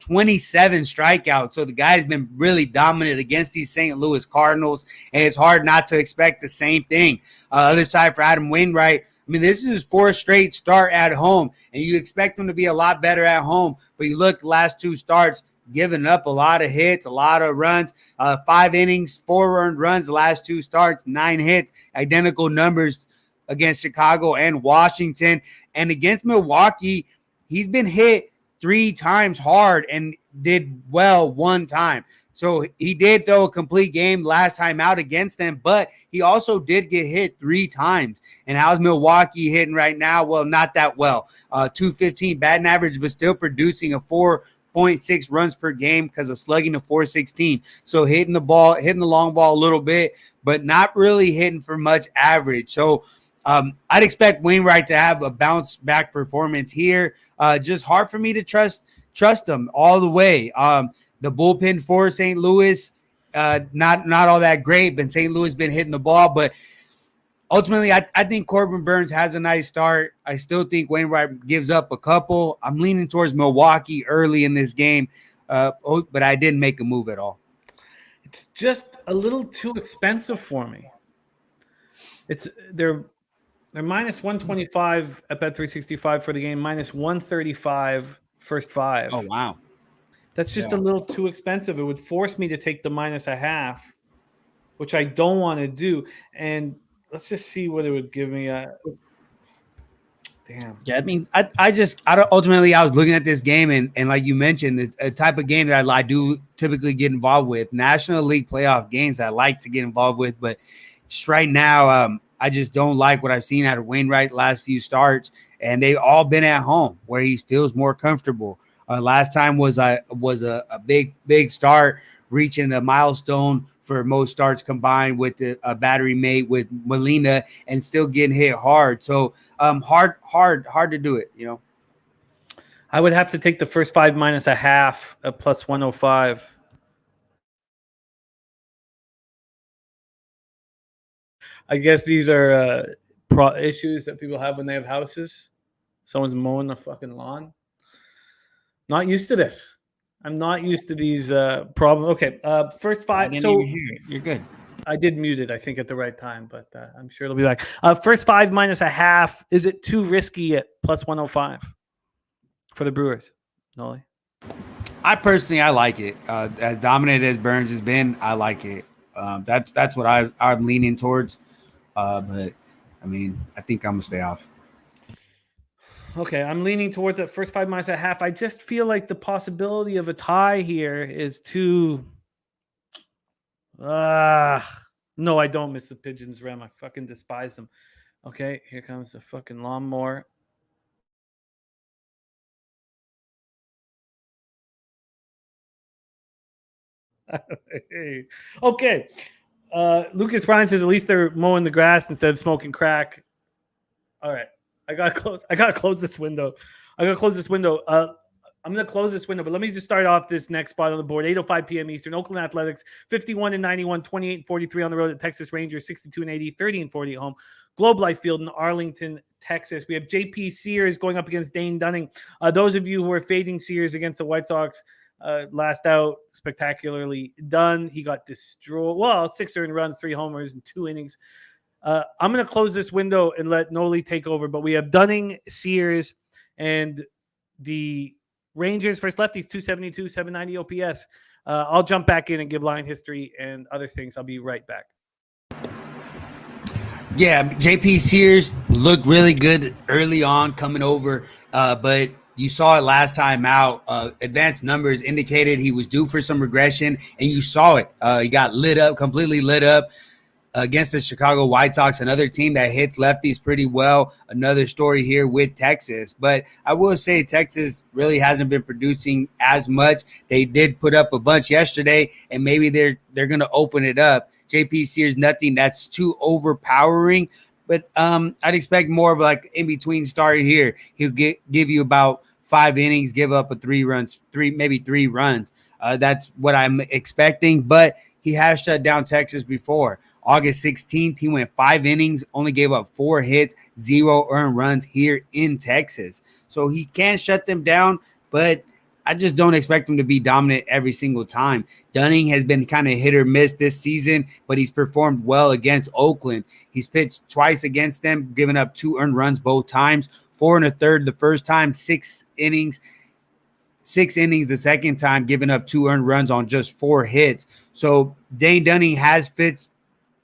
27 strikeouts. So the guy's been really dominant against these St. Louis Cardinals, and it's hard not to expect the same thing. Other side for Adam Wainwright, I mean, this is his 4th straight start at home, and you expect him to be a lot better at home. But you look, the last 2 starts, giving up a lot of hits, a lot of runs, 5 innings, 4 earned runs, the last 2 starts, 9 hits, identical numbers against Chicago and Washington. And against Milwaukee, he's been hit 3 times hard and did well 1 time. So he did throw a complete game last time out against them, but he also did get hit 3 times. And how's Milwaukee hitting right now? Well, not that well. 215 batting average, but still producing a 4.6 runs per game because of slugging to 416. So hitting the long ball a little bit, but not really hitting for much average. So I'd expect Wainwright to have a bounce back performance here. Just hard for me to trust him all the way. The bullpen for St. Louis, not all that great, but St. Louis been hitting the ball. But ultimately, I think Corbin Burns has a nice start. I still think Wainwright gives up a couple. I'm leaning towards Milwaukee early in this game, but I didn't make a move at all. It's just a little too expensive for me. They're minus 125 at Bet365 for the game, minus 135 first 5. Oh, wow. That's just a little too expensive. It would force me to take the -0.5, which I don't want to do. And let's just see what it would give me. Damn. Yeah, I mean, I ultimately I was looking at this game and like you mentioned, a type of game that I do typically get involved with. National League playoff games I like to get involved with, but just right now, I just don't like what I've seen out of Wainwright last few starts, and they've all been at home where he feels more comfortable. Last time was a big start, reaching a milestone for most starts combined with the battery mate with Molina and still getting hit hard. So hard to do it, you know. I would have to take the first 5 -0.5 at plus 105. I guess these are issues that people have when they have houses. Someone's mowing the fucking lawn. Not used to this. I'm not used to these problems. Okay, first 5. So you're good. I did mute it, I think, at the right time, but I'm sure it'll be back. First 5 -0.5. Is it too risky at plus 105 for the Brewers, Nolly? I like it. As dominant as Burns has been, I like it. That's what I'm leaning towards. But I mean, I think I'm gonna stay off. Okay, I'm leaning towards that first 5 -0.5. I just feel like the possibility of a tie here is too. No, I don't miss the Pigeons, Rem. I fucking despise them. Okay, here comes the fucking lawnmower. Okay. Lucas Ryan says at least they're mowing the grass instead of smoking crack. All right. I gotta close this window. I'm gonna close this window, but let me just start off this next spot on the board. 8:05 p.m. Eastern. Oakland Athletics 51-91, 28-43 on the road at Texas Rangers, 62-80, 30-40 at home. Globe Life Field in Arlington, Texas. We have JP Sears going up against Dane Dunning. Those of you who are fading Sears against the White Sox, last out, spectacularly done. He got destroyed. Well, 6 earned runs, 3 homers, and 2 innings. I'm going to close this window and let Nolly take over, but we have Dunning, Sears, and the Rangers versus lefties, 272, 790 OPS. I'll jump back in and give line history and other things. I'll be right back. Yeah, JP Sears looked really good early on coming over, but you saw it last time out. Advanced numbers indicated he was due for some regression, and you saw it. He got completely lit up against the Chicago White Sox, another team that hits lefties pretty well. Another story here with Texas. But I will say Texas really hasn't been producing as much. They did put up a bunch yesterday, and maybe they're going to open it up. JP Sears, nothing that's too overpowering, but I'd expect more of like in-between start here. He'll give you about 5 innings, give up three runs. That's what I'm expecting, but he has shut down Texas before. August 16th, he went 5 innings, only gave up 4 hits, 0 earned runs here in Texas. So he can shut them down, but I just don't expect him to be dominant every single time. Dunning has been kind of hit or miss this season, but he's performed well against Oakland. He's pitched twice against them, giving up 2 earned runs both times, 4 1/3 the first time, 6 innings. 6 innings the second time, giving up 2 earned runs on just 4 hits. So Dane Dunning has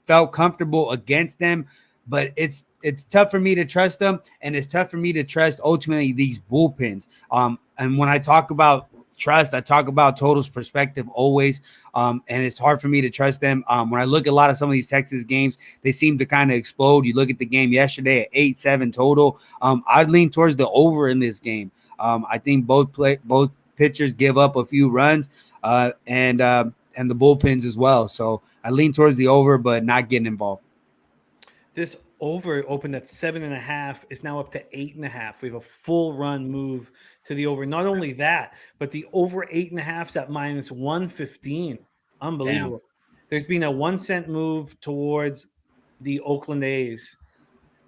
felt comfortable against them, but it's it's tough for me to trust them, and it's tough for me to trust ultimately these bullpens. And when I talk about trust, I talk about Total's perspective always, and it's hard for me to trust them. When I look at a lot of some of these Texas games, they seem to kind of explode. You look at the game yesterday at 8-7 total. I'd lean towards the over in this game. I think both pitchers give up a few runs, and the bullpens as well. So I lean towards the over, but not getting involved. This over opened at 7.5, is now up to 8.5. We have a full run move to the over. Not only that, but the over 8.5 is at minus 115. Unbelievable. Damn. There's been a 1 cent move towards the Oakland A's,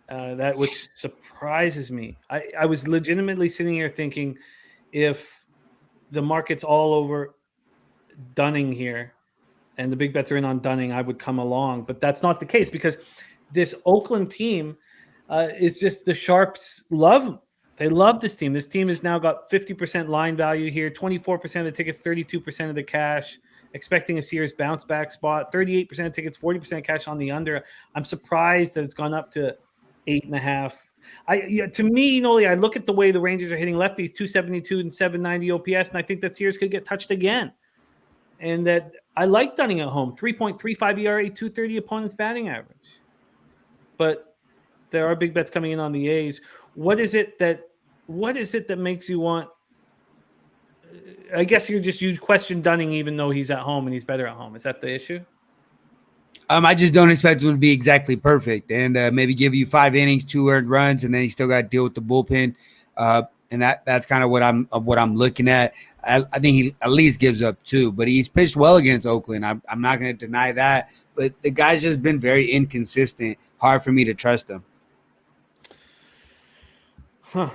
that which surprises me. I was legitimately sitting here thinking, if the market's all over Dunning here and the big bets are in on Dunning, I would come along. But that's not the case, because this Oakland team is just, the Sharps love them. They love this team. This team has now got 50% line value here, 24% of the tickets, 32% of the cash, expecting a Sears bounce back spot, 38% of tickets, 40% cash on the under. I'm surprised that it's gone up to 8.5. To me, Nolly, I look at the way the Rangers are hitting lefties, 272 and 790 OPS, and I think that Sears could get touched again. And that I like Dunning at home, 3.35 ERA, 230 opponent's batting average. But there are big bets coming in on the A's. What is it that makes you want? I guess you question Dunning even though he's at home and he's better at home. Is that the issue? I just don't expect him to be exactly perfect, and maybe give you 5 innings, 2 earned runs, and then you still got to deal with the bullpen. And that's kind of what I'm looking at. I think he at least gives up 2, but he's pitched well against Oakland. I'm not going to deny that, but the guy's just been very inconsistent. Hard for me to trust him. Huh.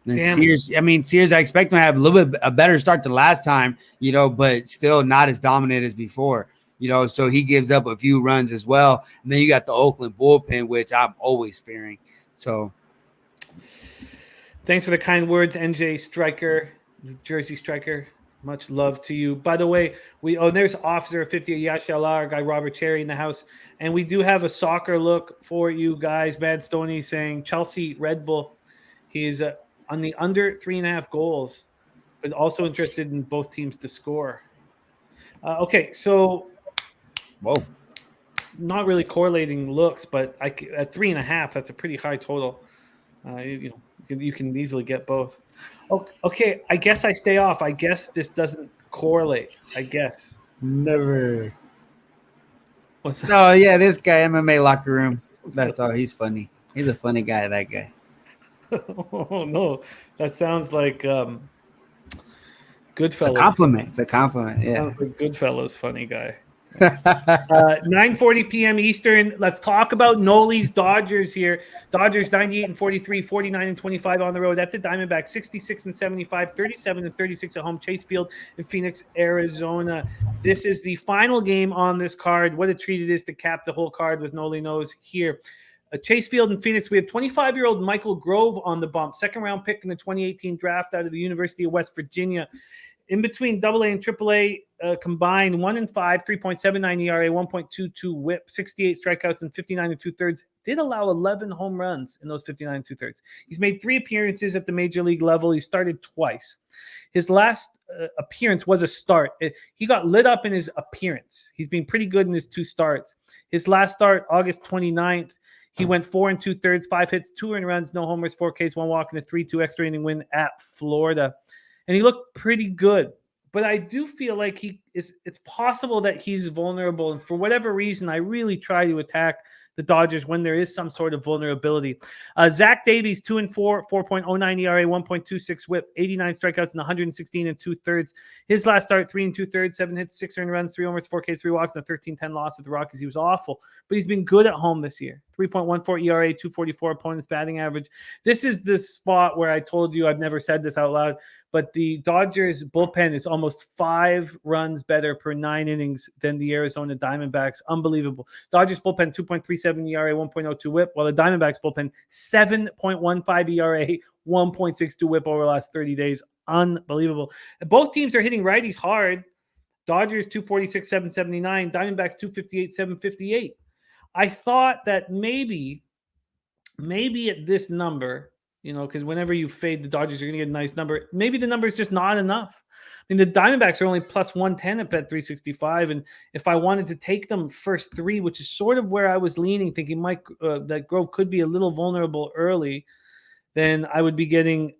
And Sears, I expect him to have a little bit a better start than last time, but still not as dominant as before. So he gives up a few runs as well. And then you got the Oakland bullpen, which I'm always fearing. So thanks for the kind words, NJ Striker, New Jersey Striker. Much love to you. By the way, there's Officer 50 Yashala, our guy Robert Cherry in the house. And we do have a soccer look for you guys. Bad Stoney saying Chelsea Red Bull. He is on the under 3.5 goals, but also interested in both teams to score. Okay, so whoa, not really correlating looks, but at 3.5, that's a pretty high total. You can easily get both. Okay, I guess I stay off. I guess this doesn't correlate. I guess. Never. What's that? Oh, yeah, this guy, MMA locker room. That's all. He's funny. He's a funny guy, that guy. Oh, no. That sounds like Goodfellas. It's a compliment, yeah. Sounds like Goodfellas, funny guy. 9:40 p.m. Eastern. Let's talk about Nolly's Dodgers here. Dodgers 98-43, 49-25 on the road at the Diamondbacks, 66-75, 37-36 at home. Chase Field in Phoenix, Arizona. This is the final game on this card. What a treat it is to cap the whole card with Nolly Knows here. Chase Field in Phoenix, we have 25-year-old Michael Grove on the bump, second-round pick in the 2018 draft out of the University of West Virginia. In between AA and AAA combined, 1-5, 3.79 ERA, 1.22 WHIP, 68 strikeouts, and 59 2/3. Did allow 11 home runs in those 59 2/3. He's made 3 appearances at the major league level. He started twice. His last appearance was a start. He got lit up in his appearance. He's been pretty good in his 2 starts. His last start, August 29th, he went 4 2/3, 5 hits, 2 earned runs, no homers, 4 Ks, 1 walk, and a 3-2 extra inning win at Florida. And he looked pretty good. But I do feel like it's possible that he's vulnerable. And for whatever reason, I really try to attack the Dodgers when there is some sort of vulnerability. Zach Davies, 2-4, 4.09 ERA, 1.26 WHIP, 89 strikeouts, and 116 2/3. His last start, 3 2/3, 7 hits, 6 earned runs, 3 homers, 4 Ks, 3 walks, and a 13-10 loss at the Rockies. He was awful, but he's been good at home this year. 3.14 ERA, 244 opponent's batting average. This is the spot where I told you I've never said this out loud, but the Dodgers bullpen is almost 5 runs better per 9 innings than the Arizona Diamondbacks. Unbelievable. Dodgers bullpen 2.37 ERA, 1.02 WHIP, while the Diamondbacks bullpen 7.15 ERA, 1.62 WHIP over the last 30 days. Unbelievable. Both teams are hitting righties hard. Dodgers 246, 779, Diamondbacks 258, 758. I thought that maybe maybe at this number, because whenever you fade the Dodgers, you're going to get a nice number. Maybe the number is just not enough. I mean, the Diamondbacks are only plus 110 at bet 365. And if I wanted to take them first three, which is sort of where I was leaning, thinking that Grove could be a little vulnerable early, then I would be getting,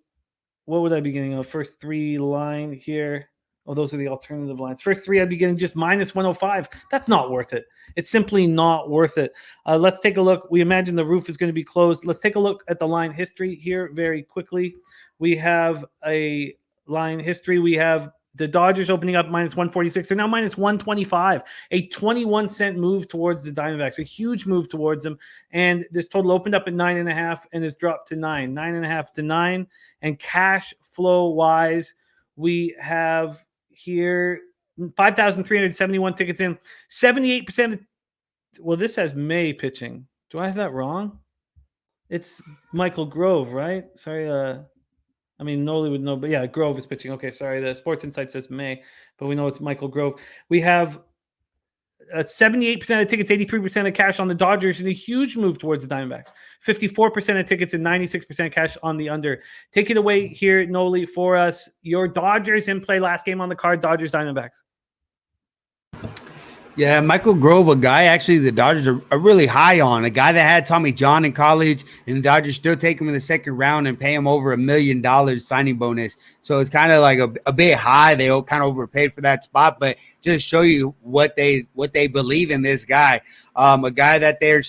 what would I be getting? A first three line here. Oh, those are the alternative lines. First three, I'd be getting just minus 105. That's not worth it. It's simply not worth it. Let's take a look. We imagine the roof is going to be closed. Let's take a look at the line history here very quickly. We have a line history. We have the Dodgers opening up minus 146. They're now minus 125. A 21-cent move towards the Diamondbacks. A huge move towards them. And this total opened up at 9.5 and has dropped to 9. 9.5 to 9. And cash flow-wise, we have here 5,371 tickets in. 78%. Well, this has May pitching. Do I have that wrong? It's Michael Grove, right? Sorry. I mean, Nolly would know, but yeah, Grove is pitching. Okay, sorry. The Sports Insight says May, but we know it's Michael Grove. We have 78% of tickets, 83% of cash on the Dodgers, and a huge move towards the Diamondbacks. 54% of tickets and 96% cash on the under. Take it away here, Nolly, for us. Your Dodgers in play, last game on the card, Dodgers Diamondbacks. Yeah, Michael Grove, a guy actually the Dodgers are really high on. A guy that had Tommy John in college, and the Dodgers still take him in the second round and pay him over $1 million signing bonus. So it's kind of like a bit high. They kind of overpaid for that spot, but just show you what they believe in this guy. A guy that they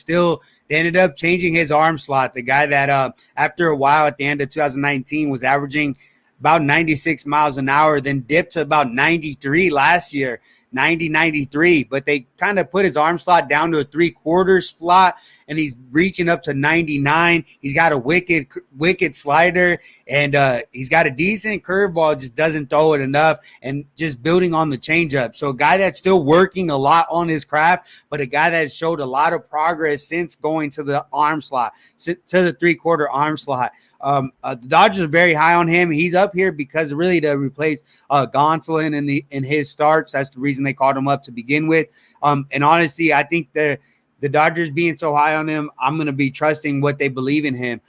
ended up changing his arm slot. The guy that after a while at the end of 2019 was averaging about 96 miles an hour, then dipped to about 93 last year. 93, but they kind of put his arm slot down to a 3/4 slot, and he's reaching up to 99. He's got a wicked slider, and he's got a decent curveball, just doesn't throw it enough, and just building on the changeup. So a guy that's still working a lot on his craft, but a guy that showed a lot of progress since going to the arm slot, to the 3/4 arm slot. The Dodgers are very high on him. He's up here because really to replace Gonsolin in his starts. That's the reason they called him up to begin with. And honestly, I think the Dodgers being so high on him, I'm going to be trusting what they believe in him.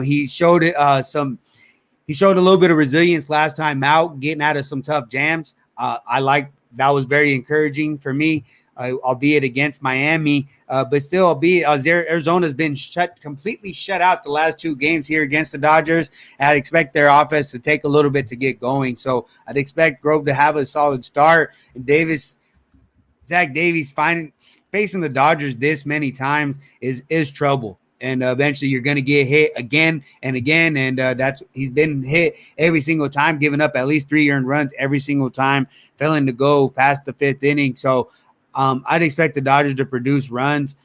He showed he showed a little bit of resilience last time out, getting out of some tough jams. That was very encouraging for me. Albeit against Miami, but still, Arizona's been completely shut out the last two games here against the Dodgers. And I'd expect their offense to take a little bit to get going. So I'd expect Grove to have a solid start. And Zach Davies facing the Dodgers this many times is trouble. And eventually you're going to get hit again and again. And he's been hit every single time, giving up at least 3 earned runs every single time, failing to go past the 5th inning. So I'd expect the Dodgers to produce runs.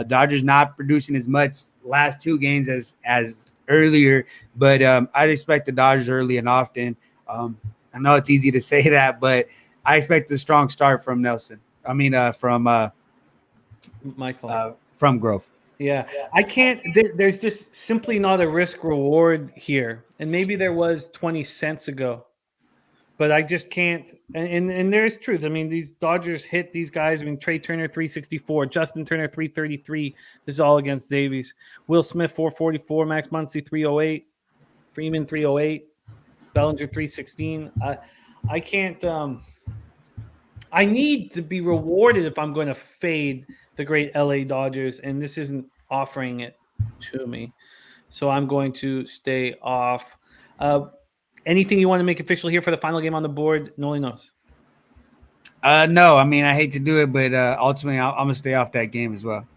Dodgers not producing as much last 2 games as earlier, but I'd expect the Dodgers early and often. I know it's easy to say that, but I expect a strong start from from Michael. From Grove. Yeah, I can't. There's just simply not a risk reward here, and maybe there was 20 cents ago. But I just can't, and there's truth. I mean, these Dodgers hit these guys. I mean, Trey Turner 364, Justin Turner 333. This is all against Davies. Will Smith 444, Max Muncy 308, Freeman 308, Bellinger 316. I can't. I need to be rewarded if I'm going to fade the great LA Dodgers, and this isn't offering it to me. So I'm going to stay off. Anything you want to make official here for the final game on the board? Nolly knows. No, I mean, I hate to do it, but ultimately I'm going to stay off that game as well.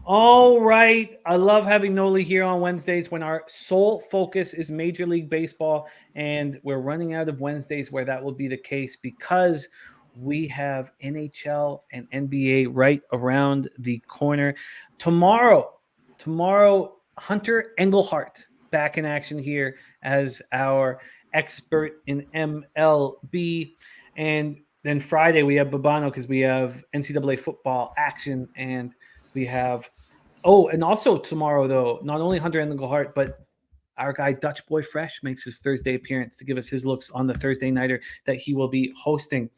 All right. I love having Nolly here on Wednesdays when our sole focus is Major League Baseball, and we're running out of Wednesdays where that will be the case because we have NHL and NBA right around the corner. Tomorrow, Hunter Engelhart back in action here as our expert in MLB. And then Friday we have Babano because we have NCAA football action, and we have and also tomorrow though, not only Hunter Engelhart, but our guy Dutch Boy Fresh makes his Thursday appearance to give us his looks on the Thursday nighter that he will be hosting.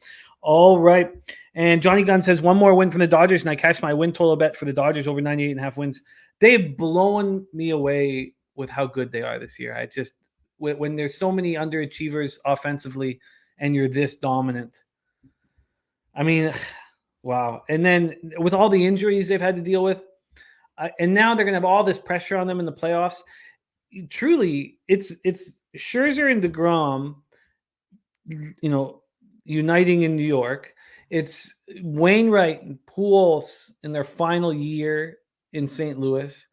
All right. And Johnny Gunn says 1 more win from the Dodgers, and I cashed my win total bet for the Dodgers over 98.5 wins. they've blown me away with how good they are this year. I just, when there's so many underachievers offensively and you're this dominant, I mean, wow. And then with all the injuries they've had to deal with, and now they're going to have all this pressure on them in the playoffs. Truly, it's Scherzer and DeGrom, uniting in New York. It's Wainwright and Pujols in their final year in St. Louis.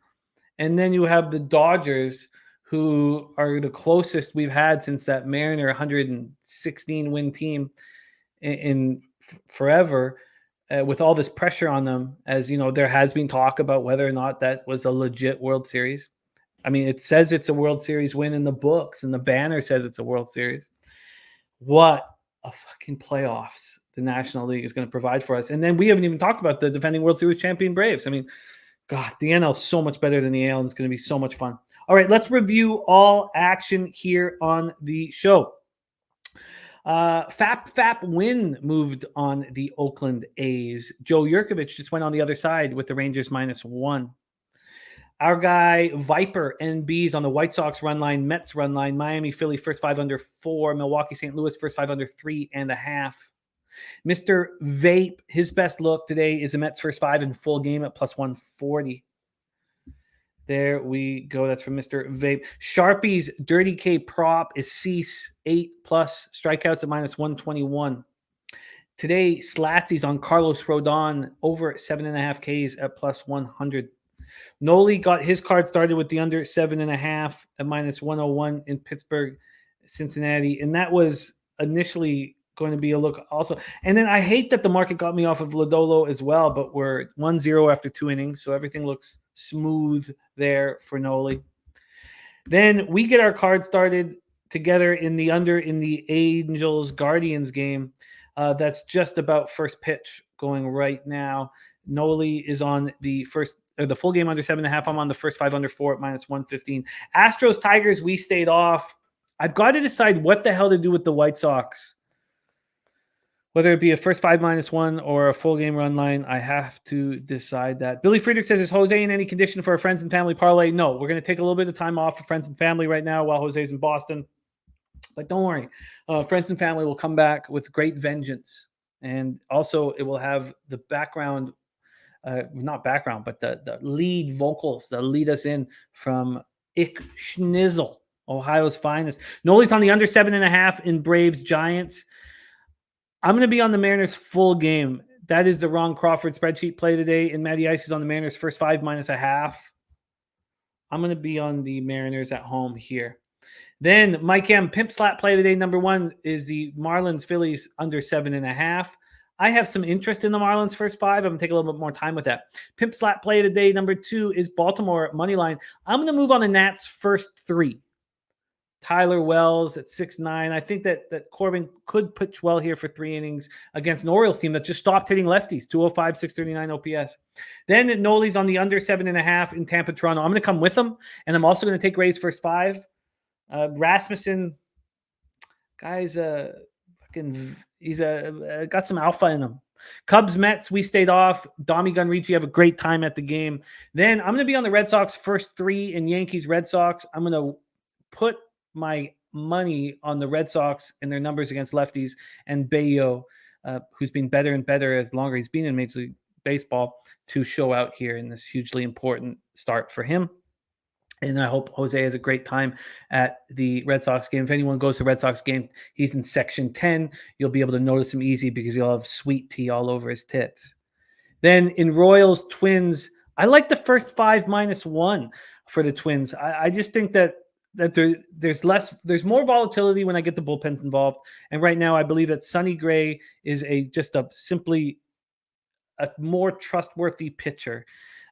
And then you have the Dodgers, who are the closest we've had since that Mariner 116 win team in forever, with all this pressure on them. As you know, there has been talk about whether or not that was a legit World Series. I mean, it says it's a World Series win in the books, and the banner says it's a World Series. What a fucking playoffs the National League is going to provide for us. And then we haven't even talked about the defending World Series champion Braves. I mean, God, the NL is so much better than the AL, and it's going to be so much fun. All right, let's review all action here on the show. FAP win moved on the Oakland A's. Joe Yurkovich just went on the other side with the Rangers -1. Our guy Viper NB's on the White Sox run line, Mets run line, Miami, Philly first 5 under 4, Milwaukee, St. Louis first 5 under 3.5. Mr. Vape, his best look today is the Mets first 5 in full game at +140. There we go. That's from Mr. Vape. Sharpie's Dirty K prop is Cease 8+ strikeouts at -121. Today, Slatsy's on Carlos Rodon over 7.5 Ks at +100. Nolly got his card started with the under 7.5 at -101 in Pittsburgh, Cincinnati. And that was initially going to be a look also. And then I hate that the market got me off of Lodolo as well, but we're 1-0 after 2 innings. So everything looks smooth there for Nolly. Then we get our card started together in the under in the Angels Guardians game. That's just about first pitch going right now. Nolly is on the full game under 7.5. I'm on the first 5 under 4 at -115. Astros Tigers, we stayed off. I've got to decide what the hell to do with the White Sox. Whether it be a first 5 -1 or a full game run line, I have to decide that. Billy Friedrich says, is Jose in any condition for a friends and family parlay? No, we're going to take a little bit of time off for friends and family right now while Jose's in Boston. But don't worry, friends and family will come back with great vengeance. And also it will have the background, not background, but the lead vocals that lead us in from Ich Schnizzle, Ohio's finest. Nolly's on the under 7.5 in Braves Giants. I'm going to be on the Mariners full game. That is the Ron Crawford spreadsheet play today. And Matty Ice is on the Mariners first 5 -0.5. I'm going to be on the Mariners at home here. Then Mike M. Pimp Slap play today. Number 1 is the Marlins Phillies under 7.5. I have some interest in the Marlins first 5. I'm going to take a little bit more time with that. Pimp Slap play today. Number 2 is Baltimore money line. I'm going to move on the Nats first 3. Tyler Wells at 6'9". I think that Corbin could pitch well here for 3 innings against an Orioles team that just stopped hitting lefties, 205, 639 OPS. Then Nolly's on the under 7.5 in Tampa, Toronto. I'm going to come with him, and I'm also going to take Ray's first 5. Rasmussen, guy's he's got some alpha in him. Cubs, Mets, we stayed off. Domi Gunrichi have a great time at the game. Then I'm going to be on the Red Sox first 3 and Yankees, Red Sox. I'm going to put my money on the Red Sox and their numbers against lefties, and Bayo, who's been better and better as longer he's been in Major League Baseball, to show out here in this hugely important start for him. And I hope Jose has a great time at the Red Sox game. If anyone goes to the Red Sox game, he's in section 10. You'll be able to notice him easy because he'll have sweet tea all over his tits. Then in Royals Twins, I like the first 5 -1 for the Twins. I just think that there's more volatility when I get the bullpens involved. And right now, I believe that Sonny Gray is simply a more trustworthy pitcher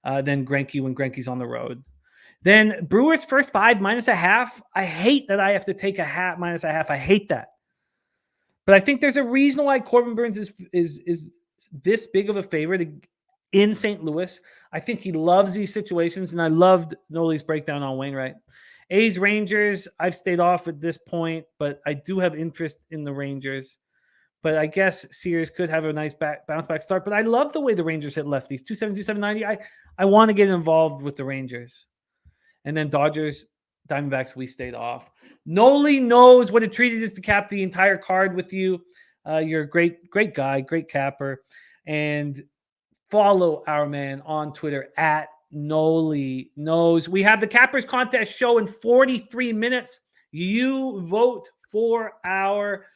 than Greinke when Greinke's on the road. Then Brewers first 5 -0.5. I hate that I have to take a hat -0.5. I hate that. But I think there's a reason why Corbin Burns is this big of a favorite in St. Louis. I think he loves these situations, and I loved Nolly's breakdown on Wainwright. A's Rangers, I've stayed off at this point, but I do have interest in the Rangers. but I guess Sears could have a nice bounce back start. But I love the way the Rangers hit lefties. 270, 290. I want to get involved with the Rangers. And then Dodgers, Diamondbacks, we stayed off. Nolly knows what a treat it is to cap the entire card with you. You're a great guy, great capper. And follow our man on Twitter at Nolly Knows. We have the Cappers Contest show in 43 minutes. You vote for our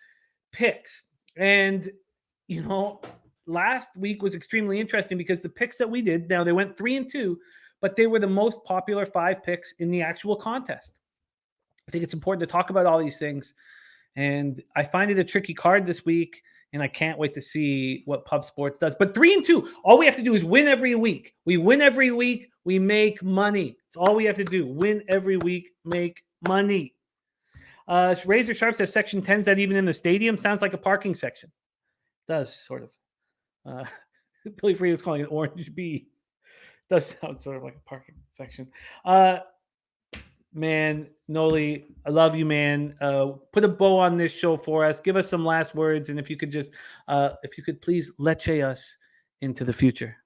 picks. And, last week was extremely interesting because the picks that we did, now they went 3-2, but they were the most popular 5 picks in the actual contest. I think it's important to talk about all these things. And I find it a tricky card this week, and I can't wait to see what Pub Sports does. But 3-2, all we have to do is win every week. We win every week, we make money. It's all we have to do. Win every week, make money. Razor Sharp says Section 10, is that even in the stadium? Sounds like a parking section. It does, sort of. Billy Free was calling it Orange B. Does sound sort of like a parking section. Man, Nolly, I love you, man. Put a bow on this show for us. Give us some last words. And if you could please leche us into the future.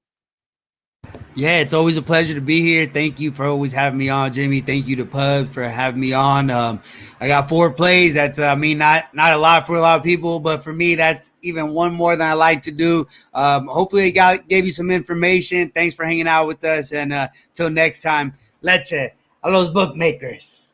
Yeah, it's always a pleasure to be here. Thank you for always having me on, Jimmy. Thank you to Pub for having me on. I got 4 plays. That's, not a lot for a lot of people, but for me, that's even one more than I like to do. Hopefully it gave you some information. Thanks for hanging out with us. And till next time, leche a los bookmakers.